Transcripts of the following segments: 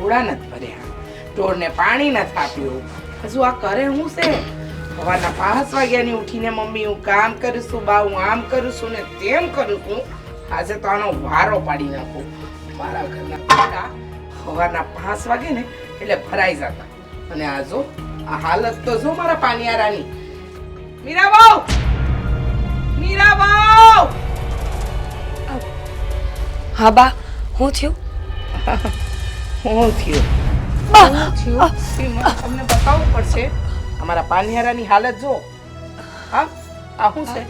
આવડા નથી ભર્યા, ઢોરને પાણી નથી આપ્યું, હજુ આ કરે હું છે? સવારના 5 વાગ્યાની ઉઠીને મમ્મી હું કામ કરું છું, બા હું આમ કરું છું ને તેમ કરું છું. આજે તો આનો વારો પાડી નાખું. મારા ઘરના બેટા સવારના 5 વાગે ને એટલે ભરાઈ જતા, અને આ જો આ હાલત તો જો મારા પાનિયારાની. મીરાબાઉ, મીરાબાઉ! હા બા, હું થયું? હું થયું તમને બતાવવું પડશે. અમારા પાનિયારાની હાલત જો. હા, આ શું છે?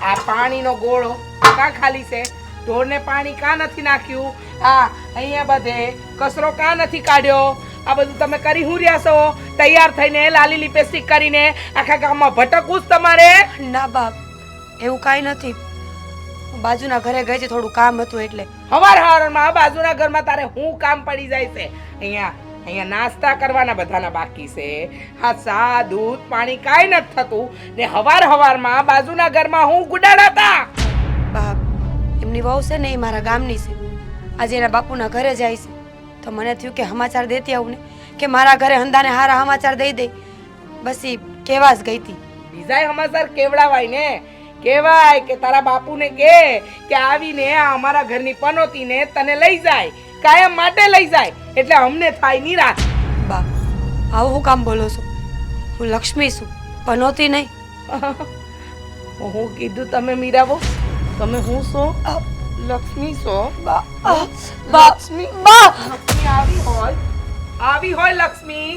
આ પાણીનો ગોળો કાં ખાલી છે? ઢોરને પાણી કાં નથી નાખ્યું? આ અહીંયા બધે કચરો કાં નથી કાઢ્યો? આ બધું તમે કરી હું રહ્યા છો? તૈયાર થઈને લાલી લિપસ્ટિક કરીને આખા ગામમાં ભટકવું જ તમારે? ના બા, એવું કાંઈ નથી. હું બાજુના ઘરે ગઈ હતી, થોડું કામ હતું એટલે. હવારમાં બાજુના ઘરમાં તારે હું કામ પડી જાય છે? અહીંયા નાસ્તા કરવાના બધાના બાકી છે. હા, ચા દૂધ પાણી કાંઈ નથી થતું ને હવારમાં બાજુના ઘરમાં હું ગુડાડાતા. બા, એમની વહુ છે ને એ મારા ગામની છે. આજે એના બાપુના ઘરે જાય છે તો મને થયું કે સમાચાર દેતી આવું ને, કે મારા ઘરે હંદાને હારા સમાચાર દઈ દે. બસ એ કહેવા જ ગઈ હતી. બીજાય સમાચાર કેવડાવાય ને, કહેવાય કે તારા બાપુને કે આવીને આ અમારા ઘરની પનોતીને તને લઈ જાય, કાયમ માટે લઈ જાય, એટલે અમને થાય નિરાશ. બા, આવું હું કામ બોલો છો? હું લક્ષ્મી છું, પનોતી નહીં. હું કીધું તમે મીરાબો? તમે હું છો? લક્ષ્મી છો? લક્ષ્મી આવી હોય લક્ષ્મી.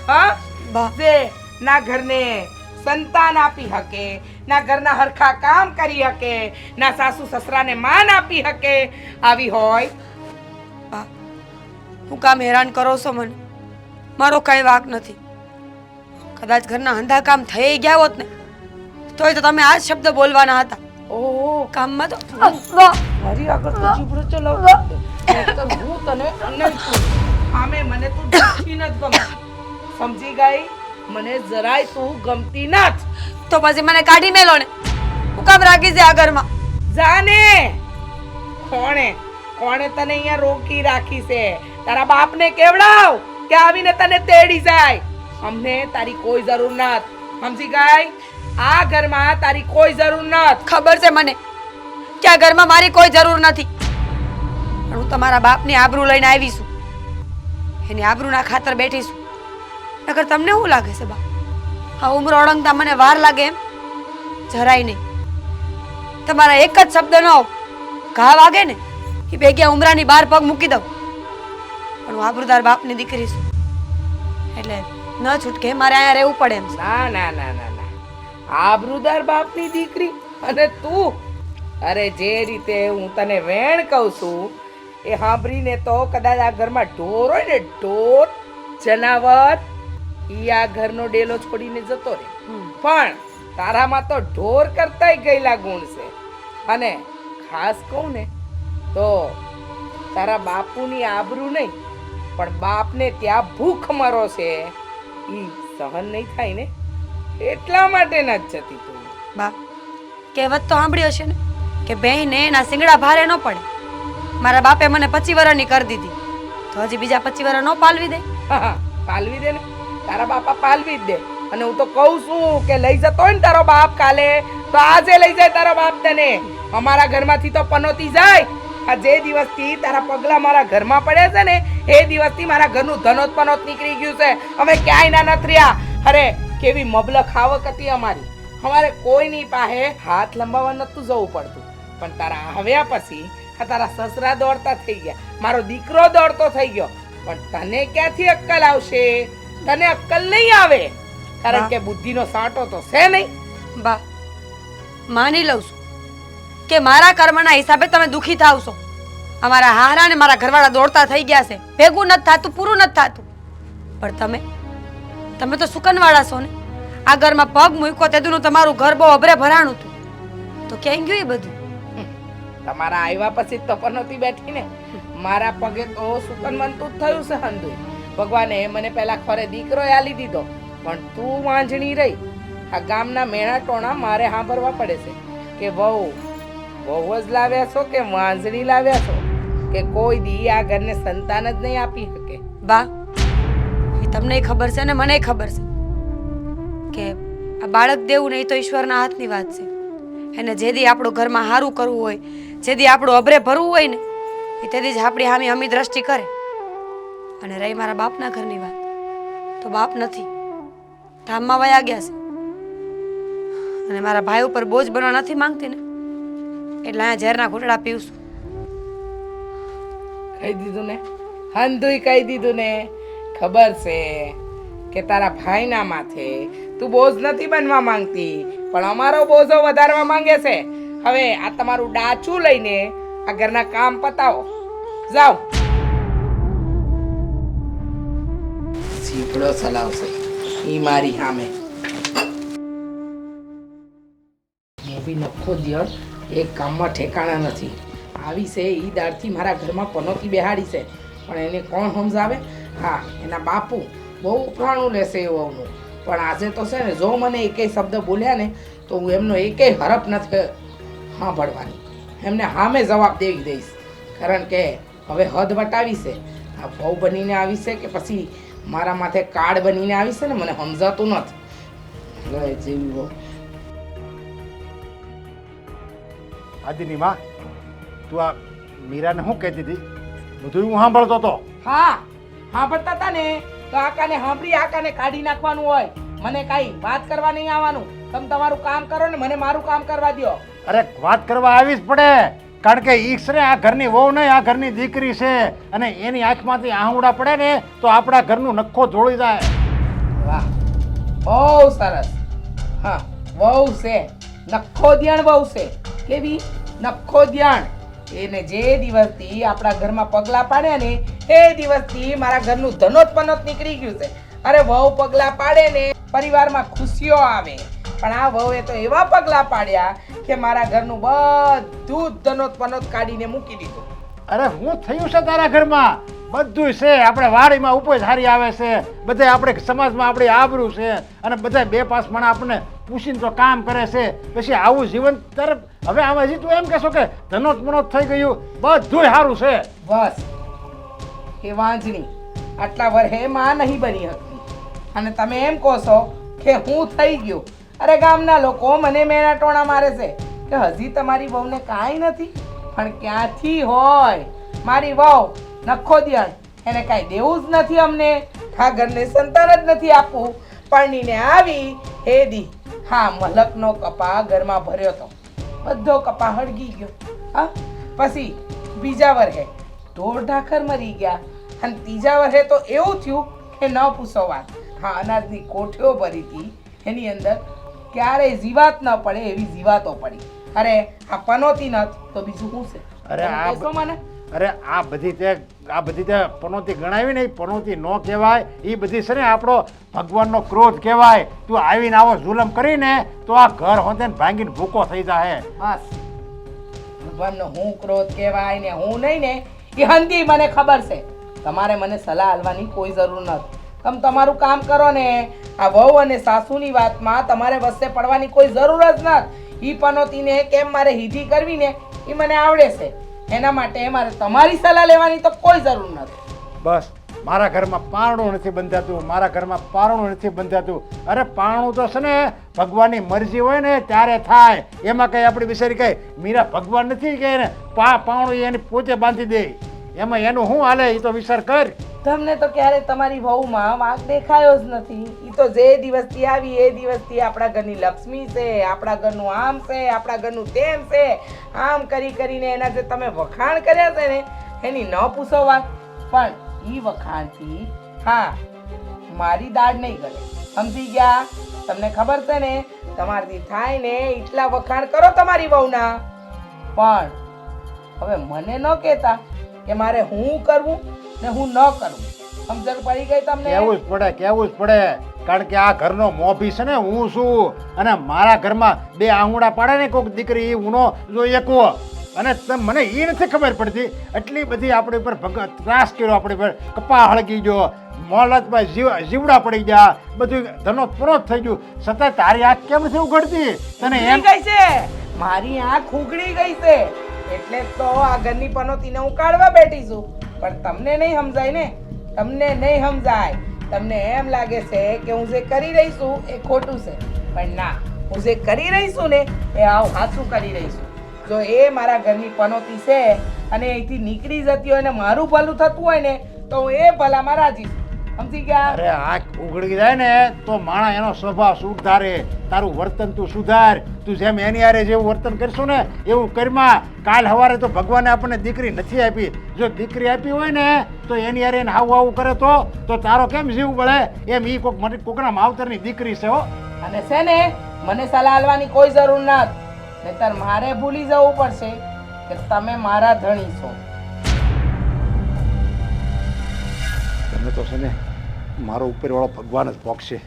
હા બા, જે ના ઘરને સંતાન આપી શકે, ના ઘરના હરખા કામ કરી શકે, ના સાસુ સસરાને માન આપી શકે, આવી હોય. બા, હું કામ હેરાન કરો છો મને? મારો કઈ વાંક નથી. કદાચ ઘરના હંધા કામ થઈ ગયા હોત ને તોય તો તમે આ જ શબ્દ બોલવાના હતા. ઓહો, કામમાં તો મારી આગળ તો જીભડો ચલાવ. હું તને નહીં કહું. આમે મને તું દુખી નથી ગમતી, સમજી ગઈ? મને જરાય તું ગમતી નથી. તો પછી મને કાઢી મેલો ને. હું કામ રાખી છે આ ઘરમાં? જાને કોણે તને અહીંયા રોકી રાખી છે? તારા બાપને કેવડાવ કે આવીને તને તેડી જાય. અમને તારી કોઈ જરૂર નથી, સમજી ગઈ? આ ઘરમાં તારી કોઈ જરૂર નથી. ખબર છે મને કે આ ઘરમાં મારી કોઈ જરૂર નથી, પણ હું તમારા બાપની આબરૂ લઈને આવી છું. એની આબરૂના ખાતર બેઠી છું. નકર તમને શું લાગે છે બા? આ ઉમર ઓળંગતા મને વાર લાગે એમ? જરાય નહીં. તમારા એક જ શબ્દનો ઘા વાગે ને એ ભેગ્યા ઉમરાની બહાર પગ મૂકી દઉં. પણ હું આબરૂદાર બાપની દીકરી છું એટલે ન છૂટકે મારે અહીંયા રહેવું પડે એમ છે. ના ના ના ના ના, આબરૂદાર બાપની દીકરી અને તું? અરે જે રીતે હું તને વેણ કહું છું એ સાંભળીને તો કદાચ આ ઘરમાં ઢોર હોય ને, ઢોર જનાવર, ઈ આ ઘરનો ડેલો છોડીને જતો રહે. પણ તારામાં તો ઢોર કરતાય ગયેલા ગુણ છે. અને ખાસ કહું ને તો તારા બાપુની આબરૂ નહીં પણ બાપને ત્યાં ભૂખ મરો છે ઈ સહન નહીં થાય ને, એટલા માટે ન જ જતી તું. બા, કહેવત તો સાંભળી હશે ને કે બેહીને એના શિંગડા ભારે ન પડે. મારા બાપે મને 25 વર્ષની કરી દીધી તો હજી બીજા 25 વર્ષ ન પાલવી દે? પાલવી દે ને, તારા બાપા પાલવી જ દે. અને હું તો કહું છું કે લઈ જતો હોય ને તારો બાપ કાલે, તો આજે લઈ જાય તારો બાપ તને. અમારા ઘરમાંથી તો પનોતી જાય. આ જે દિવસથી તારા પગલા મારા ઘરમાં પડ્યા છે ને એ દિવસથી મારા ઘરનું ધનોત પનોત નીકળી ગયું છે. અમે ક્યાંય ના નથી રહ્યા. અરે કેવી મબલખ આવક હતી અમારી. અમારે કોઈની પાસે હાથ લંબાવવા નતું જવું પડતું. પણ તારા આવ્યા પછી આ તારા સસરા દોડતા થઈ ગયા, મારો દીકરો દોડતો થઈ ગયો. પણ તને ક્યાંથી અક્કલ આવશે? તને અક્કલ નહીં આવે, કારણ કે બુદ્ધિનો સાંટો તો છે નહીં. બા, માની લઉં છું કે મારા કર્મના હિસાબે તમે દુખી થાવ છો. અમારા હારા ને મારા ઘરવાળા દોડતા થઈ ગયા છે, ભેગું નથી થતું, પૂરું નથી થતું. પણ તમે તો સુકનવાળા છો ને. આ ઘરમાં પગ મૂક્યો તેદુનું તમારું ઘર બહુ અભરે ભરાણું હતું, તો ક્યાં ગયું એ બધું? તમારા આવ્યા પછી તો પનોતી બેઠી ને. મારા પગે તો સુકન બનતું જ થયું છે હંધુ. ભગવાને મને પહેલા ખરે દીકરો આલી દીધો, પણ તું વાંજણી રહી. આ ગામના મેણા ટોણા મારે સાંભળવા પડે છે કે વહુ જ લાવ્યા છો કે વાંજણી લાવ્યા છો, કે કોઈ દી આ ઘરને સંતાન જ નહીં આપી શકે. બા એ તમને ખબર છે ને મને ખબર છે કે આ બાળક દેવું નહીં તો ઈશ્વરના હાથની વાત છે. એને જેદી આપણું ઘરમાં સારું કરવું હોય, જેદી આપણું અભરે ભરવું હોય ને એ તેથી જ આપણી સામે અમી દ્રષ્ટિ કરે. અને રહી મારા બાપના ઘરની વાત, તો બાપ નથી, ધામમાં વયા ગયા છે. અને મારા ભાઈ ઉપર બોજ બનવા નથી માંગતી ને એટલે અહીંયા ઝેરના ઘૂંટડા પીવું છું. કહી દીધું ને, હંધુય કહી દીધું ને. ખબર છે કે તારા ભાઈના માથે તું બોજ નથી બનવા માંગતી, પણ અમારો બોજો વધારવા માંગે છે. હવે આ તમારું ડાચું લઈને આ ઘરના કામ પતાવો, જાઓ. સીપડો ચલાવશે ઈ મારી સામે. મોભી નખો દિયળ એક કામમાં ઠેકાણા નથી. આવી છે ઈ દાળથી મારા ઘરમાં પનોતી બેહાડી છે, પણ એને કોણ સમજાવે? હા, એના બાપુ બહુ ઉફાણું લેશે એ વહુનું. પણ આજે તો છે ને, જો મને એકેય શબ્દ બોલ્યા ને તો હું એમનો એકેય હરફ નથી સાંભળવાની. એમને સામે જવાબ દેવી દઈશ, કારણ કે હવે હદ વટાવી છે. આ વહુ બનીને આવી છે કે પછી મારા માથે કાળ બનીને આવી છે ને, મને સમજાતું નથી. લે જેવી વહુ. આદિની માં, તું આ મીરાને શું કહેતી હતી? બધું હું સાંભળતો હતો. હા, સાંભળતા હતા ને તો આકાને સાંભળી આકાને કાઢી નાખવાનું હોય. મને કાંઈ વાત કરવા નહીં આવવાનું. તમે તમારું કામ કરો ને મને મારું કામ કરવા દો. અરે વાત કરવા આવી જ પડે, કારણ કે ઈ છે આ ઘરની વહુ નહીં, આ ઘરની દીકરી છે. અને એની આંખમાંથી આહુડા પડે ને તો આપણા ઘરનું નખો જોડી જાય. વાહ, બહુ સરસ. હા, વહુ છે, નખો ધ્યાન વહુ છે. કેવી નખો ધ્યાન? એને જે દિવસથી આપણા ઘરમાં પગલા પાડ્યા ને એ દિવસથી મારા ઘરનું ધનોત નીકળી ગયું છે. અરે વહુ પગલા પાડે ને પરિવારમાં ખુશીઓ આવે, પણ આ વહુએ તો એવા પગલા પાડ્યા કે મારા ઘરનું બધું ધનોત કાઢીને મૂકી દીધું. અરે હું થયું છે તારા ઘરમાં? બધું છે. આપણે વાડીમાં ઉપજ સારી આવે છે, બધા આપણે સમાજમાં આપણી આબરૂ છે, અને બધા બે પાસ માણસ આપણને પૂછીને તો કામ કરે છે. પછી આવું જીવન તરફ હવે આમાં હજી તું એમ કહેશો કે ધનોત મનોત થઈ ગયું? બધું સારું છે. બસ એ વાંજણી આટલા વર્ષે માં નહીં બની હતી, અને તમે એમ કહો છો કે હું થઈ ગયું. અરે ગામના લોકો મને મેણા ટોણા મારે છે કે હજી તમારી વહુને કાંઈ નથી. પણ ક્યાંથી હોય? મારી વહુ નખો દિયણ, એને કાંઈ દેવું જ નથી અમને. આ ઘરને સંતાન જ નથી આપવું. પરણીને આવી હે દી, હા, મલકનો કપા ઘરમાં ભર્યો તો બધો કપા હળગી ગયો. હા, પછી બીજા વર્ષે ઢોર ઢાખર મરી ગયા, અને ત્રીજા વર્ષે તો એવું થયું કે ન પૂછો વાત. હા, અનાજની કોઠીઓ ભરી હતી, એની અંદર ક્યારેય જીવાત ન પડે એવી જીવાતો પડી. અરે આ પનોતી નથી તો બીજું શું છે? અરે તમે આ કહેશો મને? અરે આ બધી તે પનોતી ગણાવી ને, પનોતી ન કહેવાય. એ બધી છે ને આપણો ભગવાનનો ક્રોધ કહેવાય. તું આવીને આવો જુલમ કરીને તો આ ઘર હોતે ભાંગીને ભૂકો થઈ જાય. બસ, ભગવાનનો હું ક્રોધ કહેવાય ને હું નહીં ને એ હંધી મને ખબર છે. તમારે મને સલાહ આલવાની કોઈ જરૂર નથી. તમે તમારું કામ કરો ને. આ વહુ અને સાસુની વાતમાં તમારે વચ્ચે પડવાની કોઈ જરૂર જ નથી. ઈ પનોતીને કેમ મારે હીધી કરવી ને એ મને આવડે છે. એના માટે મારે તમારી સલાહ લેવાની તો કોઈ જરૂર નથી. બસ, મારા ઘરમાં પારણું નથી બંધાતું, મારા ઘરમાં પારણું નથી બંધાતું. અરે પારણું તો છે ને ભગવાનની મરજી હોય ને ત્યારે થાય. એમાં કઈ આપણી બિચારી કઈ મીરા ભગવાન નથી કે એને પારણું એની પોતે બાંધી દે. એમાં એનું શું હાલે એ તો વિચાર કર. તમને તો ક્યારે તમારી વહુમાં વાંક દેખાયો જ નથી. એ તો જે દિવસથી આવી એ દિવસથી આપણા ઘરની લક્ષ્મી છે, આપણા ઘરનું આમ છે, આપણા ઘરનું તેમ છે. આમ કરીને એના જે તમે વખાણ કર્યા છે ને એની ન પૂછો વાત. પણ એ વખાણથી હા મારી દાઢ નહીં ગળે. સમજી ગયા? તમને ખબર છે ને, તમારથી થાય ને એટલા વખાણ કરો તમારી વહુના. પણ હવે મને ન કહેતા કે મારે હું કરવું ને હું ન કરવું. સમજણ પડી ગઈ તમને? કેવું જ પડે, કારણ કે આ ઘરનો મોભી છે ને હું છું. અને મારા ઘરમાં બે આંગુડા પાડે ને કોઈક દીકરી હું નો જોઈ એકવો. અને મને એ નથી ખબર પડતી એટલી બધી આપણી ઉપર ત્રાસ કર્યો, આપણી પર કપા હળગી ગયો, મોલતમાં જીવડા પડી ગયા, બધું ધનો પરોત થઈ ગયું. છતાં તારી આંખ કેમ નથી ઉઘડતી? તને એમ ગઈ છે મારી આંખ ઉઘડી ગઈ છે એટલે તો આ ઘરની પનોતીને હું કાઢવા બેઠી છું. પણ તમને નહીં સમજાય ને તમને નહીં સમજાય. તમને એમ લાગે છે કે હું જે કરી રહી છું એ ખોટું છે, પણ ના, હું જે કરી રહી છું ને એ આવું સાચું કરી રહી છું. જો એ મારા ઘરની પનોતી છે અને અહીંથી નીકળી જતી હોય ને મારું ભલું થતું હોય ને તો હું એ ભલામાં રાજી છું. સમજી ગયા? અરે આંખ ઉઘડી જાય ને તો માણસ એનો સ્વભાવ સુધારે. તારું વર્તન તું સુધાર. તું જેમ એની હારે જેવું વર્તન કરશું ને એવું કરમાં. કાલ સવારે તો ભગવાને આપણને દીકરી નથી આપી. જો દીકરી આપી હોય ને તો એની હારે એને હાવું હાવું કરે તો તારો કેમ જીવ બળે? એમ ઈ કોકના માવતરની દીકરી છે હો. અને છે ને મને સલાહ આલવાની કોઈ જરૂર નથી, નહીંતર મારે ભૂલી જવું પડશે કે તમે મારા ધણી છો. તમે તો છે ને મારો ઉપરવાળો ભગવાન જ પોકશે.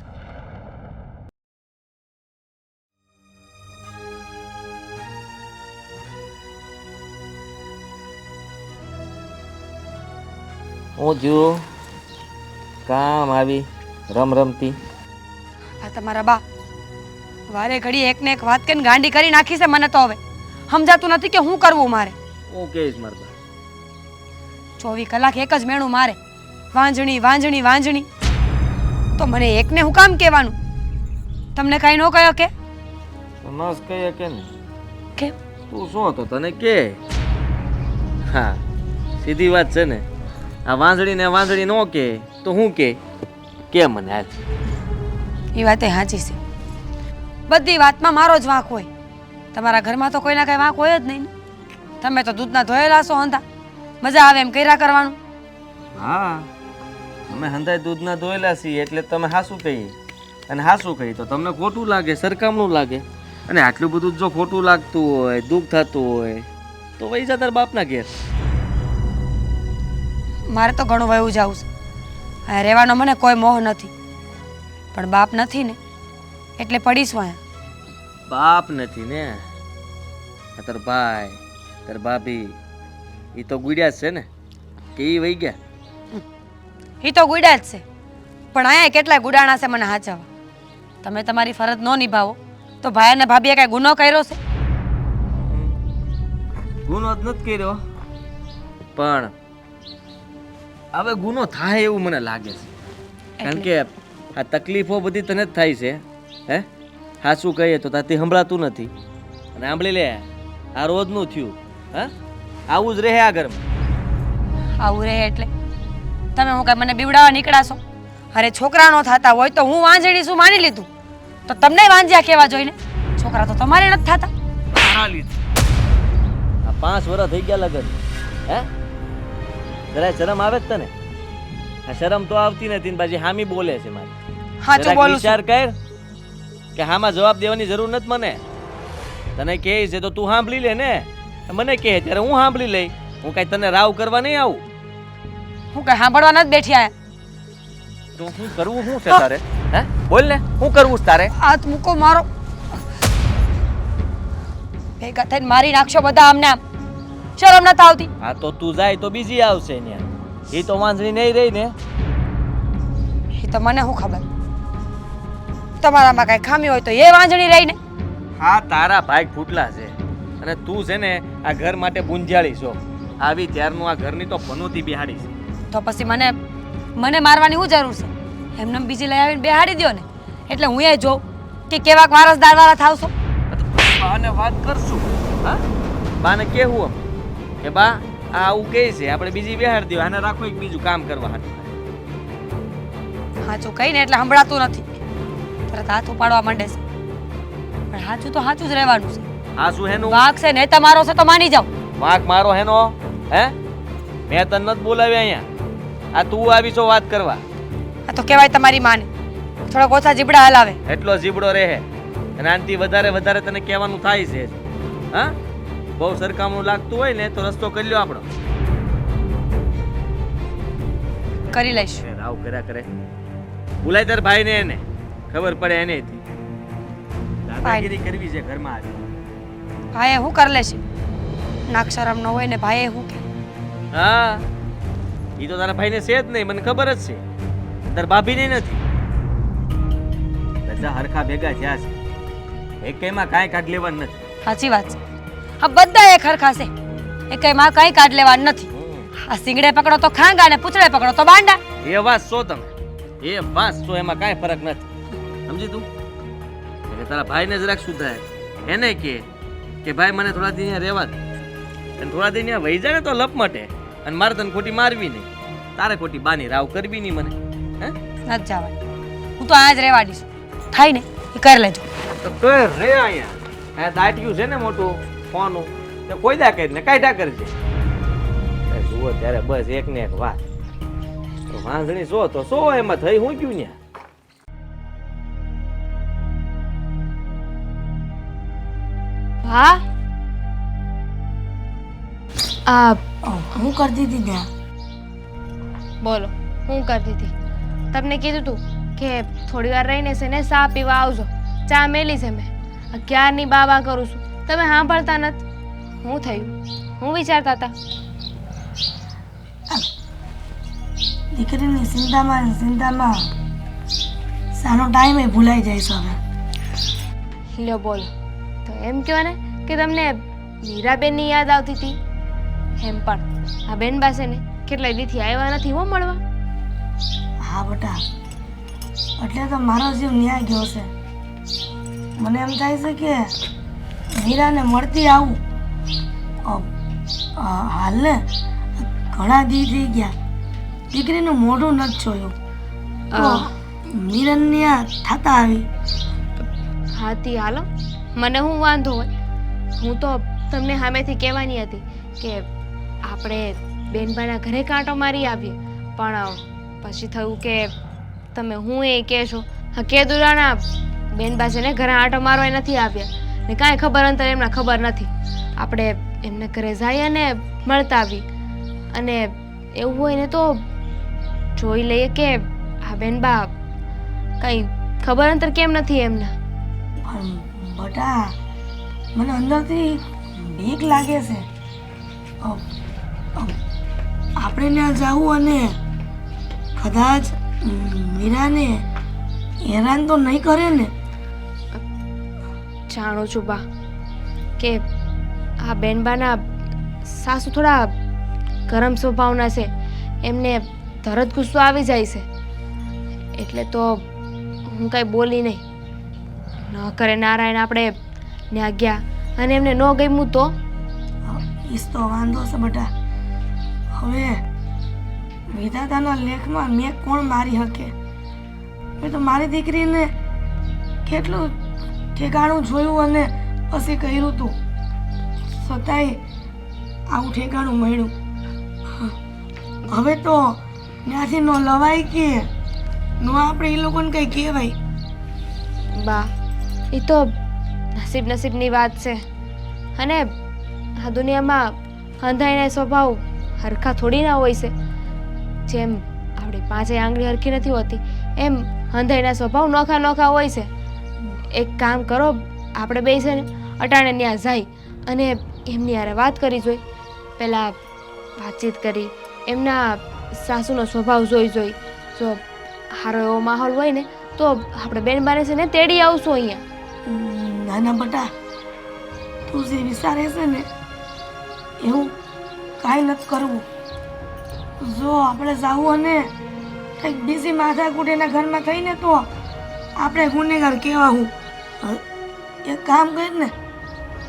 હું જો કામ આવી રમતી. આ તમારા બા વારે ઘડી એકને એક વાત કહીને ગાંડી કરી નાખી છે મને. તો હવે સમજાતું નથી કે શું કરવું મારે. હું કહીશ મારા 24 કલાક એક જ મેણું મારે, વાંજણી વાંજણી વાંજણી. તો મને એકને હું કામ કહેવાનું? તમને કાંઈ ન કહ્યો કે? નસ કહીએ કે ને કેમ? તું શું હતો તને કે? હા, સીધી વાત છે ને. આ વાંસળી ને વાંસળી નો કે તો હું કે મને હાલ. એ વાત એ સાચી છે. બધી વાતમાં મારો જ વાંક હોય. તમારા ઘરમાં તો કોઈના કાંઈ વાંક હોય જ નહીં ને. તમે તો દૂધના ધોયેલા છો હંધા. મજા આવે એમ કર્યા કરવાનું. હા, અમે હંધાય દૂધના ધોયેલા છીએ એટલે તમે હાસું કહી, અને હાસું કહી તો તમને ખોટું લાગે, સરકામનું લાગે. અને આટલું બધું જો ખોટું લાગતું હોય, દુઃખ થતું હોય તો વહી જા તાર બાપના ઘેર. મારે તો ઘણું વયું જવું છે. અહીંયા રહેવાનો મને કોઈ મોહ નથી, પણ બાપ નથી ને એટલે પડીશું અહીંયા. બાપ નથી ને, આ તાર ભાઈ તાર ભાભી એ તો ગુડ્યા જ છે ને, કે એ વહી ગયા? એ તો ગુડા જ છે, પણ અહીંયા કેટલાય ગુડાણા છે મને હાચવવા. તમે તમારી ફરજ ન નિભાવો તો ભાઈ અને ભાભીએ કાંઈ ગુનો કર્યો છે? ગુનો જ નથી કર્યો, પણ હવે ગુનો થાય એવું મને લાગે છે. કારણ કે આ તકલીફો બધી તને જ થાય છે. હે હા, શું કહીએ તો તાથી સંભળાતું નથી. અને સાંભળી લે, આ રોજનું થયું. હા, આવું જ રહે આ ઘરમાં. આવું રહે એટલે તમે હું કાંઈ મને બીવડાવવા નીકળાશો? અરે છોકરા નો થતા હોય તો હું વાંજણી શું માની લીધું, તો તમને વાંજ્યા કહેવા જોઈને. છોકરા તો તમારે નથી થતા. તારા લીધે આ 5 વર્ષ થઈ ગયા લગન. હે જરા શરમ આવે જ તને? આ શરમ તો આવતી નથી ને પાછી હામી બોલે છે મારી. સાચું જરાક બોલું છું. વિચાર કર કે હામાં જવાબ દેવાની જરૂર નથી મને. તને કહે છે તો તું સાંભળી લે ને. મને કહે ત્યારે હું સાંભળી લઈ. હું કઈ તને રાવ કરવા નહીં આવું. હું કઈ સાંભળવા નથી બેઠી આયા. તો હું કરવું શું છે તારે? હે બોલ ને, શું કરવું છે તારે? હાથ મૂકો મારો. ભેગા થઈને મારી નાખશો બધા આમને આમ. શરમ નથી આવતી? હા તો તું જાય તો બીજી આવશે ને. એ તો વાંસળી નહીં રહી ને. એ તો મને શું ખબર. તમારામાં કઈ ખામી હોય તો એ વાંજણી રહીને. હા, તારા ભાઈ ફૂટલા છે અને તું છે ને આ ઘર માટે ગુંજાળી છો. આવી ત્યારનું આ ઘરની તો પનોતી બિહાડી છે. તો પછી મને મારવાની શું જરૂર છે? એમને બીજી લઈ આવીને બેહાડી દ્યો ને. એટલે હું એ જોઉં કે કેવાક વારસદાર વાળા થાવશો. બાને વાત કરશું. હા, બાને કેવું આમ કે બા આ આવું કહે છે, આપણે બીજી બેહાડી દો, આને રાખો એક બીજું કામ કરવા હાટું. સાચું કહીને એટલે સંભળાતું નથી, તરત હાથ ઉપાડવા માંડે છે. પણ સાચું તો સાચું જ રહેવાનું છે. હા, શું હેનું વાંક છે ને તમારો છે તો માની જાઓ. વાંક મારો હેનો? હે મેં તને નથી બોલાવ્યા અહીંયા. આ તું આવી છો વાત કરવા. આ તો કહેવાય તમારી માને થોડોક ઓછા જીબડા હલાવે. એટલો જીબડો રહે અને આનાથી વધારે તને કહેવાનું થાય છે. હા, બહુ સરકામનું લાગતું હોય ને તો રસ્તો કરી લ્યો આપણો. કરી લઈશ. રાવ કર્યા કરે. બોલાય તાર ભાઈ ને, એને ખબર પડે એને. દાદાગીરી કરવી છે ઘરમાં આવી. ભાઈએ શું કરી લેશે? નાક શરમ ન હોય ને ભાઈએ શું કે? હા, ઈ તો તારા ભાઈને છે જ નહીં, મને ખબર જ છે. તાર ભાભીને નથી. બધા હરખા ભેગા થયા છે. એકેયમાં કાંઈ કાઢ લેવાનું નથી. સાચી વાત છે. આ બધા એક હરખા છે. એ કઈ માં કઈ કાઢ લેવાનું નથી. આ સિંગડે પકડો તો ખાંગા અને પૂછડે પકડો તો બાંડા. એ વાત સો તમે, એ વાત સો, એમાં કાંઈ ફરક નથી. સમજી તું? એટલે તારા ભાઈને જરાક સુધારે, એને કે ભાઈ મને થોડા દી અહીંયા રહેવા દે, અને થોડા દી અહીંયા વહી જાય ને તો લપ મટે, અને મારે તને ખોટી મારવી નહીં, તારે ખોટી બાની રાવ કરવી નહીં મને. હે નથી જવાનું, હું તો આજ રહેવા દઈશ. થાય ને એ કરી લેજો. તો કર રે અહીંયા. આ દાટ્યું છે ને મોટું ફોનું, તો કોઈ દા કરીને કાઢ્યા કરજે. જુઓ ત્યારે બસ એક ને એક વાત, વાંધણી સો તો સો, એમાં થઈ હું ગયું ને. હા આ હું કરતી હતી ત્યાં. બોલો હું કરતી હતી? તમને કીધું તું કે થોડી વાર રહીને છે ને ચા પીવા આવજો. ચા મેલી છે મેં, ક્યારની બાબા કરું છું, તમે સાંભળતા નથી. શું થયું? હું વિચારતા હતા. દીકરીની ચિંતામાં સાનો ટાઈમ એ ભૂલાઈ જાય છે હવે. લ્યો બોલો તો એમ કહો ને કે તમને મીરાબેનની યાદ આવતી હતી. એમ પણ આ બેન પાસે ને કેટલાય દીથી આવ્યા નથી હો મળવા. હા બેટા, એટલે તો મારો જીવ ન્યાય ગયો છે. મને એમ થાય છે કે મીરાને મળતી આવું. હાલને ઘણા દી થઈ ગયા, દીકરીનું મોઢું નથી જોયું, તો મીરાને આ થતા આવી. હાથી હાલો, મને હું વાંધો હોય. હું તો તમને સામેથી કહેવાની હતી કે આપણે બેનબાના ઘરે કાંટો મારી આવીએ, પણ પછી થયું કે તમે હું એ કહેશો. હા કેદુરાના બેનબા છે ને ઘરે આંટો મારવા નથી આવ્યા ને કાંઈ ખબર અંતર એમના ખબર નથી. આપણે એમને ઘરે જઈએ અને મળતા આવી, અને એવું હોય ને તો જોઈ લઈએ કે આ બેનબા કંઈ ખબર અંતર કેમ નથી એમના. પણ બટા, મને અંદરથી બીક લાગે છે. આપણે ત્યાં જવું અને કદાચ મીરાને હેરાન તો નહીં કરે ને? જાણું છું બા કે આ બેનબાના સાસુ થોડા ગરમ સ્વભાવના છે, એમને તરત ગુસ્સો આવી જાય છે. એટલે તો હું કાંઈ બોલી નહીં. ન કરે નારાયણ આપણે ત્યાં ગયા અને એમને ન ગમ્યું તો? ઈસ તો વાંધો છે બટા. હવે વિધાતાના લેખમાં મેં કોણ મારી શકે? મેં તો મારી દીકરીને કેટલું ઠેકાણું જોયું અને પછી કર્યું હતું, છતાંય આવું ઠેકાણું મળ્યું. હવે તો ત્યાંથી ન લવાય કે ન આપણે એ લોકોને કંઈ કહેવાય. બા એ તો નસીબની વાત છે, અને આ દુનિયામાં અંધાઈના સ્વભાવ હરખા થોડી ના હોય છે. જેમ આપણી પાંચેય આંગળી હરખી નથી હોતી, એમ અંધાઈના સ્વભાવ નોખા હોય છે. એક કામ કરો, આપણે બે છે ને અટાણે ત્યાં જાય અને એમની હારે વાત કરી જોઈ. પહેલાં વાતચીત કરી, એમના સાસુનો સ્વભાવ જોઈ જો સારો એવો માહોલ હોય ને તો આપણે બેનબાને છે ને તેડી આવશું અહીંયા. નાના બટા, તું જે વિચારે છે ને એવું કાંઈ નથી કરવું. જો આપણે જાવું અને કંઈક બીજી માથાકૂટ એના ઘરમાં થઈને તો આપણે ગુનેગાર કહેવાવું. એક કામ કર ને,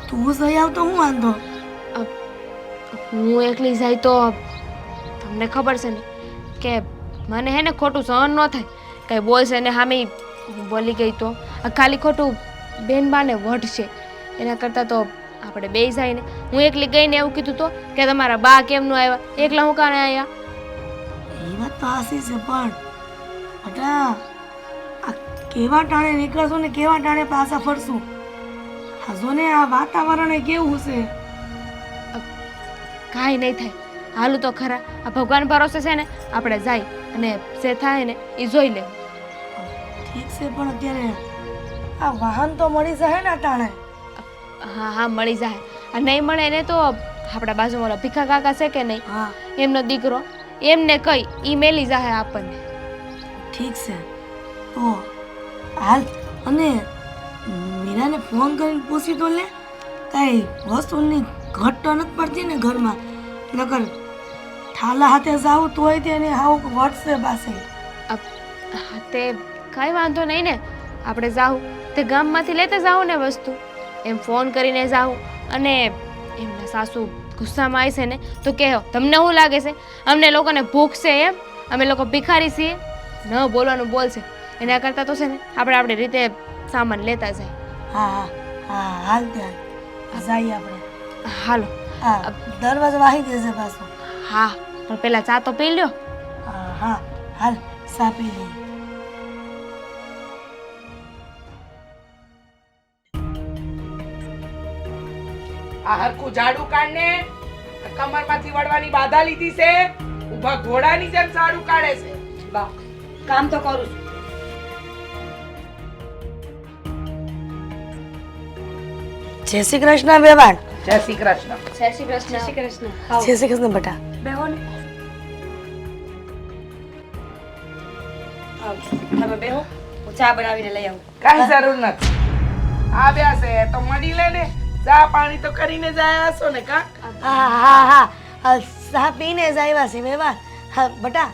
તું જઈ આવ તો હું વાંધો. હું એકલી જાય તો તમને ખબર છે ને કે મને હે ને ખોટું સહન ન થાય. કંઈ બોલશે ને હામી હું બોલી ગઈ તો ખાલી ખોટું બેનબાને વઢશે. એના કરતાં તો આપણે બે જાય ને. હું એકલી ગઈને એવું કીધું તો કે તમારા બા કેમ ન આવ્યા, એકલા હું કાને આવ્યા? એ વાત તો હાસી છે, પણ બટા આ કેવા ટાણે નીકળશું ને કેવા ટાણે પાછા ફરશું. હાજો ને આ વાતાવરણ એ કેવું છે. કાંઈ નહીં થાય, હાલું તો ખરા. આ ભગવાન ભરોસે છે ને આપણે જાય અને જે થાય ને એ જોઈ લે. ઠીક છે, પણ અત્યારે આ વાહન તો મળી જાય ને ટાણે. હા મળી જાય. આ નહીં મળે એને તો આપણા બાજુમાં ઓલા ભીખા કાકા છે કે નહીં, હા એમનો દીકરો, એમને કઈ ઈ મેલી જાય આપણને. ઠીક છે, તો હાલ અને મીરાને ફોન કરીને પૂછી તો લે, કાંઈ વસ્તુની ઘટ તો નથી પડતી ને ઘરમાં? નકર ખાલા હાથે જાઉં તોય તેને હાવ વટશે પાસે. હા, તે કાંઈ વાંધો નહીં ને. આપણે જાઉં તે ગામમાંથી લેતા જાઉં ને વસ્તુ, એમ ફોન કરીને જાઉં. અને એમના સાસુ ગુસ્સામાં આવી છે ને તો કહો તમને શું લાગે છે અમને લોકોને ભૂખ છે એમ? અમે લોકો ભિખારી છીએ? ન બોલવાનું બોલશે. એના કરતાં તો છે ને આપણે આપણી રીતે સામાન લેતા જાય. હા હા હા, હાલ ત્યાં જઈએ આપણે. હાલો. હા, દરવાજો વાહી દેજે પાછો. હા, પણ પેલા ચા તો પી લ્યો. હા હા, હાલ ચા પી લઈએ. આ હરખું ઝાડુ કાઢને. કમરમાંથી વળવાની બાધા લીધી છે. ઊભા ઘોડાની જેમ ઝાડુ કાઢે છે. બા કામ તો કરું છું. જય શ્રી કૃષ્ણ બેવાણ. જય શ્રી કૃષ્ણ. જય શ્રી કૃષ્ણ. જય શ્રી કૃષ્ણ. જય શ્રી કૃષ્ણ બેટા. બેહો ને. આવ, તમે બેહો, હું ચા બનાવીને લઈ આવું. કાંઈ જરૂર નથી. આવ્યા છે તો મળી લે ને. ચા પાણી તો કરીને જાય હશો ને કા? હા હા હા હા, ચા પીને જ આવ્યા છે બેવાણ. હા બેટા,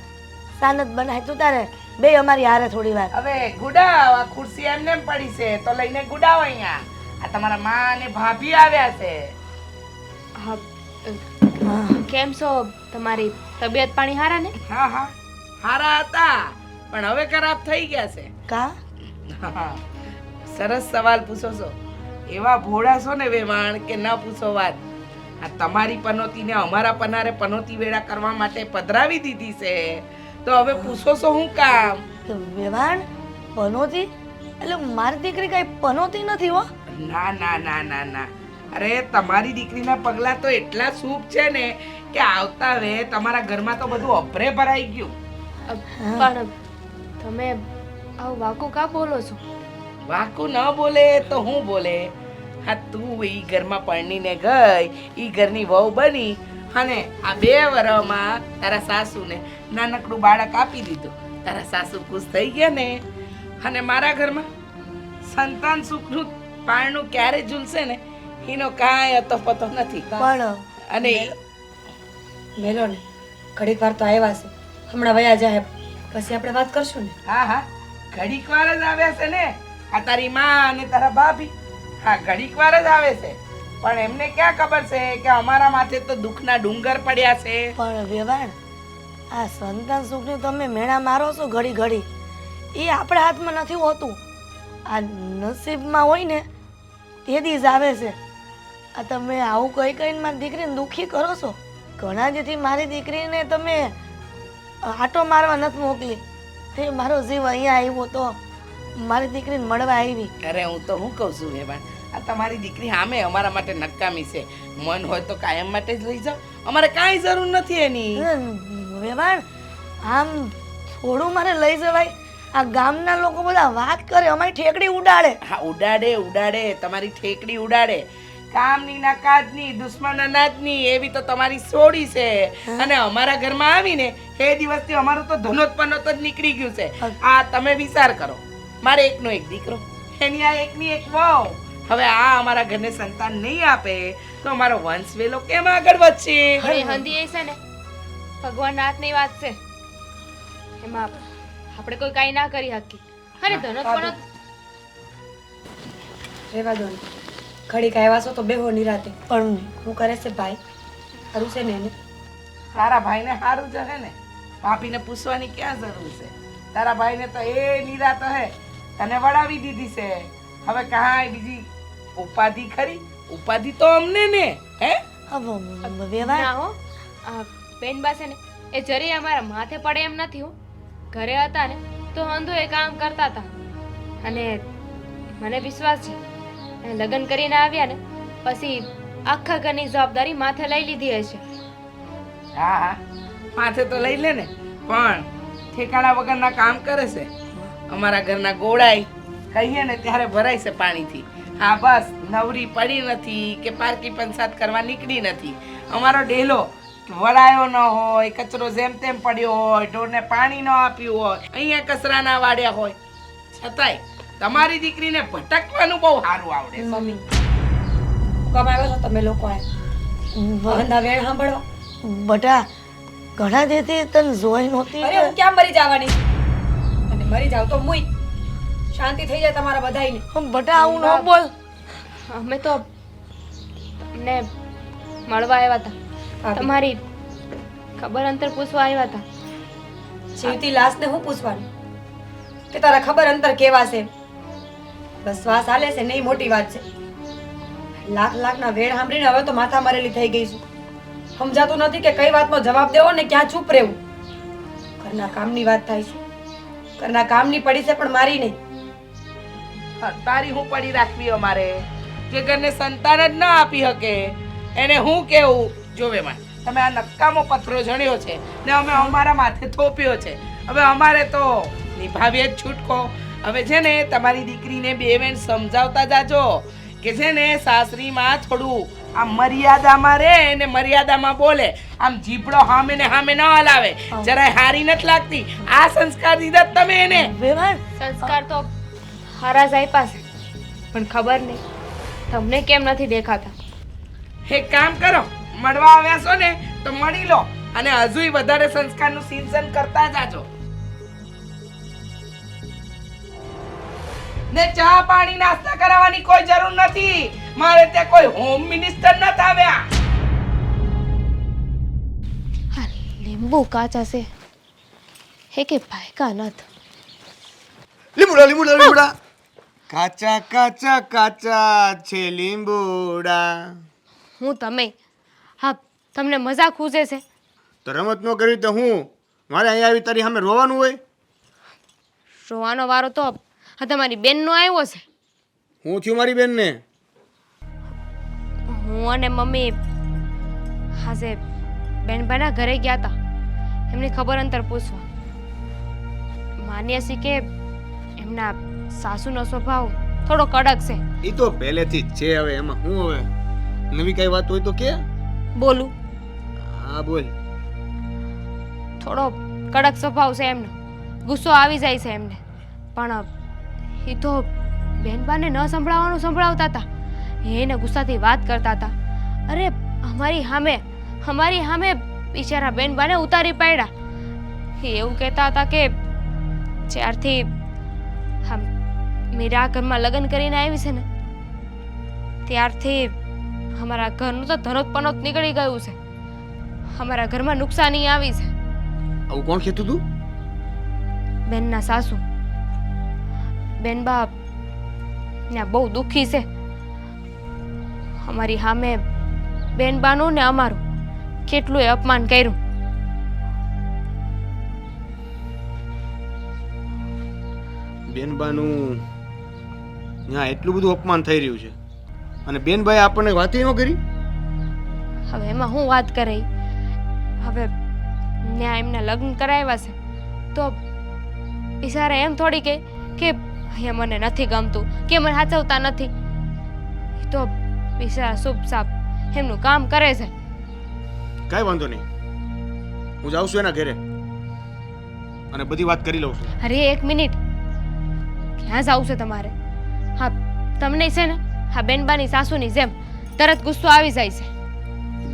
ચા નથી બનાવી તું તારે બે અમારી હારે થોડી વાર. હવે ગુડાવ. આ ખુરશી એમને એમ પડી છે તો લઈને ગુડાવ અહીંયા. આ તમારા માં અને ભાભી આવ્યા છે. હા, કેમ છો? તમારી તબિયત પાણી હારા ને? હા હા, હારા હતા પણ હવે ખરાબ થઈ ગયા છે. કા? હા, સરસ સવાલ પૂછો છો. એવા ભોળા છો ને વેવાણ કે ન પૂછો વાત. આ તમારી પનોતીને અમારા પનારે પનોતી વેળા કરવા માટે પધરાવી દીધી છે તો હવે પૂછો છો હું કામ? વેવાણ પનોતી? એટલે મારી દીકરી કઈ પનોતી નથી હો. ના ના ના ના ના, અરે તમારી દીકરીના પગલા તો એટલા શુભ છે ને કે આવતા વે તમારા ઘરમાં તો બધું અભરે ભરાઈ ગયું. પણ તમે આવું વાકું કા બોલો છો? વાકું ન બોલે તો હું બોલે? હા, તું ઈ ઘરમાં પરણીને ગઈ, ઈ ઘરની વહુ બની અને આ 2 વર્ષમાં તારા સાસુને નાનકડું બાળક આપી દીધું. તારા સાસુ ખુશ થઈ ગયા ને. અને મારા ઘરમાં સંતાન સુખનું પારણું ક્યારે ઝૂલશે ને એનો કાંઈ અતોપતો નથી. પણ અને મેલો ને, ઘડીક વાર તો આવ્યા છે, હમણાં વયા જાય પછી આપણે વાત કરશું ને. હા હા, ઘડીક વાર જ આવ્યા છે ને. આ તારી માં અને તારા ભાભી, હા ઘડીક વાર જ આવે છે. પણ એમને ક્યાં ખબર છે કે અમારા માથે તો દુઃખના ડુંગર પડ્યા છે. પણ વેવાણ, આ સંતાન સુખનું તમે મેણા મારો છો ઘડી ઘડી, એ આપણા હાથમાં નથી હોતું. આ નસીબમાં હોય ને તે દી જ આવે છે. આ તમે આવું કઈ કઈને મારી દીકરીને દુઃખી કરો છો. ઘણા દીથી મારી દીકરીને તમે આટો મારવા નથી મોકલી, તે મારો જીવ અહીંયા આવ્યો તો મારી દીકરીને મળવા આવી. અરે હું તો હું કહું છું વેવાણ, આ તમારી દીકરી સામે અમારા માટે નકામી છે. મન હોય તો કાયમ માટે જ લઈ જાઓ, અમારે કાંઈ જરૂર નથી એની. વેવાણ, આમ થોડું મારે લઈ જવાય? આ ગામના લોકો બધા વાત કરે, અમારી ઠેકડી ઉડાડે. હા ઉડાડે ઉડાડે, તમારી ઠેકડી ઉડાડે. કામની ના કાજની, દુશ્મન અનાજની એવી તો તમારી સોડી છે. અને અમારા ઘરમાં આવીને એ દિવસથી અમારું તો ધનોત પનોત જ નીકળી ગયું છે. આ તમે વિચાર કરો, મારે એકનો એક દીકરો, એની આ એકની એક વહુ. હવે આ અમારા ઘરને સંતાન નહીં આપે તો અમારો વંશ વેલો કેમ આગળ વધશે? પણ એ હંધી એ છે ને ભગવાનના હાથની વાત છે, એમાં આપણે કોઈ કાંઈ ના કરી શકીએ. અરે ધનોત પણ રહેવા દો ને, ઘડીક આવ્યા છો તો બેહો નિરાતે. પણ શું કરે છે ભાઈ? સારું છે ને એને? તારા ભાઈને સારું જ હે ને, ભાભીને પૂછવાની ક્યાં જરૂર છે? તારા ભાઈને તો એ નિરાત હે, તને વળાવી દીધી છે. હવે કાંઈ બીજી ઉપાધિ ખરી? ઉપાધિ તો અમને ને હે. વેવાણ, ના હો, આ બેનબા છે ને એ જરી અમારા માથે પડે એમ નથી હો. ઘરે હતા ને તો અંધો એ કામ કરતા હતા. અને મને વિશ્વાસ છે એ લગ્ન કરીને આવ્યા ને પછી આખા ઘરની જવાબદારી માથે લઈ લીધી હશે. હા હા, માથે તો લઈ લે ને, પણ ઠેકાણા વગરના કામ કરે છે. અમારા ઘરના ગોળાઈ કહીએ ને ત્યારે ભરાય છે પાણીથી. હા બસ નવરી પડી નથી કે પારકી પંચાયત કરવા નીકળી નથી. અમારો ડેલો વળાયો ન હોય, કચરો જેમ તેમ પડ્યો હોય, ઢોરને પાણી ન આપ્યું હોય, અહીંયા કચરા ના વાળ્યા હોય, છતાંય તમારી દીકરીને ભટકવાનું બહુ સારું આવડે છે. મમ્મી કમ આવ્યા છો તમે લોકો? ધંધા વેણ સાંભળવા? બટા ઘણા દેતી તને જોઈ નહોતી અરે હું ક્યાં મરી જવાની છું? અને મરી જાવ તો મુય શાંતિ થઈ જાય તમારા બધાયની. બટા આવું ન બોલ. અમે તો તમને મળવા આવ્યા હતા, તમારી ખબર અંતર પૂછવા આવ્યા હતા. જીવતી લાશને હું પૂછવાનું કે તારા ખબર અંતર કેવા છે? બસ શ્વાસ હાલે છે નહીં મોટી વાત છે. લાખના વેણ સાંભળીને હવે તો માથા મરેલી થઈ ગઈ છું. સમજાતું નથી કે કઈ વાતનો જવાબ દેવો ને ક્યાં ચૂપ રહેવું. ઘરના કામની વાત થાય છે, ઘરના કામની પડી છે પણ મારી નહીં. તારી હું પડી રાખવી અમારે જે ઘરને સંતાન જ ન આપી શકે એને હું કેવું? જોવે માં તમે આ નકામો પથરો જણ્યો છે ને અમે અમારા માથે થોપ્યો છે. હવે અમારે તો નિભાવીએ જ છૂટકો. હવે છે ને તમારી દીકરીને બે વેણ સમજાવતા જાજો કે છે ને સાસરીમાં થોડું આમ મર્યાદામાં રહે ને મર્યાદામાં બોલે. આમ જીભડો હામે ને હામે ન હલાવે. જરાય હારી નથી લાગતી. આ સંસ્કાર દીધા તમે એને. વેવાણ સંસ્કાર તો હારા જાય પાસે, પણ ખબર નહીં તમને કેમ નથી દેખાતા. એક કામ કરો, મળવા આવ્યા છો ને તો મળી લો અને હજુય વધારે સંસ્કારનું સિંચન કરતા જાજો. ને ચા પાણી નાસ્તા કરાવવાની કોઈ જરૂર નથી. મારે ત્યાં કોઈ હોમ મિનિસ્ટર નથી આવ્યા. હા, લીંબુ કાચા છે હે કે પાયકા નથી. લીમડા કાચા કાચા કાચા છે લીંબુડા. હું તમે હા, તમને મજાક ખૂજે છે? તો રમત ન કરી તો હું મારે અહીંયા આવી તારી સામે રોવાનું હોય? રોવાનો વારો તો હા તમારી બેનનો આવ્યો છે. હું થયું મારી બેનને? હું અને મમ્મી હાજે બેનભાઈના ઘરે ગયા હતા એમની ખબર અંતર પૂછવા. માન્ય છે કે એમના સાસુનો સ્વભાવ થોડો કડક છે. એ તો પહેલેથી જ છે. હવે એમાં હું હવે નવી કઈ વાત હોય તો કે બોલું? હા બોલ. થોડો કડક સ્વભાવ છે એમનો, ગુસ્સો આવી જાય છે એમને. પણ એ તો બેનબાને ન સંભળાવવાનું સંભળાવતા હતા, એને ગુસ્સાથી વાત કરતા હતા. અરે અમારી સામે બિચારા બેનબાને ઉતારી પાડ્યા. એ એવું કહેતા હતા કે જ્યારથી મીરા ઘરમાં લગ્ન કરીને આવી છે ને ત્યારથી અમારા ઘરનું તો ધનોત પનોત નીકળી ગયું છે. અમારા ઘરમાં નુકસાની આવી છે. આવું કોણ કહેતું તું? બેનના સાસુ. બેનબા ત્યાં બહુ દુઃખી છે. અમારી સામે બેનબાનું ને અમારું કેટલું અપમાન કર્યું. બેનબાનું ત્યાં એટલું બધું અપમાન થઈ રહ્યું છે અને બેનભાઈ આપણને વાત ન કરી? હવે એમાં હું વાત કરે? હવે ત્યાં એમના લગ્ન કરાવ્યા છે તો ઈશારા એમ થોડી કે અહીંયા મને નથી ગમતું કે મને સાચવતા નથી. એ તો ઈશારા શુભ સાપ એમનું કામ કરે છે. કાંઈ વાંધો નહીં, હું જાઉં છું એના ઘરે અને બધી વાત કરી લઉં છું. અરે એક મિનિટ, ક્યાં જાવું છે તમારે? હા, તમને છે ને હા બેનબાની સાસુની જેમ તરત ગુસ્સો આવી જાય છે.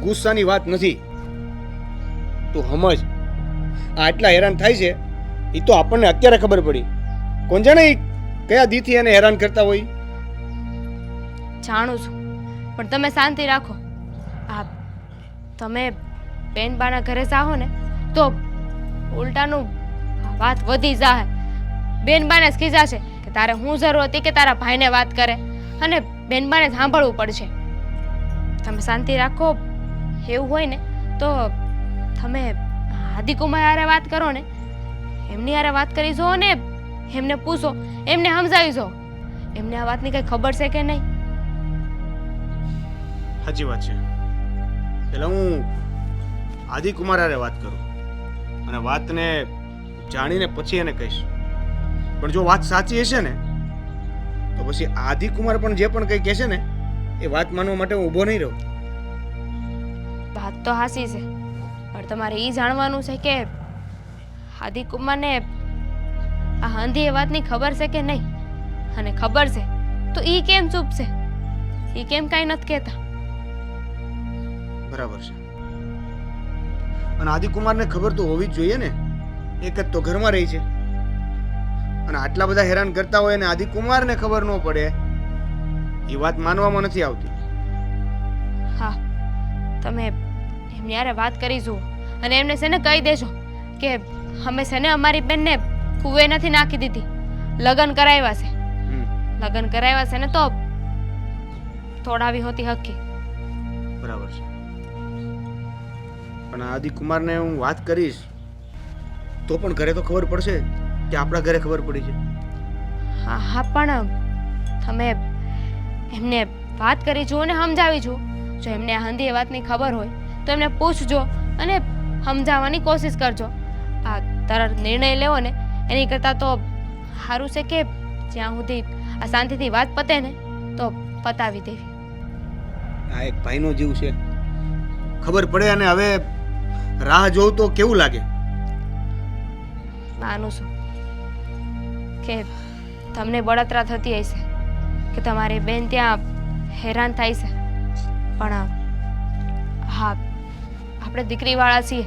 ગુસ્સાની વાત નથી, તું સમજ. આ આટલા હેરાન થાય છે એ તો આપણને અત્યારે ખબર પડી. કોણ જાણે ઈ કયા દીથી એને હેરાન કરતા હોય. જાણું છું, પણ તમે શાંતિ રાખો. આ તમે બેનબાના ઘરે જાઓ ને તો ઉલટાનું વાત વધી જાય. બેનબાને જ ખીજાશે કે તારે હું જરૂર હતી કે તારા ભાઈને વાત કરે, અને બેનબાને સાંભળવું પડશે. તમે શાંતિ રાખો. એવું હોય ને તો તમે આદિકુમાર હારે વાત કરો ને, એમની હારે વાત કરી જો ને એમને પૂછો, એમને સમજાવી જો એમને આ વાતની કઈ ખબર છે કે નહીં. સાચી વાત છે. એટલે હું આદિકુમાર હારે વાત કરું અને વાતને જાણીને પછી એને કહીશ. પણ જો વાત સાચી હશે ને તો પછી આદિકુમાર પણ જે પણ કંઈ કહેશે ને એ વાત માનવા માટે હું ઊભો નહીં રહું. વાત તો હાસી છે, પણ તમારે એ જાણવાનું છે કે આદિકુમારને આ હંધી એ વાતની ખબર છે કે નહીં. અને ખબર છે તો એ કેમ ચૂપ છે? એ કેમ કાંઈ નથી કહેતા? બરાબર છે. અને આદિકુમારને ખબર તો હોવી જ જોઈએ ને. એક જ તો ઘરમાં રહી છે અને આટલા બધા હેરાન કરતા હોય અને આદિકુમારને ખબર ન પડે એ વાત માનવામાં નથી આવતી. હા, તમે એમની હારે વાત કરી જુઓ અને એમને છે ને કહી દેજો કે અમે છે ને અમારી બેનને કુએ નથી નાખી દીધી, લગ્ન કરાવ્યા છે. લગ્ન કરાવ્યા છે ને તો થોડાવી હોતી હકી. બરાબર છે, પણ આદિકુમારને હું વાત કરીશ તો પણ ઘરે તો ખબર પડશે કે આપણા ઘરે ખબર પડી છે. હા હા, પણ તમે એમને વાત કરી જુઓ ને સમજાવી જુઓ. જો એમને આ હંધી એ વાતની ખબર હોય તો એમને પૂછજો અને સમજાવવાની કોશિશ કરજો. આ તરત નિર્ણય લેવો ને એની કરતાં તો સારું છે કે જ્યાં સુધી આ શાંતિથી વાત પતે ને તો પતાવી દેવી. આ એક ભાઈનો જીવ છે, ખબર પડે અને હવે રાહ જોઉં તો કેવું લાગે. માનું છું કે તમને બળતરા થતી હશે કે તમારી બેન ત્યાં હેરાન થાય છે, પણ હા, આપણે દીકરીવાળા છીએ.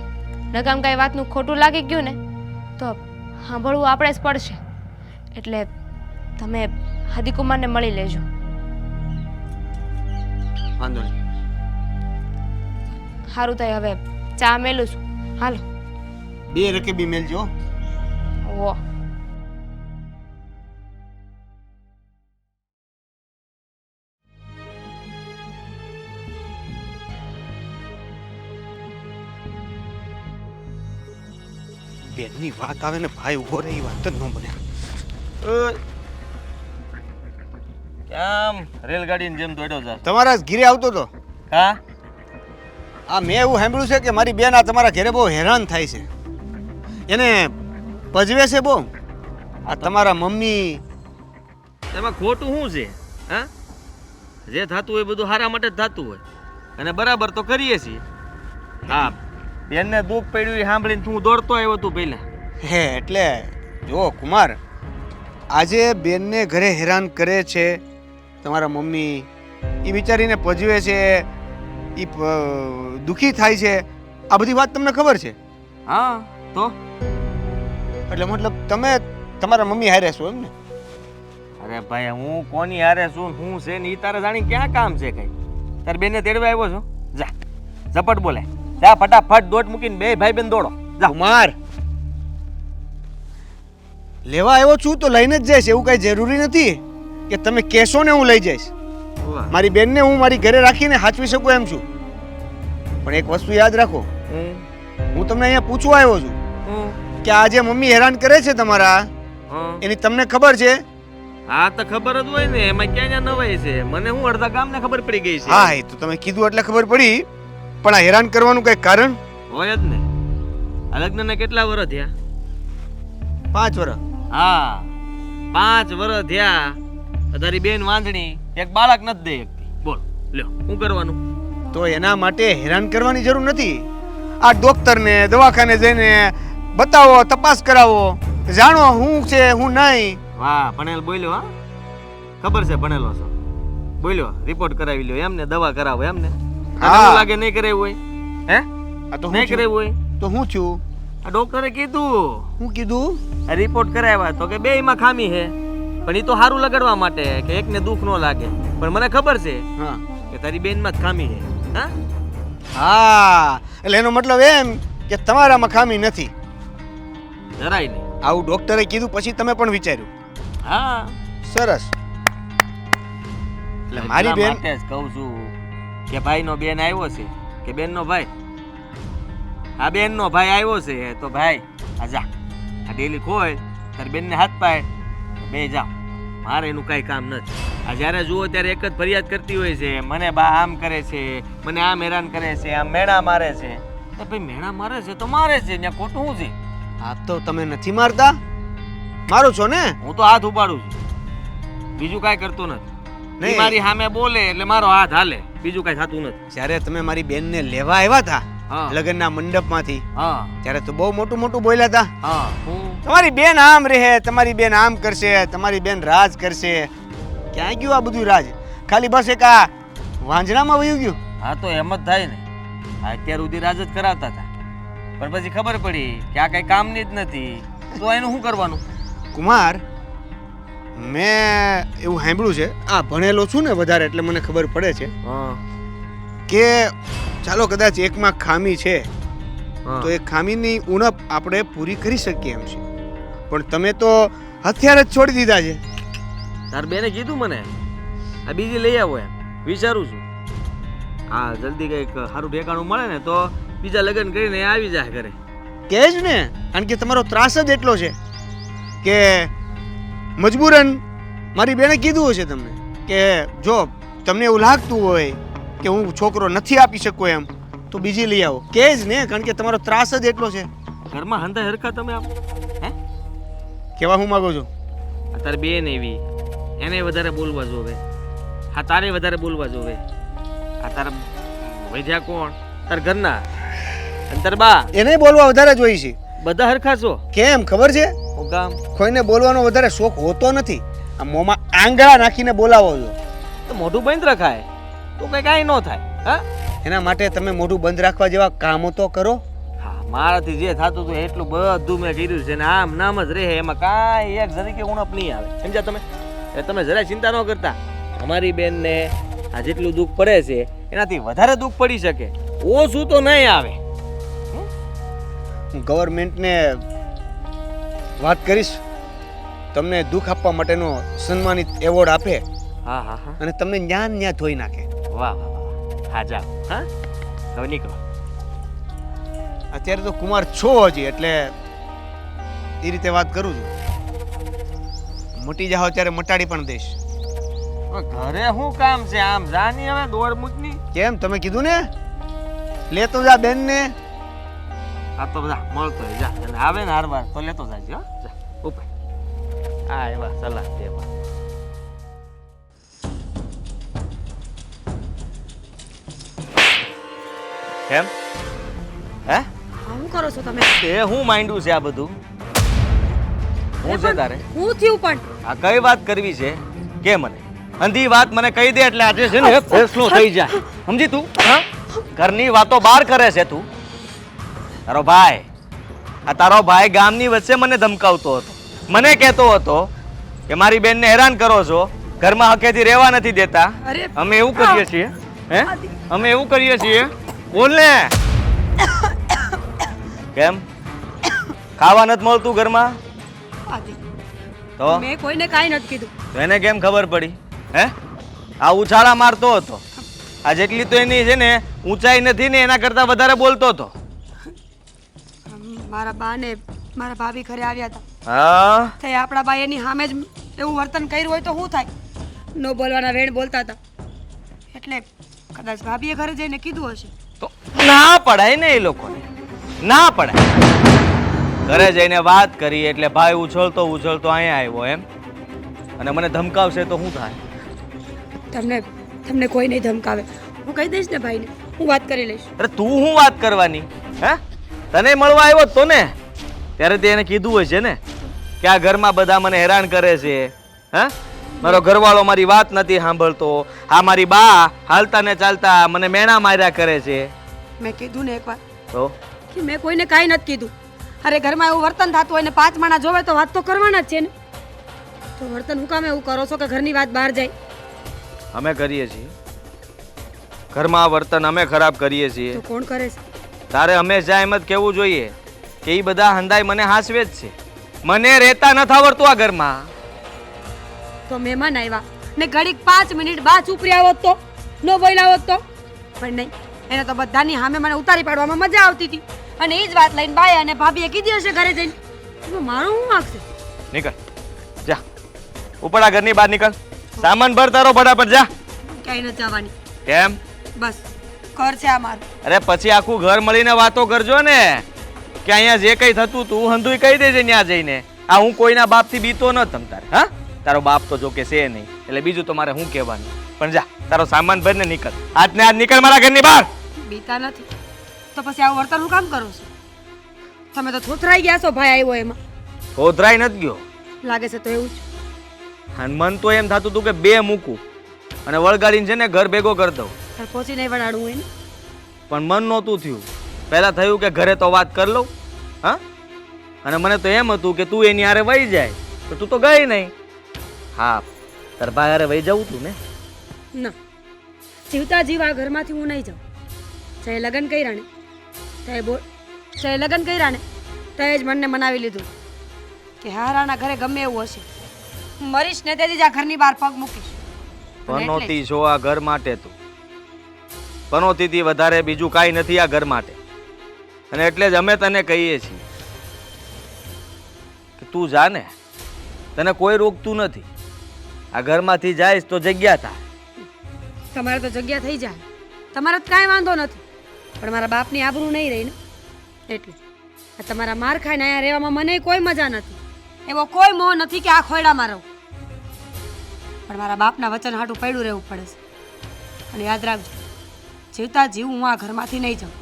નકામ કાંઈ વાતનું ખોટું લાગી ગયું ને તો સાંભળવું આપણે જ પડશે. એટલે તમે આદિકુમારને મળી લેજો. વાંધો નહીં. સારું થાય, હવે ચા મેલું છું. હાલો. 2 રકેબી મેલજો. ઓ બેનની વાત આવે ને ભાઈ ઉભો રહે એ વાત જ ન બને. કેમ રેલગાડીની જેમ દોડ્યો જા? તમારા ઘીરે આવતો હતો. હા, આ મેં એવું સાંભળ્યું છે કે મારી બેન આ તમારા ઘરે બહુ હેરાન થાય છે, એને પજવે છે બહુ. આ તમારા મમ્મી એમાં ખોટું શું છે? હા, જે થતું હોય બધું સારા માટે જ થતું હોય અને બરાબર તો કરીએ છીએ. હા, બેનને દુઃખ પડ્યું એ સાંભળીને તું દોડતો આવ્યો તું પહેલા. હે એટલે જો કુમાર, આજે બેનને ઘરે હેરાન કરે છે તમારા મમ્મી, એ વિચારીને પજવે છે, એ દુઃખી થાય છે, આ બધી વાત તમને ખબર છે? હા, તો એટલે મતલબ તમે તમારા મમ્મી હારે છો એમ ને? અરે ભાઈ, હું કોની હારે છું હું છે ને એ તારે જાણી ક્યાં કામ છે કઈ? તારે બેનને તેડવા આવ્યો છો? જા ઝપટ બોલે, જા ફટાફટ દોટ મૂકીને બે ભાઈ બેન દોડો. જા. કુમાર, લેવા આવ્યો છું તો લઈને જ જઈશ, એવું કઈ જરૂરી નથી કે તમે કહેશો ને હું લઈ જઈશ. મારી બેનને હું મારી ઘરે રાખીને સાચવી શકું એમ છું. પણ એક વસ્તુ યાદ રાખો, હું તમને અહીંયા પૂછવા આવ્યો છું કે આ જે મમ્મી હેરાન કરે છે તમારા, એની તમને ખબર છે? હા, તો ખબર જ હોય ને, એમાં ક્યાં નવાય છે? મને હું અડધા ગામને ખબર પડી ગઈ છે. હા, એ તો તમે કીધું એટલે ખબર પડી, પણ આ હેરાન કરવાનું કઈ કારણ હોય જ ને. આ લગ્નને કેટલા વર્ષ થયા? 5 વર્ષ. હા, 5 વર્ષ થયા. તારી બેન વાંધણી એક બાળક નથી દે શકતી. બોલ લ્યો, શું કરવાનું? તો એના માટે હેરાન કરવાની જરૂર નથી. આ ડોક્ટરને દવાખાને જઈને બતાવો, તપાસ કરાવો, જાણો શું છે શું નહીં. વાહ, ભણેલ બોલ્યો. હા, ખબર છે ભણેલો છો. બોલ્યો, રિપોર્ટ કરાવી લ્યો એમને, દવા કરાવો એમને. હા. લાગે નહીં કરાવ્યું હોય? હે, આ તો નહીં કરાવ્યું હોય તો હું છું. આ ડોક્ટરે કીધું, હું કીધું? આ રિપોર્ટ કરાવ્યા તો કે બેયમાં ખામી છે, પણ એ તો સારું લગાડવા માટે કે એકને દુઃખ ન લાગે. પણ મને ખબર છે હા કે તારી બેનમાં જ ખામી છે. હા, હા, એટલે એનો મતલબ એમ કે તમારામાં ખામી નથી. જરાય નહીં. આવું ડોક્ટરે કીધું પછી તમે પણ વિચાર્યું? હા, સરસ. એટલે મારી બેન માટે જ કહું છું કે ભાઈનો બેન આવ્યો છે કે બેનનો ભાઈ. આ બેનનો ભાઈ આવ્યો છે તો ભાઈ આ જા, આ ડેલી ખોય તારી બેનને હાથ પાય બે જાઓ. મારે એનું કાંઈ કામ નથી. આ જ્યારે જુઓ ત્યારે એક જ ફરિયાદ કરતી હોય છે, મને બા આમ કરે છે, મને આમ હેરાન કરે છે, આમ મેણા મારે છે. તો ભાઈ મેણા મારે છે તો મારે છે, ત્યાં ખોટું શું છે? આ તો તમે નથી મારતા, મારો છો ને? હું તો હાથ ઉપાડું છું, બીજું કાંઈ કરતો નથી. નહીં. ઈ મારી સામે બોલે એટલે મારો હાથ હાલે, બીજું કાંઈ થતું નથી. જ્યારે તમે મારી બેનને લેવા આવ્યા હતા હા. લગ્નના મંડપમાંથી, હા ત્યારે તો બહુ મોટું મોટું બોલ્યા હતા. હા, હું તમારી બેન આમ રહે, તમારી બેન આમ કરશે, તમારી બેન રાજ કરશે. ક્યાં ગયું આ બધું રાજ? ખાલી બસ એક આ વાંજણામાં વયું ગયું. હા, તો એમ જ થાય ને. આ અત્યાર સુધી રાજ જ કરાવતા હતા. પણ પછી ખબર પડી કે આ કઈ કામની જ નથી, તો એનું શું કરવાનું? કુમાર, મેં એવું સાંભળ્યું છે, આ ભણેલો છું ને વધારે એટલે મને ખબર પડે છે હા કે ચાલો કદાચ એકમાં ખામી છે હા. તો એ ખામીની ઉણપ આપણે પૂરી કરી શકીએ એમ છે, પણ તમે તો હથિયાર જ છોડી દીધા છે. તાર બેને કીધું મને આ બીજી લઈ આવો એમ વિચારું છું. હા જલ્દી કંઈક સારું ઠેકાણું મળે ને તો બીજા લગ્ન કરીને આવી જાય ઘરે. કે જ ને, કારણ કે તમારો ત્રાસ જ એટલો છે કે મજબૂરન મારી બેને કીધું હશે તમને કે જો તમને એવું લાગતું હોય કે હું છોકરો નથી આપી શકું એમ તો બીજી લઈ આવો. કે જ ને, કારણ કે તમારો ત્રાસ જ એટલો છે. ઘરમાં હંધા હરખા તમે આમ હે કેવા હું માંગો છો? આ તારી બેન એવી એને વધારે બોલવા જોવે, હા તારે વધારે બોલવા જોવે. આ તારા વૈદ્યા કોણ? તાર ઘરના અને તાર બા એને બોલવા વધારે જોઈએ છે. બધા હરખા છો. કેમ ખબર છે? હું કામ કોઈને બોલવાનો વધારે શોખ હોતો નથી. આ મોંમાં આંગળા નાખીને બોલાવો છો. તો મોઢું બંધ રખાય તો કઈ કાંઈ ન થાય. હા એના માટે તમે મોઢું બંધ રાખવા જેવા કામો તો કરો. હા મારાથી જે થતું હતું એટલું બધું મેં કીધું છે ને આમ નામ જ રહે, એમાં કાંઈ એક જરીકે ઉણપ નહીં આવે. સમજ્યા તમે? એટલે તમે જરાય ચિંતા ન કરતા. અમારી બેનને આ જેટલું દુઃખ પડે છે એનાથી વધારે દુઃખ પડી શકે, ઓછું તો નહીં આવે. હું ગવર્મેન્ટને વાત કરીશ, તમને દુઃખ આપવા માટેનો સન્માનિત એવોર્ડ આપે હા હા હા અને તમને ન્યા ન્યા ધોઈ નાખે. વાહ વાહ વાહ. હા જાઓ. હા હવે નીકળો. અત્યારે તો કુમાર છો હજી એટલે એ રીતે વાત કરું છું. મટી જાઓ ત્યારે મટાડી પણ દઈશ. ઘરે શું કામ છે? આમ જાની હવે દોડ મૂકની. કેમ તમે કીધું ને લેતો જા બેનને. આ તો બધા મળતો હોય જા, અને આવે ને હારવાર તો લેતો જાજે. હો જા ઉપર. હા એવા સલાહ દેવા. કેમ હે શું કરો છો તમે? તે હું માંડ્યું છે આ બધું? હું છે તારે? હું થયું પણ? આ કઈ વાત કરવી છે કે મને અંધી વાત મને કહી દે એટલે આજે છે ને ફેસલો થઈ જાય. સમજી તું? હા ઘરની વાતો બહાર કરે છે તું. તારો ભાઈ આ તારો ભાઈ ગામની વચ્ચે મને ધમકાવતો હતો, મને કહેતો હતો કે મારી બેનને હેરાન કરો છો, ઘરમાં હકેથી રહેવા નથી દેતા. અરે અમે એવું કરીએ છીએ હે? અમે એવું કરીએ છીએ? બોલ ને. કેમ ખાવા નથી મળતું ઘરમાં? આદિ, તો મેં કોઈને કાંઈ નથી કીધું. તો એને કેમ ખબર પડી? હે આ ઉછાળા મારતો હતો, આ જેટલી તો એની છે ને ઊંચાઈ નથી ને એના કરતા વધારે બોલતો હતો. મારા બા ને મારા ભાભી ઘરે આવ્યા હતા. હા તે આપણા બા એની સામે જ એવું વર્તન કર્યું હોય તો શું થાય? નો બોલવાના વેણ બોલતા હતા એટલે કદાચ ભાભીએ ઘરે જઈને કીધું હશે. તો ના પડાય ને એ લોકોને, ના પડાય. ઘરે જઈને વાત કરી એટલે ભાઈ ઉછળતો ઉછળતો અહીંયા આવ્યો એમ, અને મને ધમકાવશે તો શું થાય? તમને કોઈ નહીં ધમકાવે. હું કહી દઈશ ને ભાઈને, હું વાત કરી લઈશ. અરે તું શું વાત કરવાની? હે તને મળવા આવ્યો તો ને ત્યારે તે એને કીધું હોય છે ને કે આ ઘરમાં બધા મને હેરાન કરે છે. હા મારો ઘરવાળો મારી વાત નથી સાંભળતો, આ મારી બા હાલતા ને ચાલતા મને મેણા માર્યા કરે છે. મેં કીધું ને એકવાર તો કે મેં કોઈને કાંઈ નથી કીધું. અરે ઘરમાં એવું વર્તન થતું હોય ને 5 માણસ જોવે તો વાત તો કરવાના જ છે ને. તો વર્તન હું કામ એવું કરો છો કે ઘરની વાત બહાર જાય? અમે કરીએ છીએ ઘરમાં વર્તન, અમે ખરાબ કરીએ છીએ. તો કોણ કરે છે? તારે હંમેશા એમ જ કહેવું જોઈએ કે એ બધા હંધાઈ મને હાસવે જ છે, મને રહેતા નથી આવડતું આ ઘરમાં. તો મહેમાન આવ્યા ને ઘડીક 5 મિનિટ બા ચૂપ રહ્યા હોત તો, નો બોલ્યા હોત તો? પણ નહીં, એને તો બધાની સામે મને ઉતારી પાડવામાં મજા આવતી હતી, અને એ જ વાત લઈને બાએ અને ભાભીએ કીધી હશે ઘરે જઈને. એમાં મારું શું વાંક છે? નીકળ જા, ઉપડા ઘરની બહાર નીકળ. સામાન ભર તારો ફટાફટ જા. ક્યાંય નથી જવાની. કેમ? બસ ઘર છે આ મારું. અરે પછી આખું ઘર મળીને વાતો કરજો ને કે અહીંયા જે કઈ થતું તું હંધુય કહી દેજે ત્યાં જઈને. આ હું કોઈના બાપથી બીતો ન તમ તારે. હા તારો બાપ તો જો કે છે નહીં, એટલે બીજું તો મારે શું કહેવાનું. પણ જા તારો સામાન ભરીને નીકળ, આજને આજ નીકળ મારા ઘરની બહાર. બીતા નથી તો પછી આવું વર્તન હું કામ કરો છો? તમે તો થોથરાઈ ગયા છો ભાઈ આવ્યો એમાં. કોધરાઈ નથી ગયો, લાગે છે તો એવું જ. અને મન તો એમ થતું હતું કે 2 મૂકું અને વળગાડીને છે ને ઘર ભેગો કરી દઉં, પહોંચી નહીં વડાડવું એને. પણ મન નહોતું થયું. પહેલાં થયું કે ઘરે તો વાત કરી લઉં. હા, અને મને તો એમ હતું કે તું એની હારે વહી જાય, તો તું તો ગઈ નહીં. હા, તાર ભાઈ હારે વહી જવું તું ને. ના, જીવતા જીવ આ ઘરમાંથી હું નહીં જાઉં. ચાહે લગ્ન કર્યા ને ચાહે લગ્ન કર્યા ને તો એ જ મનને મનાવી લીધું કે હારાના ઘરે ગમે એવું હશે, હું મરીશ ને તેથી જ આ ઘરની બહાર પગ મૂકીશ. અને એટલે પનોતી છો આ ઘર માટે તું. પનોતીથી વધારે બીજું કાંઈ નથી આ ઘર માટે. અને એટલે જ અમે તને કહીએ છીએ કે તું જા ને, તને કોઈ રોકતું નથી. આ ઘરમાંથી જાય તો જગ્યા થાય. તમારે તો જગ્યા થઈ જાય, તમારે તો કાંઈ વાંધો નથી, પણ મારા બાપની આબરૂ નહીં રહી ને એટલે આ તમારા માર ખાઈને અહીંયા રહેવામાં મને કોઈ મજા નથી. એવો કોઈ મોહ નથી કે આ ખોયડામાં રહું, પણ મારા બાપના વચન હાટું પડ્યું રહેવું પડે છે. અને યાદ રાખજો, જીવતા જીવ હું આ ઘરમાંથી નહીં જાઉં.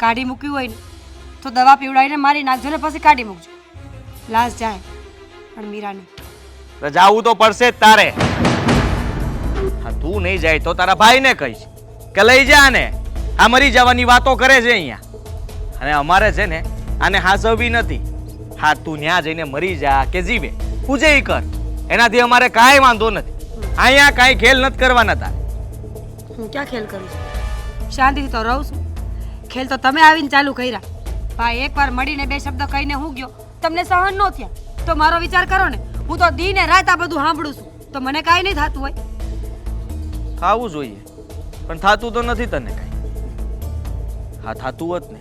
કાઢી મૂક્યું હોય ને તો દવા પીવડાવીને મારી નાખજો ને પછી કાઢી મૂકજો. લાશ જાય પણ મીરા નહીં. જાવું તો પડશે જ તારે. હા, તું નહીં જાય તો તારા ભાઈને કહીશ કે લઈ જા ને. આ મરી જવાની વાતો કરે છે અહીંયા, અને અમારે છે ને આને હાસવવી નથી. હા, તું ત્યાં જઈને મરી જા કે જીવે, પૂજે ઈ કર, એનાથી અમારે કાંઈ વાંધો નથી. અહીંયા કાંઈ ખેલ નથી કરવાના તારે. હું ક્યાં ખેલ કરું છું? શાંતિથી તો રહું છું. ખેલ તો તમે આવીને ચાલુ કર્યા. ભાઈ એકવાર મળીને બે શબ્દ કહીને હું ગયો, તમને સહન ન થયા તો મારો વિચાર કરો ને. હું તો દી ને રાત આ બધું સાંભળું છું, તો મને કાંઈ નહીં થતું હોય. ખાવું જોઈએ, પણ થાતું તો નથી તને કાંઈ. હા, થાતું હોત ને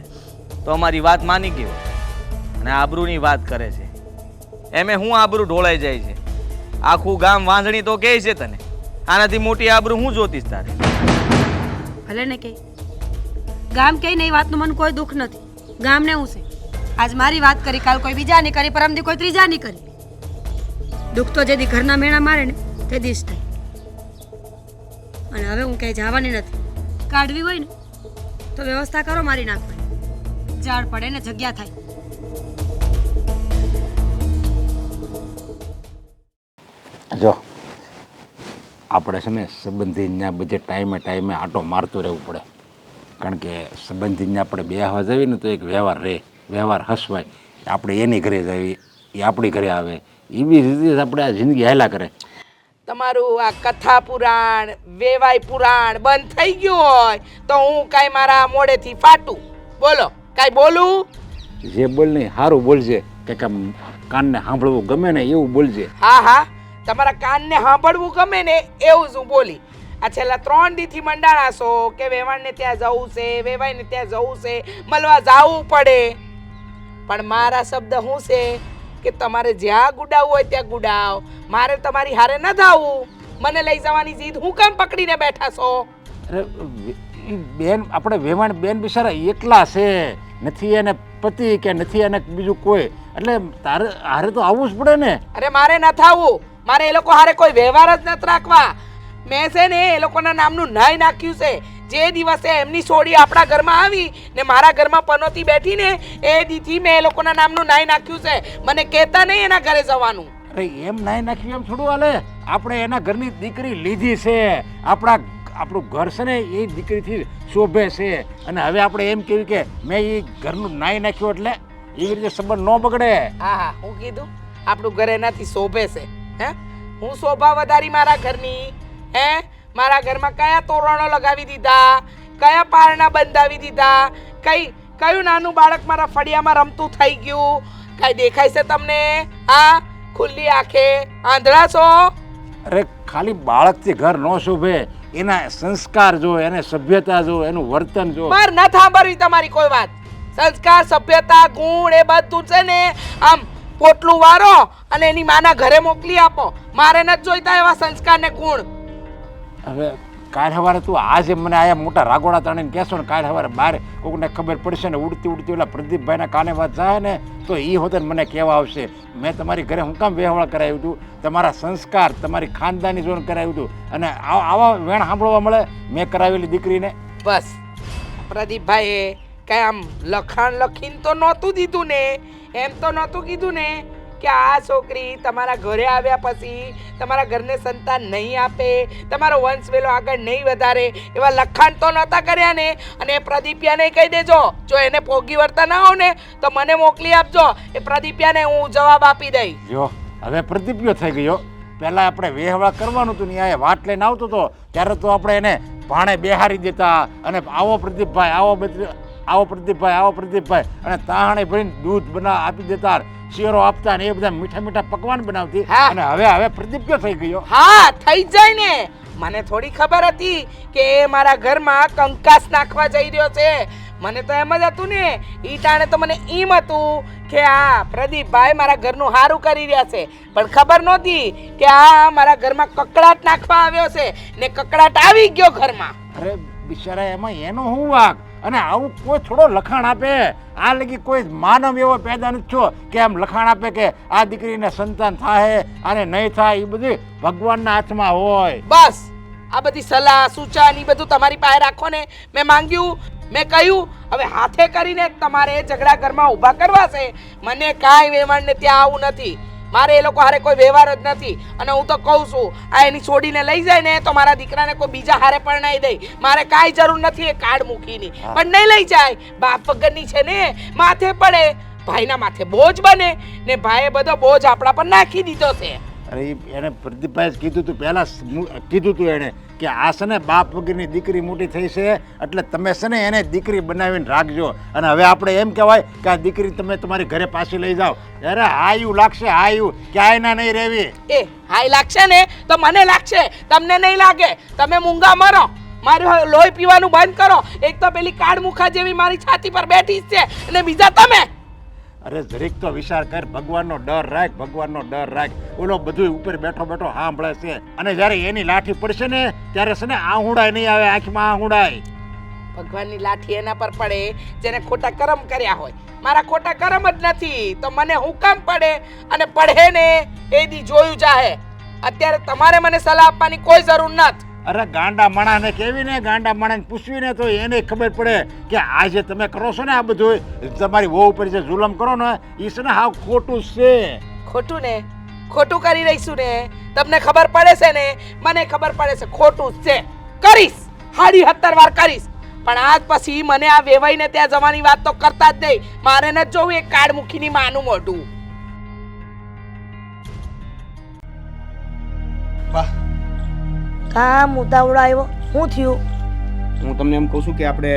તો અમારી વાત માની ગયો. અને આબરૂની વાત કરે છે, એમે હું આબરૂ ઢોળાઈ જાય છે. આખું ગામ વાંસળી તો કહે છે તને. આનાથી મોટી આબરૂ હું જોતીશ તારે. ભલે ને કે ગામ કઈ નહીં, વાતનું મને કોઈ દુઃખ નથી. ગામને હું છે, આજ મારી વાત કરી, કાલ કોઈ બીજાની કરી, પરમદી કોઈ ત્રીજાની કરી. દુઃખ તો જેથી ઘરના મેળા મારે ને તે દિવસ થાય. અને હવે હું ક્યાંય જવાની નથી. કાઢવી હોય ને તો વ્યવસ્થા કરો મારી નાખવાની. ઝાડ પડે ને જગ્યા થાય. જો આપણે છે ને સંબંધીને બધે ટાઈમે ટાઈમે આટો મારતું રહેવું પડે, કારણ કે સંબંધીને આપણે બેહવા જઈએ ને તો એક વ્યવહાર રહે, વ્યવહાર હસવાય. આપણે એની ઘરે જઈએ, એ આપણી ઘરે આવે, એવી રીતે આપણે આ જિંદગી હાલ્યા કરે. તમારું આ કથા પુરાણ વેવાય પુરાણ બંધ થઈ ગયું હોય તો હું કાંઈ મારા મોઢેથી ફાટું? બોલો, કાંઈ બોલું? જે બોલ નહીં સારું બોલજે, કે કાનને સાંભળવું ગમે ને એવું બોલજે. હા હા, તમારા કાનને સાંભળવું ગમે ને એવું જ હું બોલી. આ છેલ્લા 3 દીથી મંડાણા છો કે વેવાણને ત્યાં જવું છે, વેવાઈને ત્યાં જવું છે, મળવા જવું પડે. પણ મારા શબ્દ શું છે કે તમારે જ્યાં ગુડાવવું હોય ત્યાં ગુડાવ. મારે તમારી હારે ન થાવું. મને લઈ જવાની જીદ હું કામ પકડીને બેઠા છો? અરે બેન, આપણે વેવાણ બેન બિચારા એકલા છે, નથી એને પતિ કે નથી એને બીજું કોઈ, એટલે તારે હારે તો આવવું જ પડે ને. અરે મારે ન થાવું, મારે એ લોકો હારે કોઈ વ્યવહાર જ નથી રાખવા. મેં છે ને એ લોકોના નામનું નાય નાખ્યું છે. જે દિવસે એમની સોડી આપણા ઘરમાં આવી ને મારા ઘરમાં પનોતી બેઠી ને એ દીથી મેં એ લોકોના નામનું નાય નાખ્યું છે. મને કહેતા નહીં એના ઘરે જવાનું. અરે એમ નાય નાખ્યું એમ થોડું હાલે. આપણે એના ઘરની દીકરી લીધી છે, આપણું ઘર છે ને એ દીકરીથી શોભે છે, અને હવે આપણે એમ કહ્યું કે મેં એ ઘરનું નાય નાખ્યું એટલે એવી રીતે સંબંધ ન બગડે. હા હા, હું કીધું આપણું ઘર એનાથી શોભે છે. હે, હું શોભા વધારી મારા ઘરની? હે, મારા ઘરમાં કયા તોરણો લગાવી દીધા, કયા પારણા બંધાવી દીધા, કયું નાનું બાળક મારા ફળિયામાં રમતું થઈ ગયું? કાંઈ દેખાય છે તમને? હા, ખુલ્લી આંખે આંધળા છો? અરે ખાલી બાળકથી ઘર ન શોભે, એના સંસ્કાર જો, એને સભ્યતા જો, એનું વર્તન જો. માર ન સાંભળવી તમારી કોઈ વાત. સંસ્કાર, સભ્યતા, ગુણ એ બધું છે ને આમ પોટલું વારો અને એની માના ઘરે મોકલી આપો. મારે નથી જોઈતા એવા સંસ્કાર ને ગુણ. હવે કાલ સવારે તું આજે મને આયા મોટા રાગોડા તાણીને કહેશો ને, કાલ સવારે બહાર કોકને ખબર પડશે ને, ઉડતી ઉડતી ઓલા પ્રદીપભાઈના કાને વાત જાય ને તો એ હોતે મને કહેવા આવશે મેં તમારી ઘરે હું કામ વ્યવહાર કરાવ્યું હતું, તમારા સંસ્કાર, તમારી ખાનદાની જોન કરાવ્યું હતું, અને આવા વેણ સાંભળવા મળે મેં કરાવેલી દીકરીને. બસ પ્રદીપભાઈએ કઈ આમ લખાણ લખીને તો નહોતું દીધું ને, એમ તો નહોતું કીધું ને કે આ છોકરી તમારા ઘરે આવ્યા પછી તમારા ઘરને સંતાન નહીં આપે, તમારો વંશ વેલો આગળ નહીં વધારે, એવા લખાણ તો નહોતા કર્યા ને? અને એ પ્રદીપિયાને કહી દેજો, જો એને પોગી વળતા ના હો ને તો મને મોકલી આપજો. એ પ્રદીપિયાને હું જવાબ આપી દઈશ. જો હવે પ્રદીપ્યો થઈ ગયો. પહેલા આપણે વેહવા કરવાનું હતું ને, આ વાટ લઈને આવતો હતો ત્યારે તો આપણે એને ભાણે બેહારી દેતા અને આવો પ્રદીપભાઈ, આવો પ્રદીપભાઈ, આવો પ્રદીપભાઈ, અને તાણે ભરીને દૂધ આપી દેતા, શેરો આપતા ને એ બધા મીઠા મીઠા પકવાન બનાવતી. હા. અને હવે પ્રદીપ્યો થઈ ગયો. હા, થઈ જાય ને. મને થોડી ખબર હતી કે એ મારા ઘરમાં કંકાસ નાખવા જઈ રહ્યો છે. મને તો એમ જ હતું ને, ઈ ટાણે તો મને એમ હતું કે આ પ્રદીપભાઈ મારા ઘરનું સારું કરી રહ્યા છે, પણ ખબર નહોતી કે આ મારા ઘરમાં કકડાટ નાખવા આવ્યો છે ને કકડાટ આવી ગયો ઘરમાં. અરે બિચારા, એમાં એનો શું વાંક? અને આવું કોઈ થોડો લખાણ આપે? આ લગી કોઈ માનવ એવો પેદા નથી થયો કે આમ લખાણ આપે કે આ દીકરીને સંતાન થાય અને નહીં થાય. એ બધું ભગવાનના હાથમાં હોય. બસ આ બધી સલાહ સૂચન એ બધું તમારી પાસે રાખો ને. મેં માંગ્યું, મેં કહ્યું, હવે હાથે કરીને તમારે ઝઘડા ઘરમાં ઊભા કરવા છે. મને કાંઈ વેવાણને ત્યાં આવું નથી. મારે એ લોકો હારે કોઈ વ્યવહાર જ નથી. અને હું તો કહું છું, આ એની છોડીને લઈ જાય ને તો મારા દીકરાને કોઈ બીજા હારે પરણાવી દે. મારે કાંઈ જરૂર નથી એ કાર્ડ મૂકીની, પણ નહીં લઈ જાય. બાપ વગરની છે ને, માથે પડે, ભાઈના માથે બોજ બને ને ભાઈએ બધો બોજ આપણા પર નાખી દીધો છે. અરે એને પ્રદીપભાઈ જ કીધું તું, પહેલા કીધું તું એને કે આ છે ને બાપ વગરની દીકરી મોટી થઈ છે એટલે તમે છે ને એને દીકરી બનાવીને રાખજો. અને હવે આપણે એમ કહેવાય કે આ દીકરી તમે તમારી ઘરે પાછી લઈ જાઓ. અરે હાયું લાગશે, હાયું ક્યાંય ના નહીં રહેવી. એ હાય લાગશે ને તો મને લાગશે, તમને નહીં લાગે. તમે મૂંગા મરો, મારું લોહી પીવાનું બંધ કરો. એક તો પેલી કાળ મુખા જેવી મારી છાતી પર બેઠી છે અને બીજા તમે. અરે જરીક તો વિચાર કર, ભગવાનનો ડર રાખ, ભગવાનનો ડર રાખ. ઓલો બધું ઉપર બેઠો બેઠો સાંભળે છે અને જ્યારે એની લાઠી પડશે ને ત્યારે છે ને આહુડાય નહીં આવે, આંખમાં આહુડાય. ભગવાનની લાઠી એના પર પડે જેને ખોટા કર્મ કર્યા હોય. મારા ખોટા કર્મ જ નથી તો મને હુકમ પડે, અને પડે ને એ દી જોયું જાહે. અત્યારે તમારે મને સલાહ આપવાની કોઈ જરૂર નથી. અરે ગાંડા માણાને કેવીને, ગાંડા માણાને પૂછવીને તો એને ખબર પડે કે આ જે તમે કરો છો ને આ બધું તમારી વહુ ઉપર જે જુલમ કરો ને એ છે ને હાવ ખોટું છે. ખોટું ને, ખોટું કરી રહીશું ને. તમને ખબર પડે છે ને, મને ખબર પડે છે ખોટું જ છે. કરીશ, 70 વાર કરીશ, પણ આજ પછી મને આ વેવાઈને ત્યાં જવાની વાત તો કરતા જ નહીં. મારે ન જોવું એ કાળ મુખીની માનું મોઢું. વાહ, કામ ઉતાવળો આવ્યો, શું થયું? હું તમને એમ કહું છું કે આપણે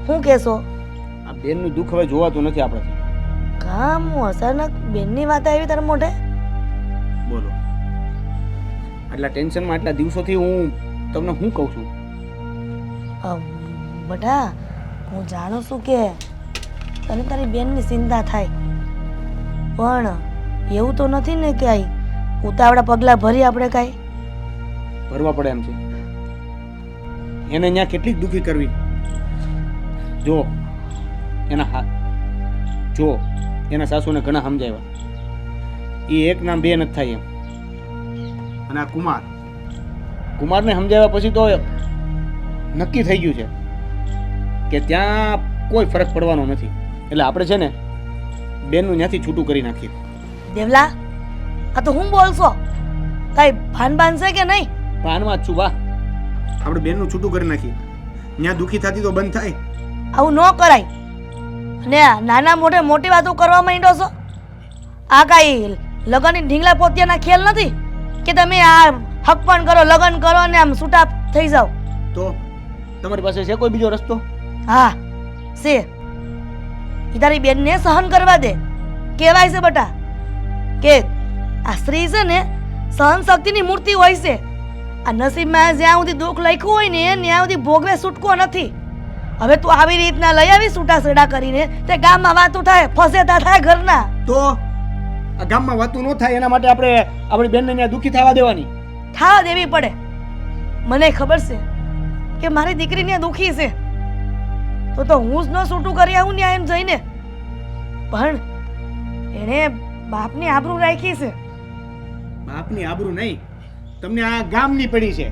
શું કહેશો? આ બેનનું દુઃખ હવે જોવાતું નથી આપણાથી. કામ અચાનક બેનની વાત આવી તારા મોઢે? બોલો, આટલા ટેન્શનમાં આટલા દિવસોથી હું તમને શું કહું છું? બટા, હું જાણું છું કે તને તારી બેનની ચિંતા થાય, પણ એવું તો નથી ને કે ઉતાવળા પગલાં ભરી આપણે કાંઈ ભરવા પડે એમ છે. એને અહીંયા કેટલી દુઃખી કરવી. જો એના સાસુને ઘણા સમજાવ્યા, એ એક નામ બે નથી થાય એમ. અને આ કુમારને સમજાવ્યા પછી તો નક્કી થઈ ગયું છે કે ત્યાં કોઈ ફરક પડવાનો નથી. એટલે આપણે છે ને બેનનું ત્યાંથી છૂટું કરી નાખીએ. દેવલા, આ તો હું બોલશો? કાંઈ ભાન છે કે નહીં? ભાનમાં જ છું બા. આપણે બેનનું છૂટું કરી નાખીએ, ત્યાં દુઃખી થતી તો બંધ થાય. આવું ન કરાય. અને નાના મોટે મોટી વાતો કરવા માંડ્યો છો. આ કાંઈ લગનની ઢીંગલા પોતિયાના ખેલ નથી કે તમે આ હક પણ કરો, લગન કરો અને આમ છૂટા થઈ જાઓ. તો તમારી પાસે છે કોઈ બીજો રસ્તો? હા છે. ઈ તારી બેનને સહન કરવા દે. કહેવાય છે બટા કે આ સ્ત્રી છે ને સહન શક્તિની મૂર્તિ હોય છે. આ નસીબમાં જ્યાં સુધી દુઃખ લખ્યું હોય ને ત્યાં સુધી ભોગવે છૂટકો નથી. હવે તું આવી રીતના લઈ આવી છૂટા છેડા કરીને તે ગામમાં વાતું થાય, ફસેતા થાય ઘરના. તો આ ગામમાં વાતું ન થાય એના માટે આપણે આપણી બેનને ત્યાં દુઃખી થવા દેવાની? થવા દેવી પડે. મને ખબર છે કે મારી દીકરી ત્યાં દુઃખી છે, તો હું જ ન છૂટું કરી આવું ત્યાં એમ જઈને. પણ એણે બાપની આબરૂ રાખી છે. બાપની આબરૂ નહીં, તમને આ ગામની પડી છે.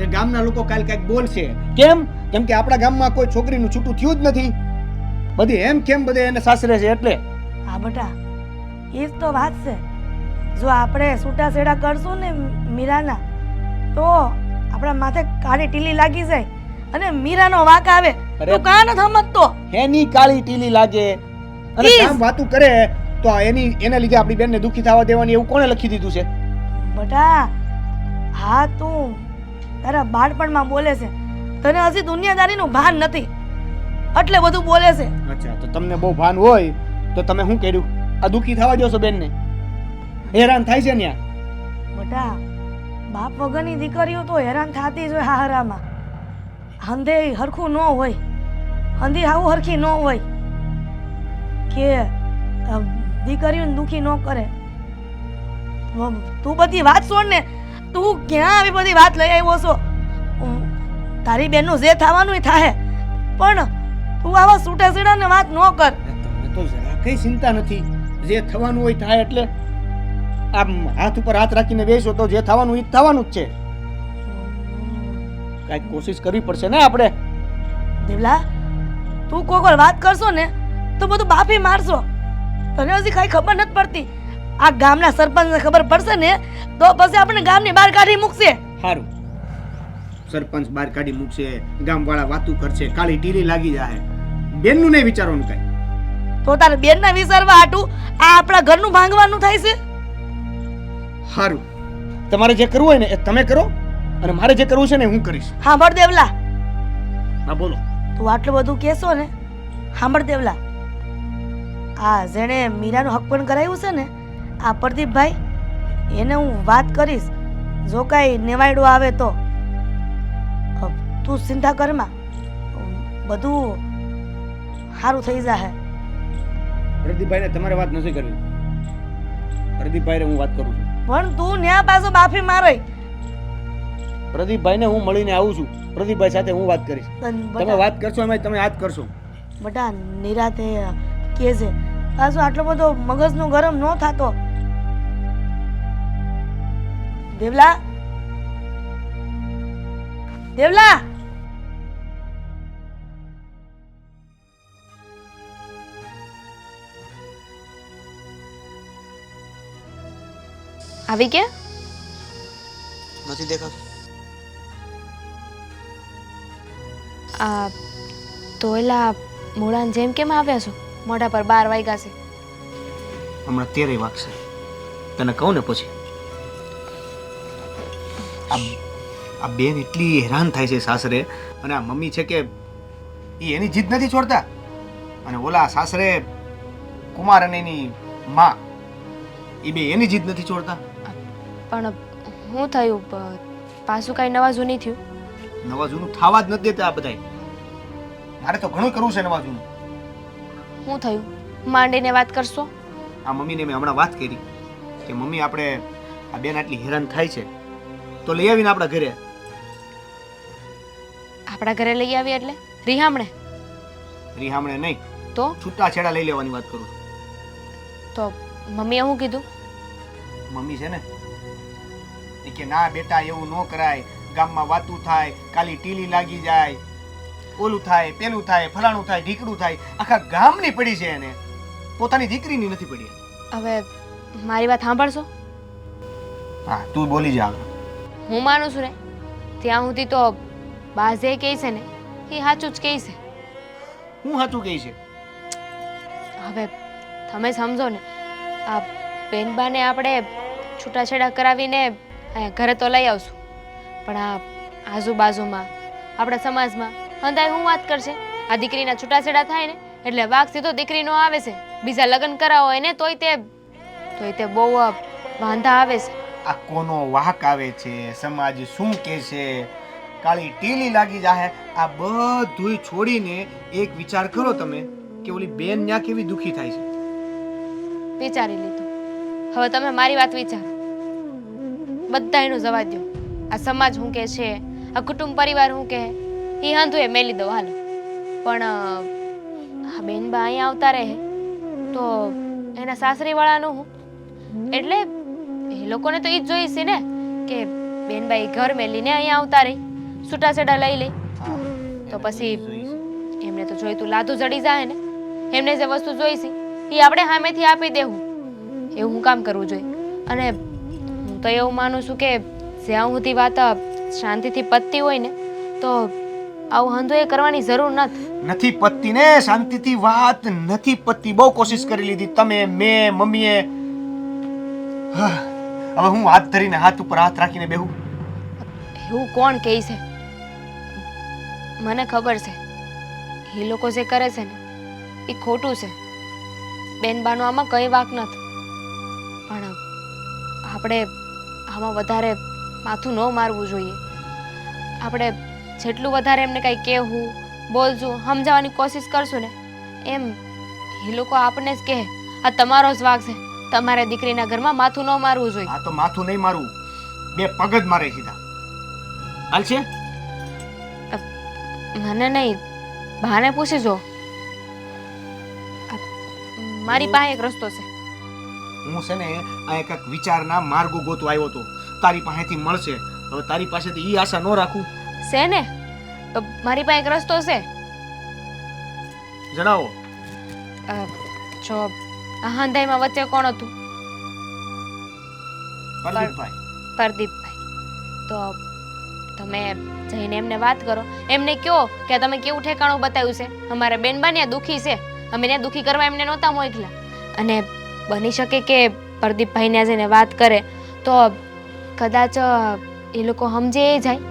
એ ગામના લોકો કાલ કાંઈક બોલશે. કેમ? કેમ કે આપણા ગામમાં કોઈ છોકરીનું છૂટું થયું જ નથી. બધી એમ કેમ બધે એને સાસરે છે એટલે. હા બટા એ જ તો વાત છે. જો આપણે છૂટાછેડા કરશું ને મીરાના તો આપણા માથે કાળી ટીલી લાગી જાય અને મીરાનો વાંક આવે તો કાં નથી સમજતો. એની કાળી ટીલી લાગે અને ઈસ. કામ વાતું કરે તો એના લીધે આપણી બેનને દુખી થવા દેવાની એવું કોણે લખી દીધું છે? બટા હા તું તારા બાળપણમાં બોલે છે, તને હજી દુનિયાદારીનું ભાન નથી એટલે બધું બોલે છે. અચ્છા, તો તમને બહુ ભાન હોય તો તમે શું કર્યું? આ દુખી થવા દો છો બેનને? હેરાન થાય છે ન્યા. બટા બાપ વગરની દીકરીઓ તો હેરાન થતી જ હોય હારામાં. હંધે હરખું ન હોય, હંધી આવું હરખી ન હોય કે દીકરીઓને દુખી ન કરે. તું બધી વાત છોડ ને, તું ક્યાં આવી બધી વાત લઈ આવ્યો છો? તારી બેનનું જે થવાનું એ થાય, પણ તું આવા છૂટાછેડાને વાત ન કર. તમને તો જરા કઈ ચિંતા નથી. જે થવાનું હોય થાય એટલે આમ હાથ ઉપર હાથ રાખીને બેસો તો જે થવાનું એ જ થવાનું જ છે. કાંઈક કોશિશ કરવી પડશે ને આપણે. દેવલા તું કોઈ વાર વાત કરશો ને તો બધું બાફી મારશો. તને હજી કઈ ખબર નથી પડતી. આ ગામના સરપંચને ખબર પડશે ને તો પછી આપણે ગામની બહાર કાઢી મૂકશે. સારું, સરપંચ બહાર કાઢી મૂકશે, ગામવાળા વાતું કરશે, કાળી ટીલી લાગી જાય. બેનનું નહીં વિચારવાનું કાંઈ. તો તારે બેનના વિચારવા હાટું આ આપણા ઘરનું ભાંગવાનું થાય છે. સારું, તમારે જે કરવું હોય ને એ તમે કરો અને મારે જે કરવું છે ને હું કરીશ. સાંભળ દેવલા, હા બોલો. તું આટલું બધું કહેશો ને, સાંભળ દેવલા, આ જેણે મીરાનું હક પણ કરાવ્યું છે ને આ પ્રદીપભાઈ, એને હું વાત કરીશ. જો કાંઈ નેવાયડો આવે તો તું ચિંતા કરમાં, બધું સારું થઈ જશે. પ્રદીપભાઈને તમારે વાત નથી કરવી. પ્રદીપભાઈને હું વાત કરું છું. પણ તું ન્યા પાછો બાફી મારે. પ્રદીપભાઈને હું મળીને આવું છું. પ્રદીપભાઈ સાથે હું વાત કરીશ. તમે વાત કરશો એમાં તમે હાથ કરશો. બટા નિરાતે કે છે પાછો આટલો બધો મગજનો ગરમ ન થાતો. દેવલા, દેવલા, આવી ગયા? નથી દેખાતું. આ તો એલા મૂળાન જેમ કેમ આવ્યા છો? મોઢા પર 12 વાગ્યા છે. હમણાં 13 વાગશે. તને કહું ને પછી આ બેન એટલી હેરાન થાય છે સાસરે, અને આ મમ્મી છે કે એની જીદ નથી છોડતા, અને ઓલા સાસરે કુમાર અને એની માં એ બે એની જીદ નથી છોડતા. પણ શું થયું? પાછું કાંઈ નવા જૂની થયું? નવા જૂનું થવા જ નથી દેતા આ બધાય. મારે તો ઘણું કરવું છે નવા જૂનું. શું થયું? માંડીને વાત કરશો? આ મમ્મીને મેં હમણાં વાત કરી કે મમ્મી આપણે આ બેન આટલી હેરાન થાય છે તો લઈ આવીને આપણા ઘરે. આપણા ઘરે લઈ આવી એટલે રિહામણે? રીહામણે નહીં, તો છૂટા છેડા લઈ લેવાની વાત કરું છું. તો મમ્મીએ શું કીધું? મમ્મી છે ને એ કે ના બેટા એવું ન કરાય, ગામમાં વાતું થાય, કાલી ટીલી લાગી જાય, ઓલું થાય, પેલું થાય, ફલાણું થાય, ઢીકડું થાય. આખા ગામની પડી છે એને, પોતાની દીકરીની નથી પડી. હવે મારી વાત સાંભળશો? હા, તું બોલી જા. હું માનું છું ને ત્યાં સુધી તો બા જે કહે છે ને એ સાચું જ કહે છે. હું સાચું કહે છે? હવે તમે સમજો ને, આ બેનબાને આપણે છૂટાછેડા કરાવીને અહીંયા ઘરે તો લઈ આવશું, પણ આ આજુબાજુમાં આપણા સમાજમાં હંધાય હું વાત કરશે? આ દીકરીના છૂટાછેડા થાય ને એટલે વાઘ સીધો દીકરીનો આવે છે. બીજા લગ્ન કરાવો હોય ને તોય તે બહુ વાંધા આવે છે. આ કોનો વાહક આવે છે, સમાજ શું કહે છે, કાળી ટીલી લાગી જાહે, આ બધુંય છોડીને એક વિચાર કરો તમે કે ઓલી બેન ન્યા કેવી દુખી થાય છે. વિચારી લીધું. હવે તમે મારી વાત વિચારો. બધા એનું જવા દો. આ સમાજ શું કહે છે, આ કુટુંબ પરિવાર શું કહે, એ હાંધું એ મેલી દો હાલો. પણ આ બેનબા અહીંયા આવતા રહે તો એના સાસરીવાળાનું હું? એટલે એ લોકોને તો એ જ જોઈશે ને કે બેનબાઈ ઘર મેલીને અહીંયા આવતા રહી, છૂટાછેડા લઈ લે. તો પછી એમને તો જોઈતું લાદું જડી જાય ને. એમને જે વસ્તુ જોઈશે એ આપણે સામેથી આપી દેવું એવું કામ કરવું જોઈએ. અને હું તો એવું માનું છું કે જ્યાં સુધી વાત શાંતિથી પતતી હોય ને તો આવું હંધો એ કરવાની જરૂર નથી પતતી ને શાંતિથી વાત નથી પતતી. બહુ કોશિશ કરી લીધી તમે, મેં, મમ્મીએ. હા, હવે હું હાથ ધરીને હાથ ઉપર હાથ રાખીને બેહું? એવું કોણ કહે છે? મને ખબર છે એ લોકો જે કરે છે ને એ ખોટું છે. બેનબાનો આમાં કંઈ વાંક નથી, પણ આપણે આમાં વધારે માથું ન મારવું જોઈએ. આપણે જેટલું વધારે એમને કંઈ કહેવું, બોલશું, સમજાવવાની કોશિશ કરશું ને એમ એ લોકો આપણને જ કહે આ તમારો જ વાંક છે, તમારે દીકરીના ઘરમાં માથું ન મારવું જોઈએ. આ તો માથું નહીં મારવું, બે પગ જ મારે સીધા. હાલશે? મને નહીં, ભાને પૂછી જો. મારી પાસે એક રસ્તો છે. હું છે ને આ એક વિચારના માર્ગો ગોતો આવ્યો હતો. તારી પાસેથી મળશે. હવે તારી પાસેથી ઈ આશા ન રાખું. છે ને, મારી પાસે એક રસ્તો છે. જણાવો. જો આ હંધાઈમાં વચ્ચે કોણ હતું? પ્રદીપભાઈ. પ્રદીપભાઈ. તો તમે જઈને એમને વાત કરો, એમને કહો કે તમે કેવું ઠેકાણું બતાવ્યું છે, અમારા બેનબા ત્યાં દુઃખી છે, અમે ત્યાં દુઃખી કરવા એમને નહોતા મોકલ્યા. અને બની શકે કે પ્રદીપભાઈને જઈને વાત કરે તો કદાચ એ લોકો સમજે જાય.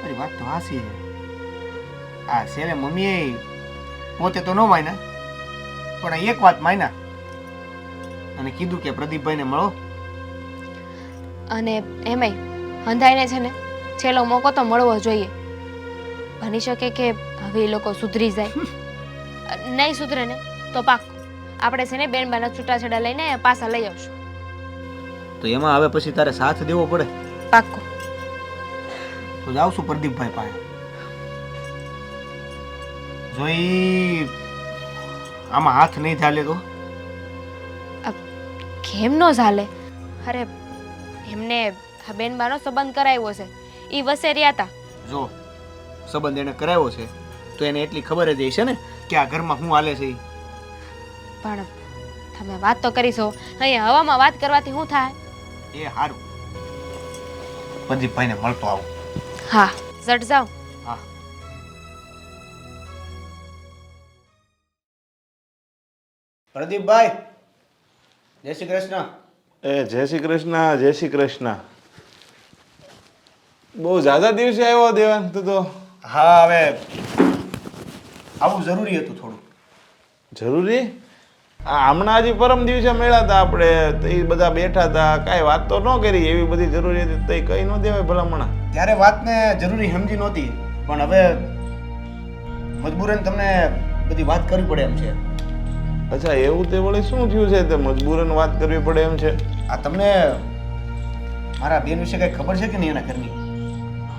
મારી વાત તો હાસી છે. આ સેલે મમ્મીએ પોતે તો ન માન્યા, પણ એક વાત માન્યા અને કીધું કે પ્રદીપભાઈને મળો. અને એમાંય હંધાઈને છે ને છેલ્લો મોકો તો મળવો જોઈએ. બની શકે કે હવે એ લોકો સુધરી જાય. નહીં સુધરે ને તો પાક્કું આપણે છે ને બેનબાના છૂટાછેડા લઈને પાછા લઈ આવશું. તો એમાં હવે પછી તારે સાથ દેવો પડે. પાક્કું. તો જાઉં છું પ્રદીપભાઈ પાસે. જોઈ આમાં હાથ નહીં ચાલે તો કેમ નો ચાલે? અરે એમને આ બેનબાનો સંબંધ કરાવ્યો છે, એ વસે રહ્યા હતા. જો સંબંધ એને કરાવ્યો છે તો એને એટલી ખબર જ હશે ને કે આ ઘરમાં શું હાલે છે. પણ તમે વાત તો કરીશો, અહીંયા હવામાં વાત કરવાથી શું થાય? એ સારું, પ્રદીપભાઈને મળતો આવું. હા, ઝટ જાઓ. હા. પ્રદીપભાઈ, જય શ્રી કૃષ્ણ. જય શ્રી કૃષ્ણ, જય શ્રી કૃષ્ણ. બહુ જ્યાદા દિવસે આવ્યો દેવાંગ તું તો. હા, હવે આવું જરૂરી હતું થોડું. જરૂરી? હમણાં હજી પરમ દિવસે મળ્યા હતા આપણે, તો એ બધા બેઠા હતા, કાંઈ વાત તો ન કરી. એવી બધી જરૂરી હતી તો કઈ ન દેવાય ભલામણા. ત્યારે વાતને જરૂરી સમજી નહોતી, પણ હવે મજબૂરન તમને બધી વાત કરવી પડે એમ છે. અચ્છા, એવું તે વળી શું થયું છે તે મજબૂરન વાત કરવી પડે એમ છે? આ તમને મારા બેન વિશે કઈ ખબર છે કે નહીં એના ઘરની?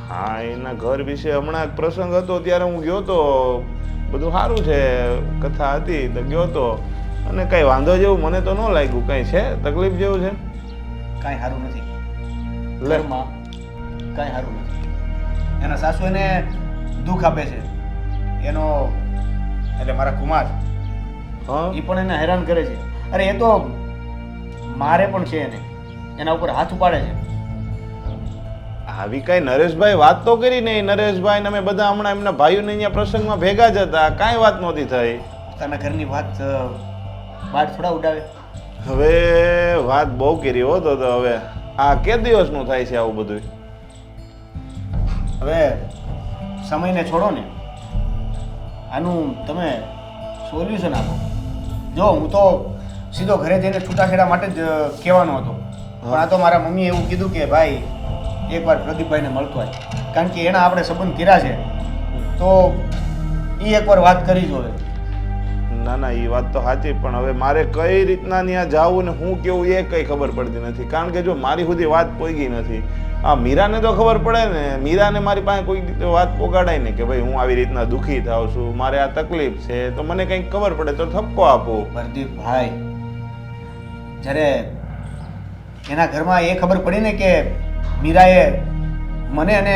હા, એના ઘર વિશે હમણાં પ્રસંગ હતો ત્યારે હું ગયો તો. બધું સારું છે, કથા હતી તો ગયો તો, અને કઈ વાંધો જેવું મને તો ન લાગ્યું. કઈ છે તકલીફ જેવું છે? કાંઈ સારું નથી. ઘરમાં કાંઈ સારું નથી. એના સાસુ એને દુઃખ આપે છે. એનો એટલે મારા કુમાર હા, એ પણ એને હેરાન કરે છે. અરે એ તો મારે પણ છે એને, એના ઉપર હાથ ઉપાડે છે. આવી કઈ નરેશભાઈ વાત તો કરી નહીં. નરેશભાઈ ને અમે બધા હમણાં એમના ભાઈઓને અહીંયા પ્રસંગમાં ભેગા જ હતા, કાંઈ વાત નહોતી થઈ. પોતાના ઘરની વાત બહાર થોડા ઉડાવે. હવે વાત બહુ કરી હો તો હવે આ કે દિવસનું થાય છે આવું બધું? હવે સમયને છોડો ને, આનું તમે સોલ્યુશન આપો. જો હું તો સીધો ઘરે જઈને છૂટાછેડા માટે જ કહેવાનો હતો, પણ આ તો મારા મમ્મીએ એવું કીધું કે ભાઈ એકવાર પ્રદીપભાઈને મળતો હોય, કારણ કે એના આપણે સંબંધ કર્યા છે તો એ એકવાર વાત કરી જોવે. ના ના, એ વાત તો સાચી, પણ હવે મારે કઈ રીતના ત્યાં જાવું ને હું કેવું એ કઈ ખબર પડતી નથી. કારણ કે જો મારી સુધી વાત પહોંચી નથી. આ મીરાને તો ખબર પડે ને, મીરાને મારી પાસે કોઈ રીતે વાત પોગાડાય ને કે ભાઈ હું આવી રીતના દુઃખી થાઉં છું, મારે આ તકલીફ છે, તો મને કંઈક ખબર પડે તો ઠપકો આપો. પ્રદીપભાઈ, જ્યારે એના ઘરમાં એ ખબર પડી ને કે મીરાએ મને અને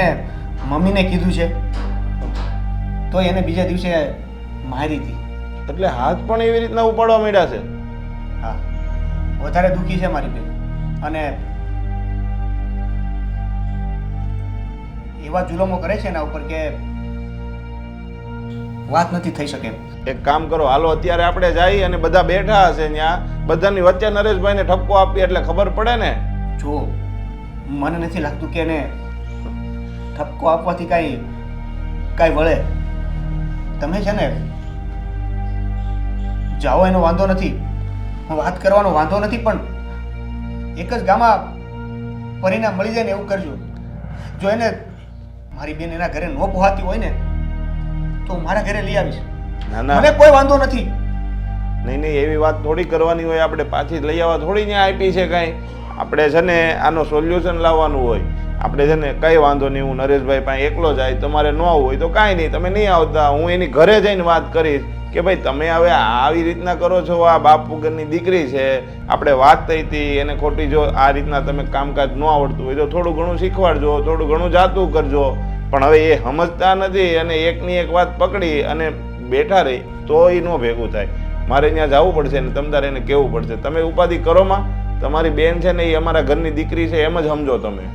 મમ્મીને કીધું છે, તો એને બીજા દિવસે મારી હતી. એટલે હાથ પણ એવી રીતના ઉપાડવા માંડ્યા છે? હા, વધારે દુઃખી છે મારી બેન, અને એવા જુલમો કરે છે એના ઉપર કે વાત નથી થઈ શકે એમ. એક કામ કરો, હાલો અત્યારે આપણે જઈએ અને બધા બેઠા હશે ત્યાં, બધાની વચ્ચે નરેશભાઈને ઠપકો આપીએ એટલે ખબર પડે ને. જો મને નથી લાગતું કે એને ઠપકો આપવાથી કાંઈ વળે. તમે છે ને જાઓ એનો વાંધો નથી, વાત કરવાનો વાંધો નથી, પણ એક જ ગામમાં પરિણામ મળી જાય ને એવું કરજો. જો એને મારી બેન એના ઘરે ન પહોંચતી હોય ને તો હું મારા ઘરે લઈ આવીશ. ના ના, મને કોઈ વાંધો નથી. નહીં નહીં, એવી વાત થોડી કરવાની હોય. આપણે પાછી લઈ આવવા થોડી ત્યાં આપી છે કાંઈ. આપણે છે ને આનો સોલ્યુશન લાવવાનું હોય. આપણે છે ને કંઈ વાંધો નહીં, હું નરેશભાઈ પાસે એકલો જાય, તમારે ન આવવું હોય તો કાંઈ નહીં, તમે નહીં આવતા, હું એની ઘરે જઈને વાત કરીશ કે ભાઈ તમે હવે આવી રીતના કરો છો, આ બાપ વગરની દીકરી છે, આપણે વાત થઈ હતી એને ખોટી, જો આ રીતના તમે કામકાજ ન આવડતું હોય તો થોડું ઘણું શીખવાડજો, થોડું ઘણું જાતું કરજો. પણ હવે એ સમજતા નથી અને એકની એક વાત પકડી અને બેઠા રહી તો એ ન ભેગું થાય. મારે ત્યાં જવું પડશે ને તમ તારે એને કહેવું પડશે. તમે ઉપાધિ કરોમાં, તમારી બેન છે ને એ અમારા ઘરની દીકરી છે એમ જ સમજો તમે.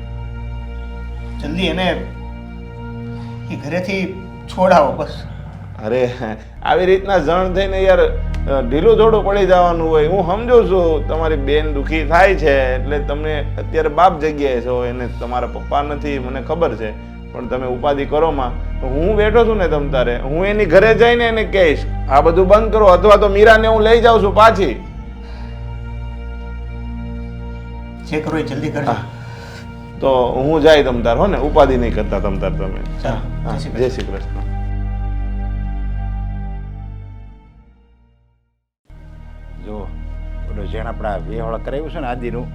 જલ્દી એને એ ઘરેથી છોડાવો બસ. અરે આવી રીતના જણ થઈને યાર ઢીલું થોડું પડી જવાનું હોય. હું સમજુ છું તમારી બેન દુઃખી થાય છે એટલે તમને અત્યારે બાપ જગ્યાએ છો, એને તમારા પપ્પા નથી મને ખબર છે, પણ તમે ઉપાધિ કરોમાં. હું બેઠો છું ને તમ તારે, હું એની ઘરે જઈને એને કહીશ આ બધું બંધ કરો, અથવા તો મીરાને હું લઈ જાઉં છું પાછી. જે કરો એ જલ્દી કરજો. તો હું જાય તમ તાર, હો ને, ઉપાધિ નહીં કરતા તમ તાર તમે. ચાલો, હા, જય શ્રી કૃષ્ણ. જો ઓલો જેણે આપણા વેહળ કરાવ્યું છે ને આદિનું,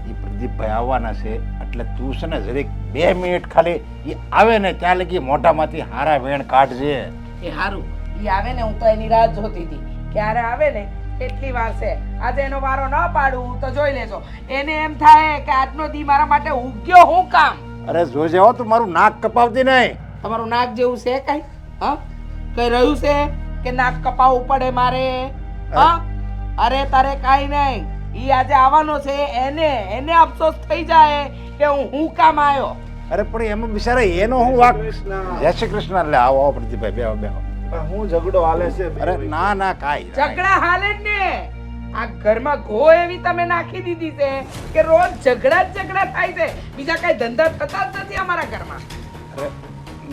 એ પ્રદીપભાઈ આવવાના છે, એટલે તું છે ને જરીક 2 મિનિટ ખાલી એ આવે ને ત્યાં લગી મોઢામાંથી હારા વેણ કાઢજે. એ હારું, ઈ આવે ને હું તો એની રાહ જોતી હતી, ક્યારે આવે ને કેટલી વાર છે. આજે એનો વારો ન પાડું તો જોઈ લેજો, એને એમ થાય કે આજનો દી મારા માટે ઉગ્યો હું કામ. અરે જોજે હો, તું મારું નાક કપાવતી નહીં. તમારું નાક જેવું છે કઈ? હા, કઈ રહ્યું છે કે નાક કપાવવું પડે મારે? હા, અરે તારે કાઈ નહીં, ઈ આજે આવવાનો છે, એને અફસોસ થઈ જાય કે હું કામ આવ્યો. અરે પણ એમાં બિચારા એનો હું વાક. જય શ્રી કૃષ્ણ. એટલે આવો આવો પ્રદીપભાઈ, બેહો બેહો. હું ઝઘડો હાલે છે? અરે ના ના કાંઈ ઝઘડા હાલે જ ને. આ ઘરમાં ઘો એવી તમે નાખી દીધી છે કે રોજ ઝઘડા જ ઝઘડા થાય છે, બીજા કઈ ધંધા થતા જ નથી અમારા ઘરમાં. અરે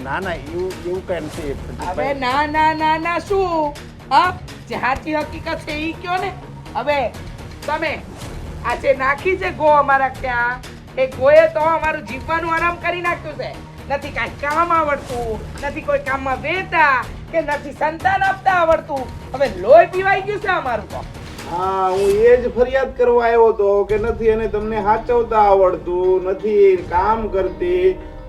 ના ના, એવું કઈ નથી હવે પ્રદીપભાઈ. ના ના ના ના શું? હા, જે સાચી હકીકત છે ઈ કયો ને. હવે તમે આજે નાખી છે ગો અમારા ત્યાં, એ ગોએ તો અમારું જીવવાનું આરામ કરી નાખ્યું છે. નથી કાંઈ કામ આવડતું, નથી કોઈ કામમાં વેતા કે નથી સંતાન આપતા આવડતું. હવે લોહી પીવાઈ ગયું છે અમારું તો. હા, હું એ જ ફરિયાદ કરવા આવ્યો હતો કે નથી એને તમને સાચવતા આવડતું, નથી કામ કરતી,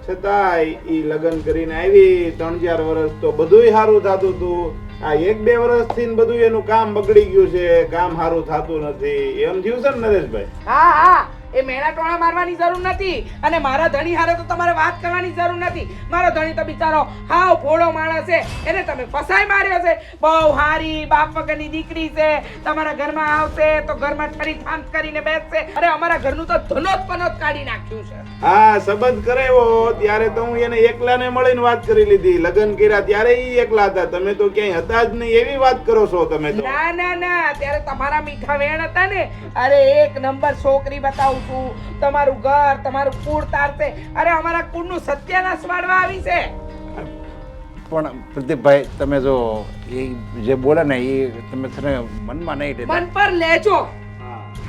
છતાંય ઈ લગ્ન કરીને આવી 3-4 વર્ષ તો બધુંય સારું થતું હતું. આ 1-2 વર્ષથી બધું એનું કામ બગડી ગયું છે, કામ સારું થતું નથી. એમ થયું છે ને નરેશભાઈ? હા હા, એ મેણા ટોણા મારવાની જરૂર નથી, અને મારા ધણી હારે તો તમારે વાત કરવાની જરૂર નથી. મારો ધણી તો બિચારો હાવ ભોળો માણસ છે, એને તમે ફસાઈ માર્યો છે. બહુ હારી બાપ વગરની દીકરી છે, તમારા ઘરમાં આવશે તો ઘરમાં ઠરી થામ કરીને બેસશે. અરે અમારા ઘરનું તો ધનોત પનોત કાઢી નાખ્યું છે. હા, સંબંધ કરાવ્યો ત્યારે તો હું એને એકલાને મળીને વાત કરી લીધી. લગ્ન કર્યા ત્યારે ઈ એકલા હતા, તમે તો ક્યાંય હતા જ નહીં એવી વાત કરો છો તમે તો. ના ના ના, ત્યારે તમારા મીઠા વેણ હતા ને. અરે એક નંબર છોકરી બતાવું છું, તમારું ઘર તમારું કુળ તારશે. અરે અમારા કુળનું સત્યાનાશ વાળવા આવી છે. પણ પ્રદીપભાઈ તમે જો એ જે બોલે ને એ તમે તને મનમાં નહીં લેતા. મન પર લેજો.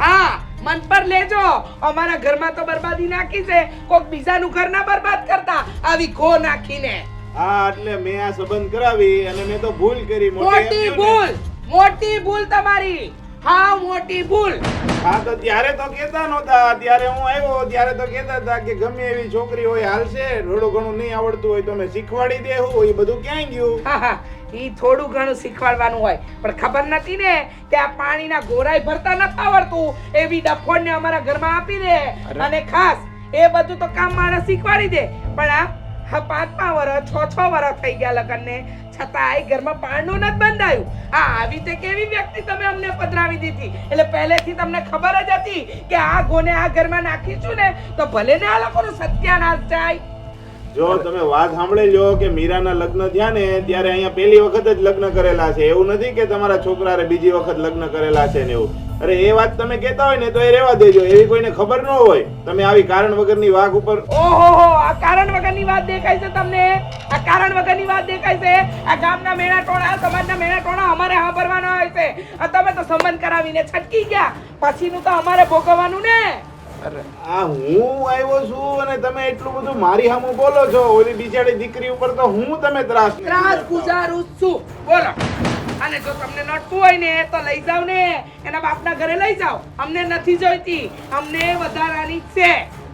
હા, મન પર લેજો. અમારા ઘરમાં તો બરબાદી નાખી છે, કોક બીજાનું ઘર ના બરબાદ કરતા આવી ખો નાખીને. હા, એટલે મેં આ સંબંધ કરાવી અને મેં તો ભૂલ કરી. મોટી ભૂલ, મોટી ભૂલ તમારી. હા, મોટી ભૂલ. હા, તો ત્યારે તો કહેતા નહોતા. ત્યારે હું આવ્યો ત્યારે તો કહેતા હતા કે ગમે એવી છોકરી હોય હાલશે, થોડું ઘણું નહીં આવડતું હોય તો અમે શીખવાડી દેવું. એ બધું ક્યાંય ગયું? હા હા, ઈ થોડું ઘણું શીખવાડવાનું હોય, પણ ખબર નથી ને કે આ પાણીના ગોરાઈ ભરતા નથી આવડતું, એવી ડફોડ ને અમારા ઘરમાં આપી દે. અને ખાસ એ બધું તો કામ માણસ શીખવાડી દે, પણ આ હા 5 વર્ષ 6 વર્ષ થઈ ગયા લગ્નને, છતાંય ઘરમાં પારણું નથી બંધાયું. આ આવી તે કેવી વ્યક્તિ તમે અમને પધરાવી દીધી? એટલે પહેલેથી તમને ખબર જ હતી કે આ ગોને આ ઘરમાં નાખીશું ને તો ભલે ને આ લોકોનો સત્યાનાશ જાય. જો તમે વાત સાંભળી લો કે મીરાના લગ્ન થયા ને ત્યારે અહીંયા પહેલી વખત જ લગ્ન કરેલા છે, એવું નથી કે તમારા છોકરાએ બીજી વખત લગ્ન કરેલા છે ને એવું. અરે એ વાત તમે કહેતા હોય ને તો એ રહેવા દેજો, એવી કોઈને ખબર ન હોય. તમે આવી કારણ વગરની વાઘ ઉપર ઓહો, આ કારણ વગરની વાત દેખાય છે તમને? આ કારણ વગરની વાત દેખાય છે? આ ગામના મેણા ટોણા, સમાજના મેણા ટોણા અમારે સાંભળવાના હોય છે. આ તમે તો સંબંધ કરાવીને છટકી ગયા, પછીનું તો અમારે ભોગવવાનું ને. આ હું આવ્યો છું અને તમે એટલું બધું મારી સામું બોલો છો. ઓલી બિચારી દીકરી ઉપર તો હું તમે ત્રાસ ગુજારું છું, બોલો. અને જો તમને નડતું હોય ને તો લઈ જાવ ને, એના બાપના ઘરે લઈ જાવ. અમને નથી જોઈતી, અમને વધારાની છે.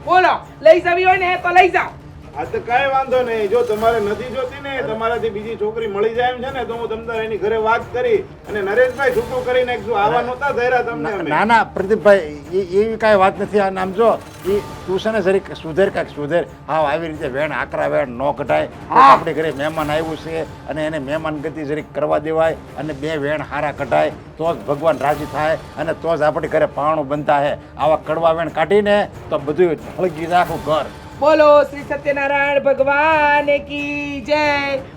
બોલો, લઈ જવી હોય ને તો લઈ જાવ. આ તો કઈ વાંધો નહીં. જો તમારે નથી જોતી ને, તમારાથી બીજી છોકરી મળી જાય એમ છે ને તો હું તમને એની ઘરે વાત કરી અને નરેશભાઈ છૂટું કરી નાખજો. આવા નહોતા ધૈર્યા તમને અમે. ના ના પ્રદીપભાઈ, એવી કાંઈ વાત નથી. આ નામ જો એ તું છે ને જરીક સુધેર કાંઈક સુધેર. હા, આવી રીતે વેણ આકરા વેણ ન કઢાય. આપણે ઘરે મહેમાન આવ્યું છે અને એને મહેમાન ગતિ જરીક કરવા દેવાય અને 2 વેણ હારા કઢાય તો જ ભગવાન રાજી થાય અને તો જ આપણી ઘરે પાણું બનતા હે. આવા કડવા વેણ કાઢીને તો બધું હળગી નાખું ઘર. બોલો શ્રી સત્યનારાયણ ભગવાન કી જય.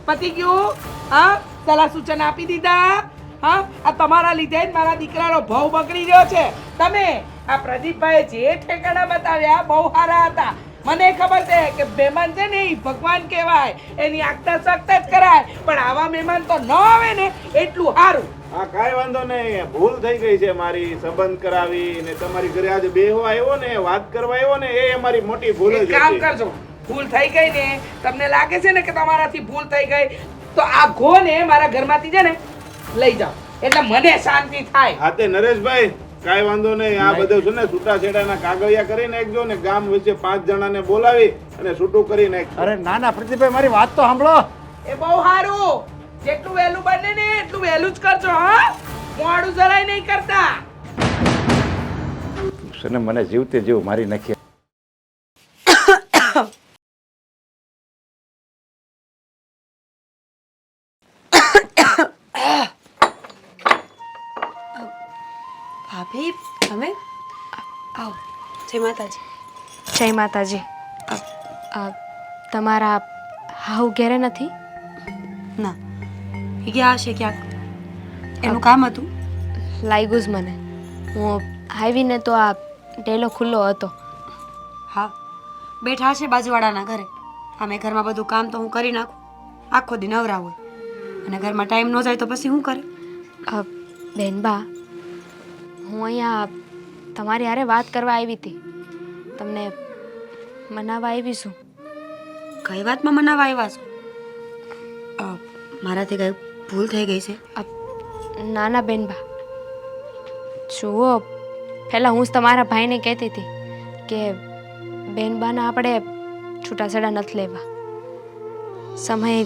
પતિ ગયું? હા, સલાહ સૂચન આપી દીધા. હા, આ તમારા લીધે જ મારા દીકરાનો ભાવ બગડી રહ્યો છે. તમે આ પ્રદીપભાઈ જે ઠેકાણા બતાવ્યા બહુ સારા હતા. મને ખબર છે કે મહેમાન છે ને એ ભગવાન કહેવાય, એની આગતા સખ્ત જ કરાય, પણ આવા મહેમાન તો ન આવે ને એટલું સારું. હા, કાંઈ વાંધો નહીં. ભૂલ થઈ ગઈ છે મારી, સંબંધ કરાવી ને તમારી ઘરે આજે બેહવા આવ્યો ને, વાત કરવા આવ્યો ને, એ અમારી મોટી ભૂલ જ એક કામ હતી. કરજો, ભૂલ થઈ ગઈ ને, તમને લાગે છે ને કે તમારાથી ભૂલ થઈ ગઈ, તો આ ઘોને મારા ઘરમાંથી છે ને લઈ જાઓ એટલે મને શાંતિ થાય. હા તે નરેશભાઈ, કાંઈ વાંધો નહીં. આ બધું છે ને છૂટાછેડાના કાગળિયા કરી નાખજો ને ગામ વચ્ચે 5 જણાને બોલાવી અને છૂટું કરી નાખજો. અરે ના ના પ્રદીપભાઈ, મારી વાત તો સાંભળો. એ બહુ સારું. જેટલું વહેલું બને ને એટલું વહેલું જ કરજો. હા, મોડું જરાય નહીં કરતા. છે ને મને જીવતે જીવ મારી નાખી. ભાભી, તમે આવો. જય માતાજી. જય માતાજી. તમારા હાઉ ઘેરે નથી? ના, એ ગયા હશે ક્યાંક, એનું કામ હતું. લાગ્યું જ મને. હું આવીને તો આ ડેલો ખુલ્લો હતો. હા, બેઠા હશે બાજુવાળાના ઘરે. અમે ઘરમાં બધું કામ તો હું કરી નાખું, આખો દી નવરા હોય અને ઘરમાં ટાઈમ ન જાય તો પછી શું કરે? બેનબા, હું અહીંયા તમારી હારે વાત કરવા આવી હતી. તમને મનાવવા આવી છું. કઈ વાતમાં મનાવા આવ્યા છો? મારાથી કઈ ભૂલ થઈ ગઈ છે? નાના બેનબા, જુઓ, પહેલાં હું જ તમારા ભાઈને કહેતી હતી કે બેનબાના આપણે છૂટાછેડા નથી લેવા. સમય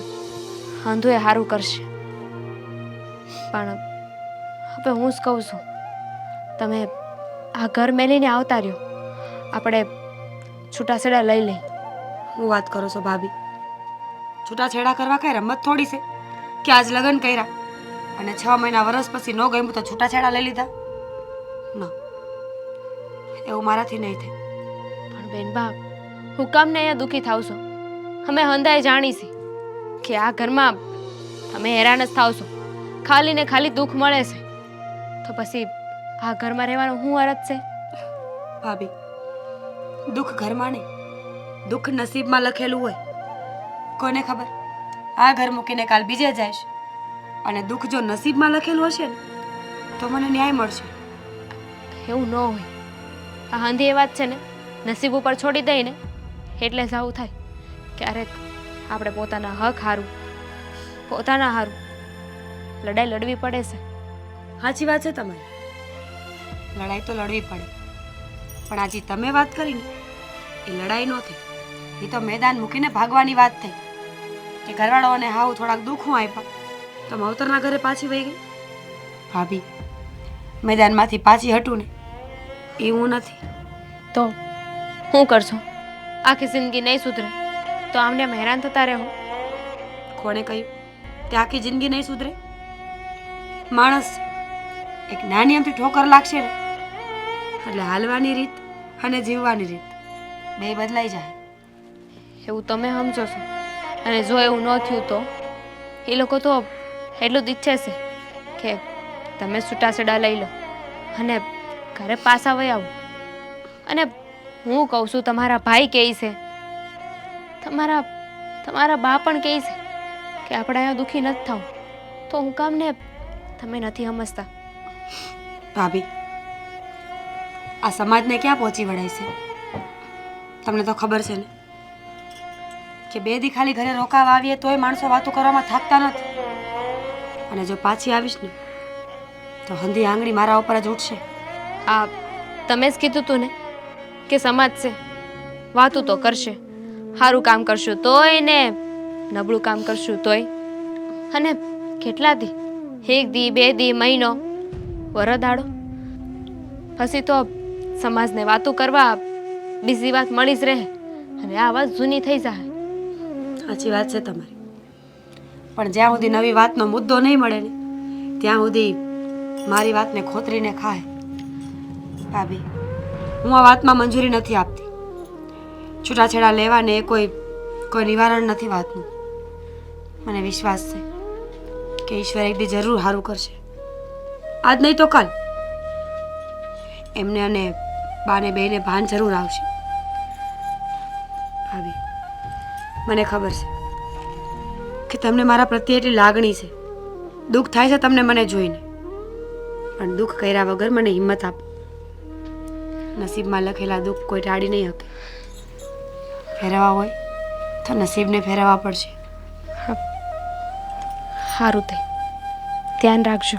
અંધુએ સારું કરશે. પણ હવે હું જ કહું છું, તમે આ ઘર મેલીને આવતા રહ્યો, આપણે છૂટાછેડા લઈ લઈ. હું વાત કરો છો ભાભી? છૂટાછેડા કરવા કઈ રમત થોડી છે કે આજ લગ્ન કર્યા અને 6 મહિના વર્ષ પછી ન ગયું તો છૂટાછેડા લઈ લીધા? ન, એવું મારાથી નહીં થાય. પણ બેનબા, હું કામને અહીંયા દુઃખી થાવ છો? અમે હંધાએ જાણી છે કે આ ઘરમાં તમે હેરાન જ થાવ છો, ખાલી ને ખાલી દુઃખ મળે છે. તો પછી આ ઘરમાં રહેવાનો શું અર્થ છે? ભાભી, દુઃખ ઘરમાં નહીં, દુઃખ નસીબમાં લખેલું હોય. કોને ખબર, આ ઘર મૂકીને કાલ બીજે જાય છે અને દુઃખ જો નસીબમાં લખેલું હશે ને તો મને ન્યાય મળશે. એવું ન હોય. આ હાંધી એ વાત છે ને, નસીબ ઉપર છોડી દઈને એટલે જ આવું થાય. ક્યારેક આપણે પોતાના હક હારું, પોતાના હારું લડાઈ લડવી પડે છે. સાચી વાત છે તમારી, લડાઈ તો લડવી પડે. પણ આજે તમે વાત કરી ને એ લડાઈ નહોતી, એ તો મેદાન મૂકીને ભાગવાની વાત થઈ કે ઘરવાળાઓને હાવ થોડાક દુઃખું આપ્યા તો માવતરના ઘરે પાછી વહી ગઈ. ભાભી, મેદાનમાંથી પાછી હટું ને એવું નથી. તો શું કરશો? આખી જિંદગી નહીં સુધરે તો આમને હેરાન થતા રહો. કોણે કહ્યું તે આખી જિંદગી નહીં સુધરે? માણસ એક નાની અમથી ઠોકર લાગશે ને એટલે હાલવાની રીત અને જીવવાની રીત બે બદલાઈ જાય. એવું તમે સમજો છો, અને જો એવું ન થયું તો એ લોકો તો એટલું જ ઈચ્છે છે કે તમે છૂટાછેડા લઈ લો અને ઘરે પાછા વહી આવો. અને હું કહું છું, તમારા ભાઈ કહે છે, તમારા બા પણ કહે છે કે આપણે અહીંયા દુઃખી નથી થવું, તો હું કામ ને તમે નથી સમજતા. ભાભી, આ સમાજને ક્યાં પહોંચી વળાય છે? તમને તો ખબર છે ને કે બે દી ખાલી ઘરે રોકાવા આવીએ તોય માણસો વાતો કરવામાં થાકતા નથી. અને જો પાછી આવીશ ને તો હંધી આંગળી મારા ઉપર જ ઉઠશે. આ તમે જ કીધું તું ને કે સમાજ છે, વાતું તો કરશે. સારું કામ કરશું તોય ને નબળું કામ કરશું તોય. અને કેટલા દી? 1 દી, 2 દી, મહિનો, વરદાડો, પછી તો સમાજને વાતું કરવા બીજી વાત મળી જ રહે અને આ વાત જૂની થઈ જાય. સાચી વાત છે તમારી, પણ જ્યાં સુધી નવી વાતનો મુદ્દો નહીં મળે ને ત્યાં સુધી મારી વાતને ખોતરીને ખાય. ભાભી, હું આ વાતમાં મંજૂરી નથી આપતી. છૂટાછેડા લેવાને કોઈ નિવારણ નથી વાતનું. મને વિશ્વાસ છે કે ઈશ્વર એક દી જરૂર સારું કરશે. આજ નહીં તો કાલ એમને અને બાને બેને ભાન જરૂર આવશે. ભાભી, મને ખબર છે કે તમને મારા પ્રત્યે એટલી લાગણી છે, દુઃખ થાય છે તમને મને જોઈને, પણ દુઃખ કર્યા વગર મને હિંમત આપો. નસીબમાં લખેલા દુઃખ કોઈ ટાળી નહીં શકે. ફેરવવા હોય તો નસીબને ફેરવવા પડશે. સારું થઈ, ધ્યાન રાખજો.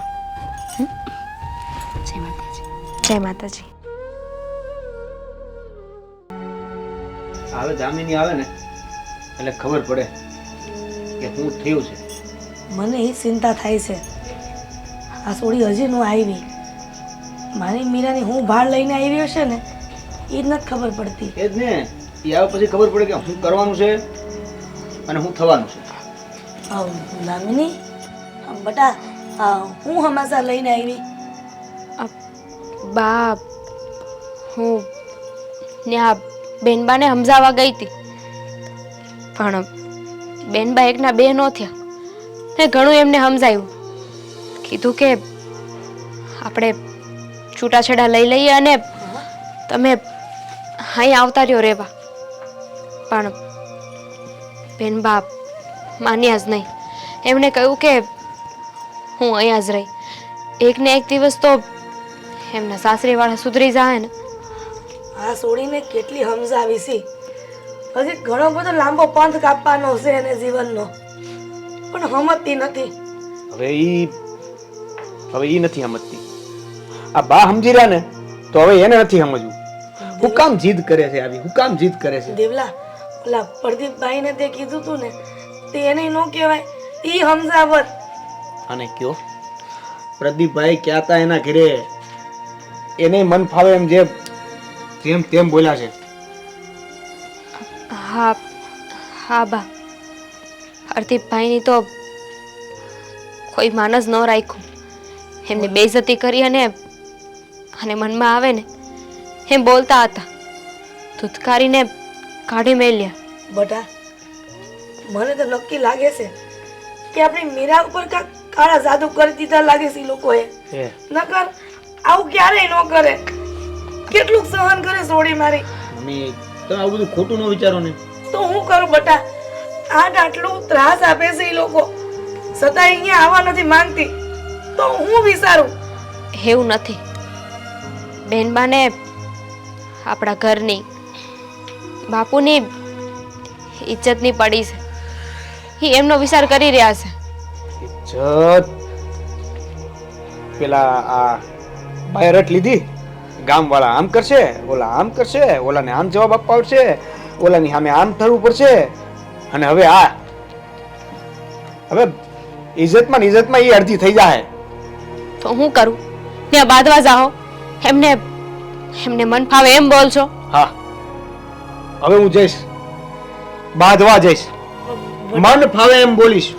જય માતાજી. જય માતાજી. હવે જામીની આવે ને એટલે ખબર પડે કે શું થયું છે. મને એ ચિંતા થાય છે, આ સોડી હજી નો આવી. મારી મીરાની હું ભાડ લઈને આવી હશે ને એ જ નથી ખબર પડતી. એ જ ને, એ આવે પછી ખબર પડે કે શું કરવાનું છે અને શું થવાનું છે. નામિની બટા, હું હમાસા લઈને આવી. બા, હું ત્યાં બેનબાને સમજાવવા ગઈ હતી, પણ બેનબા એકના બે ન થયા ને ઘણું એમને સમજાયું. કીધું કે આપણે છૂટાછેડા લઈ લઈએ અને તમે અહીં આવતા રહ્યો રહેવા. પણ બેનબા માન્યા જ નહીં. એમણે કહ્યું કે હું અહીંયા જ રહી. એક ને એક દિવસ તો એમના સાસરીવાળા સુધરી જાય ને. આ સોડીને કેટલી સમજાવી છે, હજી ઘણો બધો લાંબો પંથ કાપવાનો છે એને જીવનનો, પણ સમજતી નથી. હવે ઈ નથી સમજતી. આ બા સમજી રહ્યા ને તો હવે એને નથી સમજવું. હું કામ જીદ કરે છે આવી, હું કામ જીદ કરે છે? દેવલા, ઓલા પ્રદીપભાઈને તે કીધું તું ને તે એને ન કહેવાય, ઈ સમજાવત. અને કયો પ્રદીપભાઈ ક્યાં હતા એના ઘરે, એને મન ફાવે એમ જેમ તેમ બોલ્યા છે. હા બા, હરદીપભાઈની તો કોઈ માનસ ન રાખ્યું. એમની બેઇજ્જતી કરી અને મનમાં આવે ને એમ બોલતા હતા, ધૂતકારીને કાઢી મેલ્યા. બટા, મને તો નક્કી લાગે છે કે આપણી મીરા ઉપર કાંઈક કાળા જાદુ કરી દીધા લાગે છે ઈ લોકોએ. નકર આવું ક્યારેય ન કરે. કેટલું સહન કરે સોડી મારી. મમ્મી, તમે આવું બધું ખોટું ન વિચારો ને. તો હું કરું બટા? આટલું ત્રાસ આપે છે ઈ લોકો, છતાં અહીંયા આવવા નથી માંગતી, તો હું વિચારું. એવું નથી, બેનબાને આપણા ઘરની બાપુની ઇજ્જતની પડી છે, એ એમનો વિચાર કરી રહ્યા છે. ઇજ્જત પેલા આ બાયરટ લીધી, ગામવાળા આમ કરશે, ઓલા આમ કરશે, ઓલાને આમ જવાબ આપવા આવશે, ઓલાની સામે આમ થવું પડશે, અને હવે ઇજ્જતમાં એ અડધી થઈ જાય. તો હું કરું? ત્યાં બાંધવા જાઓ, એમને મન ફાવે એમ બોલશો? હા, હવે હું જઈશ, બાંધવા જઈશ, મન ફાવે એમ બોલીશ.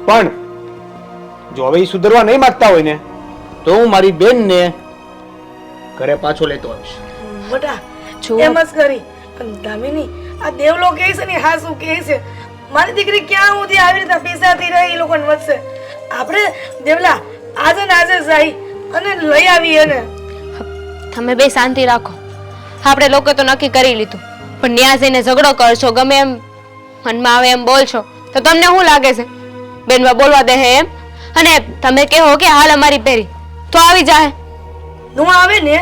પણ જો હવે ઈ સુધરવા નહીં માંગતા હોય ને તો હું મારી બેનને ઘરે પાછો લેતો આવીશ. મોટા જો. એમ જ કરી પણ દામિની આ દેવલો કહે છે ને હા શું કહે છે મારી દીકરી ક્યાં સુધી આવી રીતે પીસાતી રહે એ લોકોને વધશે આપણે દેવલા આજે ને આજે જઈ અને લઈ આવીએ ને તમે બે શાંતિ રાખો. આપણે લોકો તો નક્કી કરી લીધું, પણ ત્યાં જઈને ઝઘડો કરશો, ગમે એમ મનમાં આવે એમ બોલશો તો તમને શું લાગે છે બેનવા બોલવા દે એમ? અને તમે કહો કે હાલ અમારી પેરી તો આવી જાય. નો આવે ને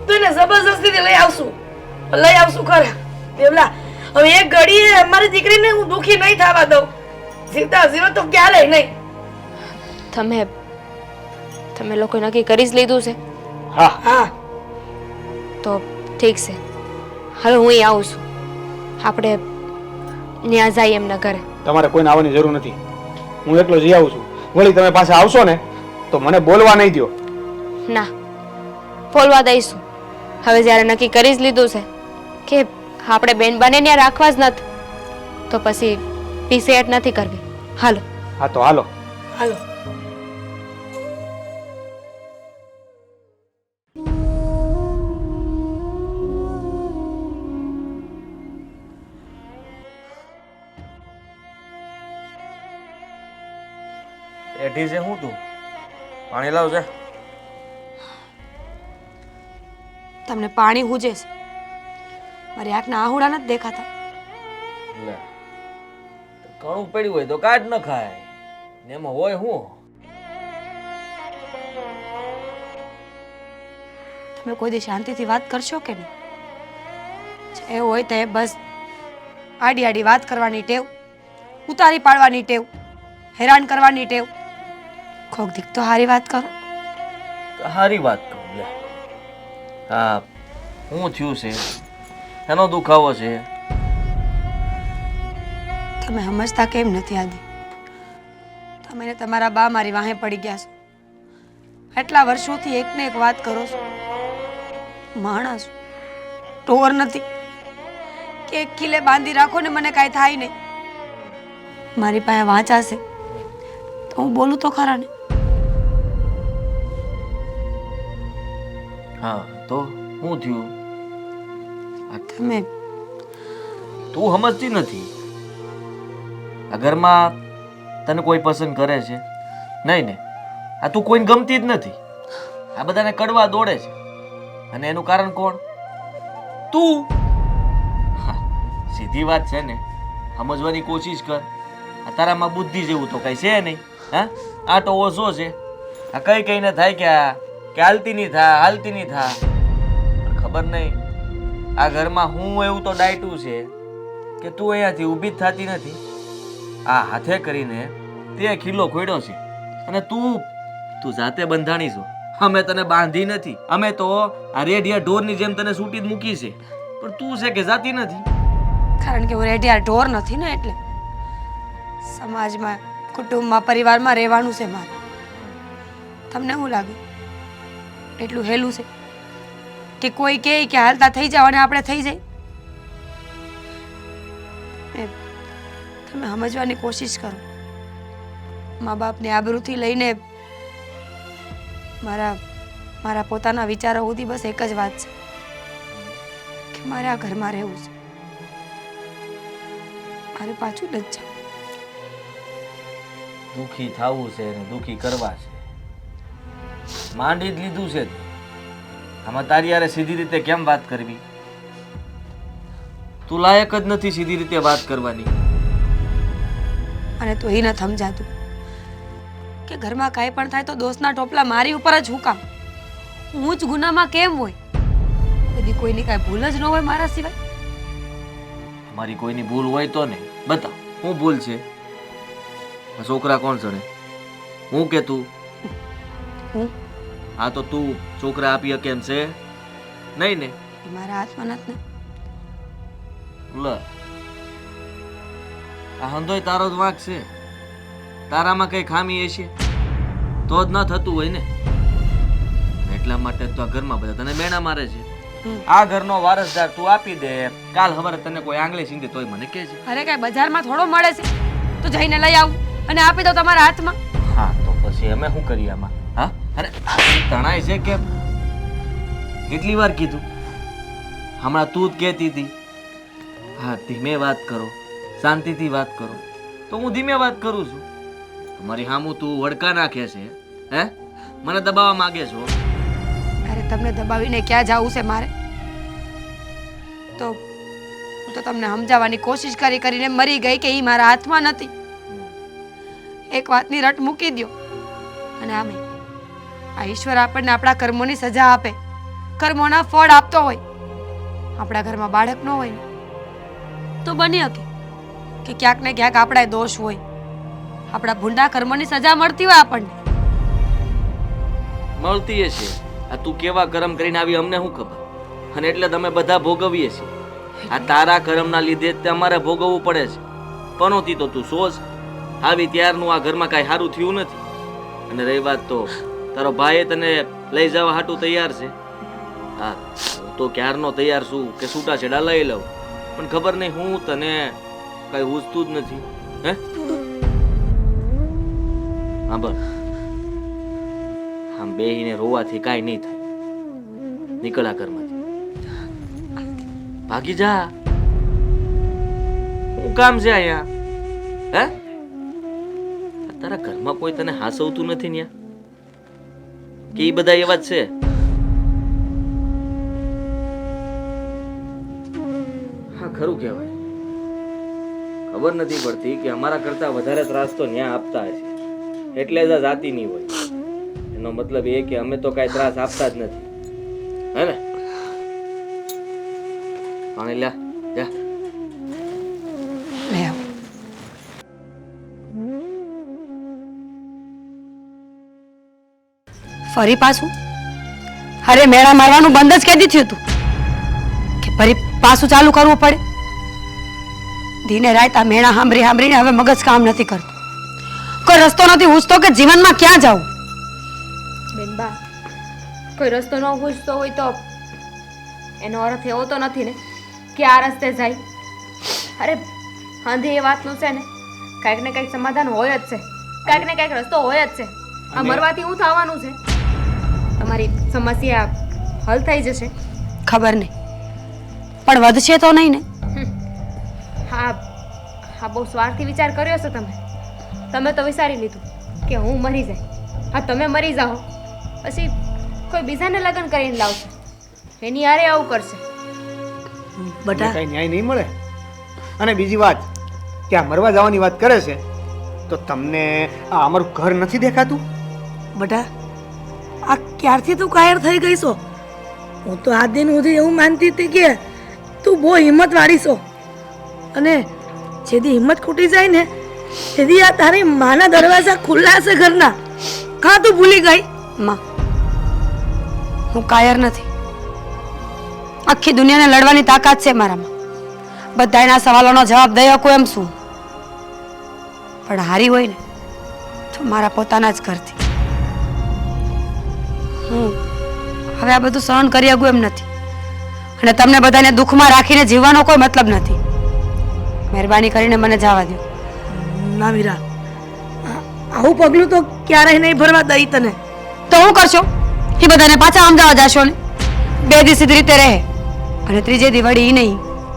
તો એને જબરજસ્તીથી લઈ આવશું ખરા દેવલા. હવે એક ઘડીએ અમારી દીકરીને હું દુખી નહીં થવા દઉં, જીવતા જીવત તો ક્યારે નહીં. તમે લોકો નક્કી કરી જ લીધું છે? હા, હા તો ઠીક છે, હવે હું અહીં આવું છું. આપણે ત્યાં જઈએ એમના ઘરે. તમારે કોઈને આવવાની જરૂર નથી, હું એકલો જઈ આવું છું. વળી તમે પાછા આવશો ને તો મને બોલવા નહીં દ્યો. ના, બોલવા દઈશું. હવે જ્યારે નક્કી કરી જ લીધું છે કે આપણે બેન બને ત્યાં રાખવા જ નથી, તો પછી પીસેટ નથી કરવી. હાલો. હા તો હાલો. હાલો. એઠી છે હું તું પાણી લાવ છે. તમને પાણી હુજે છે, મારી આંખના આહુડા નથી દેખાતા. લે કણું પડ્યું હોય તો કાઢ ન ખાય ને એમાં હોય હું. તમે કોઈ દી શાંતિથી વાત કરશો કે નહીં? જે હોય તે બસ આડી આડી વાત કરવાની ટેવ, ઉતારી પાડવાની ટેવ, હેરાન કરવાની ટેવ. કોક દીક તો હારી વાત કરો. હારી વાત કરું લે. હા હું થયું છે એનો દુખાવો છે. તમે સમજતા કેમ નથી આદિ? તમે ને તમારા બા મારી વાહે પડી ગયા છો. એટલા વર્ષોથી એકને એક વાત કરો છો. માણસ ટોર નથી કે એક કિલે બાંધી રાખો ને મને કાંઈ થાય નહીં. મારી પાસે વાંચા છે તો હું બોલું તો ખરા ને. હા તો શું થયું? તમે તું સમજતી નથી. આ ઘરમાં તને કોઈ પસંદ કરે છે નહીં ને? આ તું કોઈને ગમતી જ નથી. આ બધાને કડવા દોડે છે અને એનું કારણ કોણ? તું. હા, સીધી વાત છે ને, સમજવાની કોશિશ કર. આ તારામાં બુદ્ધિ જેવું તો કઈ છે નહીં. હા આટો ઓછો છે. આ કઈ કઈને થાય કે હાલતી નહીં થા પણ ખબર નહીં આ ઘરમાં હું એવું તો ડાયટું છે કે તું અહીંયાથી ઊભી જ થતી નથી. આ હાથે કરીને તે ખીલો ખોડ્યો છે અને તું જાતે બંધાણી છો. અમે તને બાંધી નથી, અમે તો આ રેડિયા ઢોરની જેમ તને સૂટી જ મૂકી છે, પણ તું છે કે જાતી નથી. કારણ કે હું રેડિયા ઢોર નથી ને, એટલે સમાજમાં, કુટુંબમાં, પરિવારમાં રહેવાનું છે મારે. તમને શું લાગે એટલું હેલું છે કે કોઈ કહે કે હાલતા થઈ જાવ અને આપણે થઈ જાય? તમે સમજવાની કોશિશ કરો. મા બાપની આબરૂથી લઈને મારા પોતાના વિચારો સુધી બસ એક જ વાત છે કે મારે આ ઘરમાં રહેવું છે, મારે પાછું નથી જવું. દુઃખી થવું છે ને દુઃખી કરવા છે. માંડી જ લીધું છે. આમાં તારી યારે સીધી રીતે કેમ વાત કરવી? તું લાયક જ નથી સીધી રીતે વાત કરવાની. અને તો એ નથી સમજાતું કે ઘરમાં કાંઈ પણ થાય તો દોષના ટોપલા મારી ઉપર જ હું કામ? હું જ ગુનામાં કેમ હોય? કદી કોઈની કાંઈ ભૂલ જ ન હોય મારા સિવાય? મારી કોઈની ભૂલ હોય તો ને બતાવ, શું ભૂલ છે? આ છોકરા કોણ ચડે? હું કે તું? હું હા તો તું છોકરા આપી કેમ છે? નહીં ને? એ મારા હાથમાં નથી ને. લ આ હંધોય તારો જ વાંક છે. તારામાં કઈ ખામી હશે તો જ ન થતું હોય ને. એટલા માટે તો આ ઘરમાં બધા તને બેણા મારે છે. આ ઘરનો વારસદાર તું આપી દે, કાલ સવારે તને કોઈ આંગળી સીંધે તોય મને કહેજે. અરે કઈ બજારમાં થોડો મળે છે, તો જઈને લઈ આવું અને આપી દો તમારા હાથમાં. હા તો પછી અમે શું કરીએ આમાં? હા અરે આટલી તણાઈ છે કે કેટલી વાર કીધું? હમણાં તું જ કહેતી હતી હા ધીમે વાત કરો, શાંતિથી વાત કરો, તો હું ધીમે વાત કરું છું. તમારી સામું તું વડકા નાખે છે, હે મને દબાવવા માંગે છો. અરે તમને દબાવીને ક્યાં જવું છે મારે? તો હું તો તમને સમજાવવાની કોશિશ કરીને મરી ગઈ કે એ મારા હાથમાં નથી. એક વાતની રટ મૂકી દ્યો. અને આમે આ ઈશ્વર આપણને આપણા કર્મોની સજા આપે, કર્મોના ફળ આપતો હોય. આપણા ઘરમાં બાળક ન હોય ને તો બની શકે કે ક્યાંક ને ક્યાંક આપણા દોષ હોય, આપણા ભૂંડા કર્મોની સજા મળતી હોય આપણને. મળતી હશે. આ તું કેવા કર્મ કરીને આવી અમને શું ખબર? અને એટલે તમે બધા ભોગવીએ છીએ. આ તારા કર્મના લીધે જ તે અમારે ભોગવવું પડે છે. પનોતી તો તું સોચ આવી ત્યારનું આ ઘરમાં કાંઈ સારું થયું નથી. અને રહી વાત તો તારો ભાઈ તને લઈ જવા હાટું તૈયાર છે. હા હું તો ક્યારનો તૈયાર છું કે છૂટાછેડા લઈ લઉં, પણ ખબર નહીં હું તને કઈ પૂછતું જ નથી. હે હા બસ આમ બેહીને રોવાથી કાંઈ નહીં થાય. નીકળા ઘરમાંથી, ભાગી જા. શું કામ છે અહીંયા? હે તારા ઘરમાં કોઈ તને હાસવતું નથી ન્યા? કે એ બધા એવા જ છે? હા ખરું કહેવાય. ખબર નથી પડતી કે અમારા કરતા વધારે ત્રાસ તો ન્યા આપતા હશે, એટલે જ આ જાતિ નહીં હોય. એનો મતલબ એ કે અમે તો કાંઈ ત્રાસ આપતા જ નથી, હે ને? પાણી લ્યા જા. લઈ આવો. ફરી પાછું? અરે મેળા મારવાનું બંધ જ કેદી થયું તું કે ફરી પાછું ચાલુ કરવું પડે? દીને રાત આ મેળા સાંભળીને હવે મગજ કામ નથી કરતું. કોઈ રસ્તો નથી પૂછતો કે જીવનમાં ક્યાં જાઉં. બેનબા, કોઈ રસ્તો ન પૂછતો હોય તો એનો અર્થ એવો તો નથી ને કે આ રસ્તે જાય. અરે હાંધી એ વાતનું છે ને, કાંઈક ને કાંઈક સમાધાન હોય જ છે, કાંઈક ને કાંઈક રસ્તો હોય જ છે. આ મરવાથી શું થવાનું છે? તમારી સમસ્યા હલ થઈ જશે. ખબર નહીં, પણ વધશે તો નહીં ને? હા હા, બહુ સ્વાર્થી વિચાર કર્યો છે તમે. તમે તો વિચારી લીધું કે હું મરી જાય. હા તમે મરી જાઓ પછી કોઈ બીજાને લગ્ન કરીને લાવશે, એની હારે આવું કરશે. બટા કઈ ન્યાય નહીં મળે. અને બીજી વાત કે આ મરવા જવાની વાત કરે છે તો તમને આ અમારું ઘર નથી દેખાતું? બટા આ ક્યારથી તું કાયર થઈ ગઈ છો? હું તો આ દિન સુધી એવું માનતી હતી કે તું બહુ હિંમત વાળી છો, અને જેથી હિંમત ખૂટી જાય ને તેથી આ તારી માના દરવાજા ખુલ્લા છે ઘરના. કાં તું ભૂલી ગઈ? માં, હું કાયર નથી. આખી દુનિયાને લડવાની તાકાત છે મારામાં. બધાના સવાલોનો જવાબ દઈ શકું એમ છું, પણ હારી હોય ને તો મારા પોતાના જ ઘરથી. હું હવે આ બધું સહન કરી શકું એમ નથી, અને તમને બધાને દુઃખમાં રાખીને જીવવાનો કોઈ મતલબ નથી. મહેરબાની કરીને મને જવા દો. ના વીરા, આવું પગલું તો ક્યારેય નહીં ભરવા દઈ તને. તો હું કરશો? એ બધાને પાછા સમજાવવા જશો ને? 2 દિવસ સીધી રીતે રહે અને ત્રીજે દી વળી નહીં.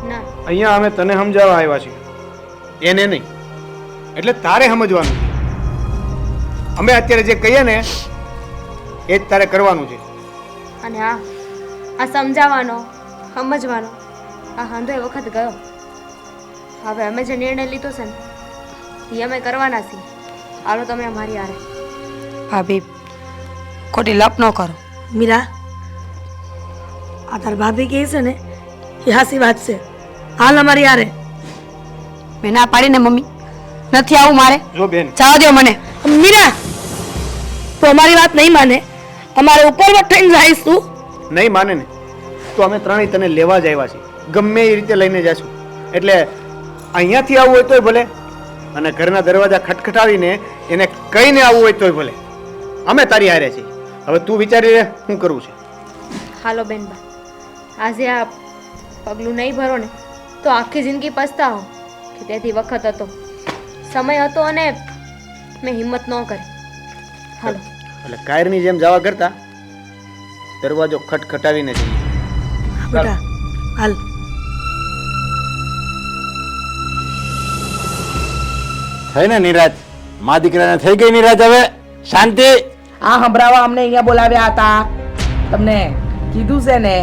ના, અહીંયા અમે તને સમજાવવા આવ્યા છીએ, એને નહીં. એટલે તારે સમજવાનું છે. અમે અત્યારે જે કહીએ ને એ જ તારે કરવાનું છે. અને આ સમજાવવાનો સમજવાનો આ હાંધો એ વખત ગયો. હવે અમે જે નિર્ણય લીધો છે ને એ અમે કરવાના છીએ. હાલો તમે અમારી હારે. ભાભી, ખોટી લપ ન કરો. મીરા, આ તાર ભાભી કહે છે ને એ હાસી વાત છે. હાલ અમારી હારે. મેં ના પાડીને મમ્મી, નથી આવું મારે. જો બેન, જવા દો મને. મીરા, તો અમારી વાત નહીં માને, અમારે ઉપર થઈને જઈશ તું. નહીં માને ને તો અમે ત્રણેય તને લેવા જ આવ્યા છીએ, ગમે એ રીતે લઈને જશું. એટલે અહીંયાથી આવવું હોય તોય ભલે, અને ઘરના દરવાજા ખટખટાવીને એને કહીને આવવું હોય તોય ભલે. અમે તારી હારે છીએ. હવે તું વિચારી લે શું કરવું છે. હાલો બેનબા, આજે આ પગલું નહીં ભરો ને તો આખી જિંદગી પછતાવો કે તેથી વખત હતો, સમય હતો અને મેં હિંમત ન કરી. હાલો. એટલે કાયરની જેમ જવા કરતા દરવાજો ખટખટાવીને જઈએ. બેટા હાલ. થઈ ને નિરાજ? મા દીકરાને થઈ ગઈ નિરાજ? હવે શાંતિ. આ સંભળાવા અમને અહીંયા બોલાવ્યા હતા. તમને કીધું છે ને,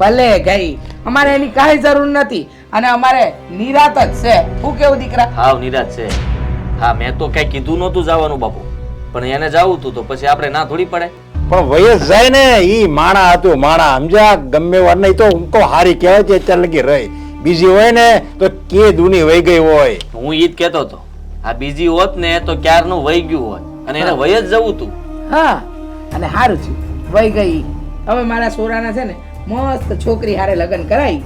ભલે ગઈ, અમારે એની કાંઈ જરૂર નથી અને અમારે નિરાત જ છે. શું કેવું દીકરા? હાવ નિરાશ છે. હા, મેં તો કઈ કીધું નહોતું જવાનું બાપુ, પણ એને જાવું હતું તો પછી આપણે ના થોડી પડે. પણ વયસ જાય ને, ઈ માણા હતું, માણા સમજ્યા. ગમે વાર નહીં તો હું કહું હારી કહેવાય છે અત્યારે લગી રહી. બીજી હોય ને તો કે દૂની વહી ગઈ હોય. હું ઈ જ કહેતો હતો, આ બીજી હોત ને તો ક્યારનું વહી ગયું હોય અને એને વહી જ જવું હતું. હા, અને સારું થયું વહી ગઈ. હવે મારા સોરાના છે ને મસ્ત છોકરી હારે લગ્ન કરાવી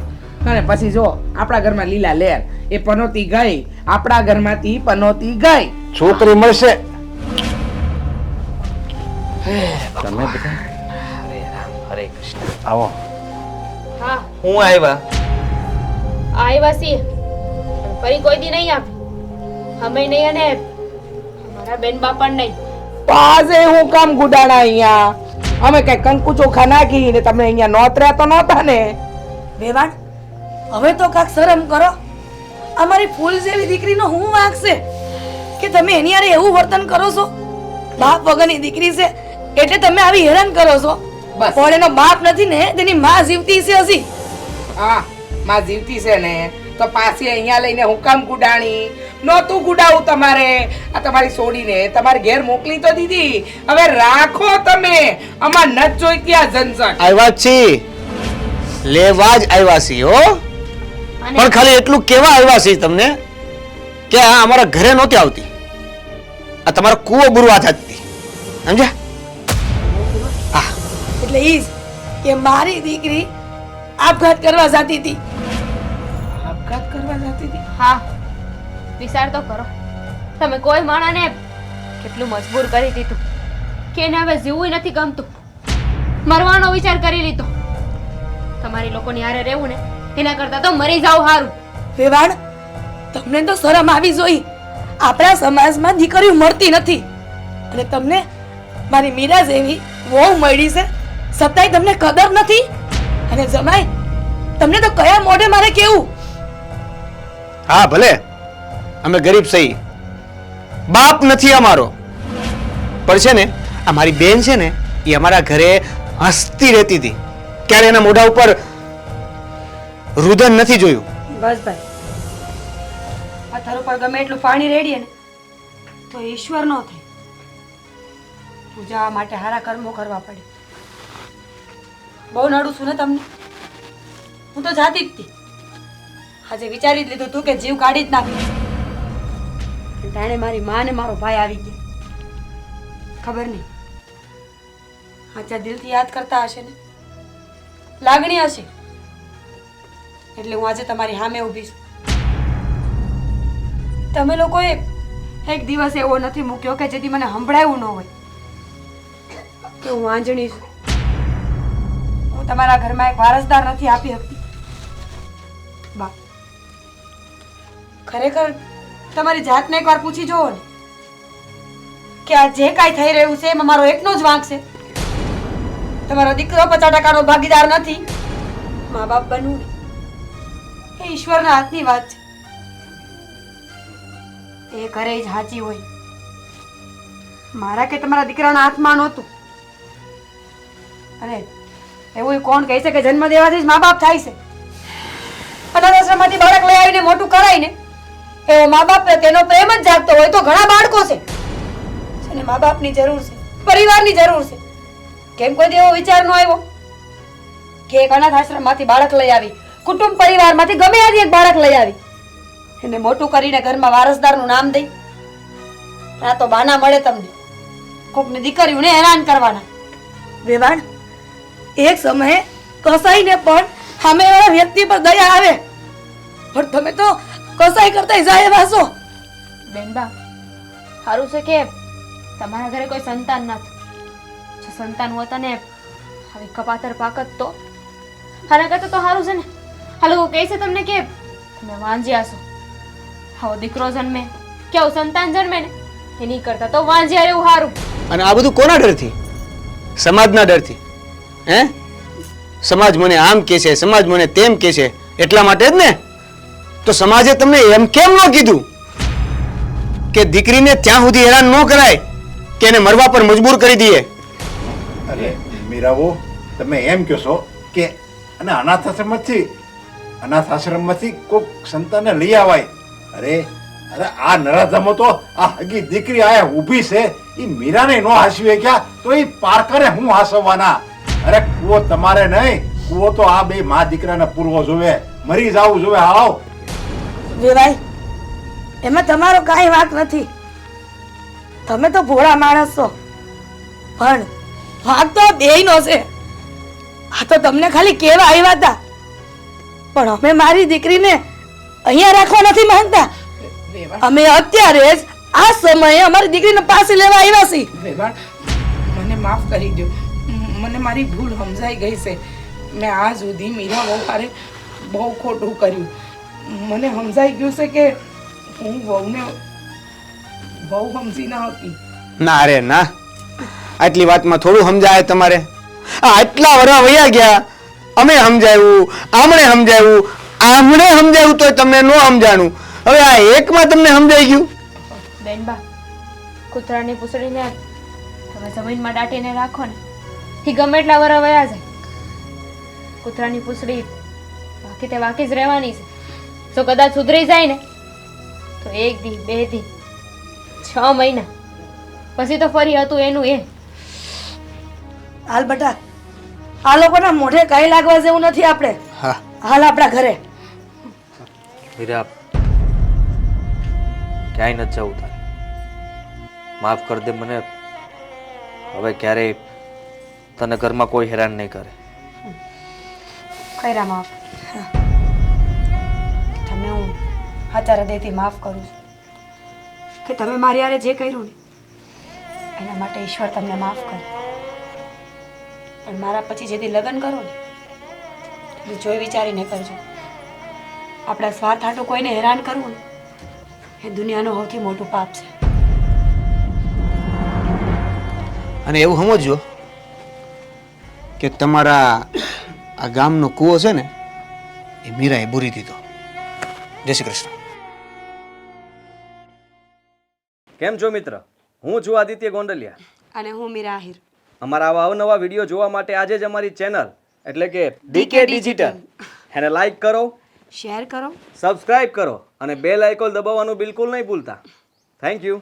અને પછી જો આપણા ઘરમાં લીલા લેર. એ પનોતી ગઈ, આપણા ઘરમાંથી પનોતી ગઈ. છોકરી મળશે. તમે બધા હરે કૃષ્ણ. આવો. હા હું આવ્યા. આવ્યા છીએ પણ ફરી કોઈ દી નહીં આપી. અમે નહીં અને અમારા બેન બાપા નહીં. તો આજે હું કામ ગુડાણા અહીંયા? અમે કઈ કંકુ ચોખા નાખી ને તમે અહીંયા નોતર્યા તો નહોતા ને? વેવાણ હવે તો કાંક શરમ કરો. અમારી ફૂલ જેવી દીકરીનો હું વાંક છે કે તમે એની હારે એવું વર્તન કરો છો? બાપ વગરની દીકરી છે એટલે તમે આવી હેરાન કરો છો. બસ. પણ એનો બાપ નથી ને, તેની માં જીવતી છે હજી. હા, માં જીવતી છે ને તો પાછી અહીંયા લઈને હું કામ ગુડાણી? નહોતું ગુડાવું તમારે. આ તમારી છોડીને તમારે ઘેર મોકલી તો દીધી, હવે રાખો તમે. અમાર નત જોઈતી આ ઝંઝટ. આવ્યા છીએ, લેવા જ આવ્યા છીએ હો. પણ ખાલી એટલું કેવા આવ્યા છીએ તમને કે આ અમારા ઘરે નહોતી આવતી, આ તમારો કૂવો બુરવા થતી. સમજ્યા? એટલે ઈ જ કે મારી દીકરી આપઘાત કરવા જતી હતી. આપઘાત કરવા જતી હતી? હા, વિચાર તો કરો. તમે કોઈ માણાને કેટલું મજબૂર કરી દીધું કે એને હવે જીવવું નથી ગમતું, મરવાનો વિચાર કરી લીધો. તમારી લોકોની હારે રહેવું ને એના કરતા તો મરી જાવ સારું. વેવાણ તમને તો શરમ આવી જોઈ. આપણા સમાજમાં દીકરીઓ મળતી નથી અને તમને મારી મીરા જેવી વહુ મળી છે છતાંય તમને કદર નથી. અને જમાઈ તમને તો કયા મોઢે મારે કેવું? હા ભલે અમે ગરીબ સહી, બાપ નથી અમારો, પણ છે ને આ મારી બેન છે ને એ અમારા ઘરે હસતી રહેતી હતી. ક્યારે એના મોઢા ઉપર રુદન નથી જોયું. બસ ભાઈ, પથ્થર ઉપર ગમે એટલું પાણી રેડીએ ને તો ઈશ્વર નો થાય. પૂજા માટે સારા કર્મો કરવા પડે. બહુ નડું છું ને તમને. હું તો જાતી જ હતી, આજે વિચારી જ લીધું તું કે જીવ કાઢી જ નાખી. તાણે મારી માં ને મારો ભાઈ આવી ગયા. ખબર નહીં સાચા દિલથી યાદ કરતા હશે ને, લાગણી હશે એટલે હું આજે તમારી સામે ઊભી છું. તમે લોકોએ એક દિવસ એવો નથી મૂક્યો કે જેથી મને સંભળાયું ન હોય કે હું આંજણી છું. હું તમારા ઘરમાં એક વારસદાર નથી આપી શકતી. બા, ખરેખર તમારી જાતને એકવાર પૂછી જોવો ને કે આ જે કાંઈ થઈ રહ્યું છે એમાં મારો એકનો જ વાંક છે. તમારો દીકરો 50% ભાગીદાર નથી. મા બાપ બનવું એ ઈશ્વરના હાથની વાત છે. એ ઘરે જ સાચી હોય. મારા કે તમારા દીકરાના હાથમાં નહોતું. અને એવું કોણ કહે છે કે જન્મ દેવાથી જ મા બાપ થાય છે? અનાથ આશ્રમમાંથી બાળક લઈ આવીને મોટું કરાય ને એવો મા બાપ તેનો પ્રેમ જ જાગતો હોય તો ઘણા બાળકો છે અને મા બાપની જરૂર છે, પરિવારની જરૂર છે. કેમ કોઈ એવો વિચાર ન આવ્યો કે એક અનાથ આશ્રમમાંથી બાળક લઈ આવી, કુટુંબ પરિવારમાંથી ગમે ત્યાંથી એક બાળક લઈ આવી એને મોટું કરીને ઘરમાં વારસદારનું નામ દઈ? આ તો બાના મળે તમને કોકની દીકરીઓને હેરાન કરવાના. વેવાણ એક સમયે કસાઈને પણ સામેવાળા વ્યક્તિ પર દયા આવે, પણ તમે તો કસાઈ કરતા જાય વાસો. બેનબા, સારું છે કે તમારા ઘરે કોઈ સંતાન નથી. જો સંતાન હોત ને આવી કપાતર પાકત તો આના કરતાં તો સારું છે ને આ લોકો કહે છે તમને કે તમે વાંજ્યા છો આવો દીકરો જન્મે કે આવું સંતાન જન્મે ને એની કરતાં તો વાંજ્યા રહેવું સારું. અને આ બધું કોના ડરથી? સમાજના ડરથી. હે? સમાજ મને આમ કહે છે, સમાજ મને તેમ કહે છે, એટલા માટે જ ને. તો સમાજે તમને એમ કેમ ન કીધું કે દીકરીને ત્યાં સુધી હેરાન ન કરાય કે એને મરવા પર મજબૂર કરી દઈએ? અરે મીરાબુ, તમે એમ કહો છો કે અને અનાથ આશ્રમમાંથી કોઈક સંતાનને લઈ આવાય. અરે અરે આ નરાધામો તો આ હગી દીકરી આયા ઊભી છે, એ મીરાને નો હાસવી ક્યાં તો એ પારકરે હું હાસવવાના? અરે કુવો તમારે નહીં, કુવો તો આ બે મા દીકરાને પૂરવો જોવે, મરી જાવું જોવે. આવ વેવાય એમાં તમારો કાંઈ વાંક નથી. તમે તો ભોળા માણસ છો, પણ વાંક તો બેયનો છે. આ તો તમને ખાલી કહેવા આવ્યા હતા, પણ અમે મારી દીકરીને અહીંયા રાખવા નથી માંગતા. અમે અત્યારે જ આ સમયે અમારી દીકરીને પાસે લેવા આવ્યા છીએ. વેવાણ, મને માફ કરી દો. મને મારી ભૂલ સમજાઈ ગઈ છે. મેં આ સુધી મીરા બહુ હારે બહુ ખોટું કર્યું. મને સમજાઈ ગયું છે કે હું વહુને બહુ સમજી ના હતી. ના રે ના, આટલી વાતમાં થોડું સમજાય તમારે? આટલા વર્ષ વયા ગયા, અમે સમજાવ્યું, આમણે સમજાવ્યું તોય તમને ન સમજાણું. હવે આ એકમાં તમને સમજાઈ ગયું? બેનબા કૂતરાની પૂંછડીને તમે જમીનમાં દાટીને રાખો ને એ ગમે એટલા વરા વયા જાય. કૂતરાની પૂંછડી બાકી તે બાકી જ રહેવાની છે. જો કદાચ સુધરી જાય ને તો 1 દી 2 દી 6 મહિના પછી તો ફરી હતું એનું એ. હાલ બટા, આ લોકોના મોઢે કાંઈ લાગવા જેવું નથી. આપણે હા, હાલ આપણા ઘરે. મીરા, ક્યાંય નથી જવું તારે. માફ કરી દે મને. હવે ક્યારેય તને ઘરમાં કોઈ હેરાન નહીં કરે. કર્યા માફ. તમને હું હાચારા દેતી માફ કરું છું કે તમે મારી હારે જે કર્યું ને એના માટે ઈશ્વર તમને માફ કરે. પણ મારા પછી જેથી લગ્ન કરો ને એટલે જોઈ વિચારીને કરજો. આપણા સ્વાર્થ હાટું કોઈને હેરાન કરવું ને એ દુનિયાનું સૌથી મોટું પાપ છે. અને એવું સમજો કે તમારા આ ગામનો કૂવો છે ને એ મીરાએ બુરી દીધો. જય શ્રી કૃષ્ણ. કેમ છો મિત્ર? હું છું આદિત્ય ગોંડલિયા અને હું મીરા આહિર. અમારા આવા અવનવા વિડીયો જોવા માટે આજે જ અમારી ચેનલ એટલે કે ડીકે ડિજિટલ એને લાઈક કરો, શેર કરો, સબસ્ક્રાઇબ કરો અને બેલ આઇકોન દબાવવાનું બિલકુલ નહીં ભૂલતા. Thank you.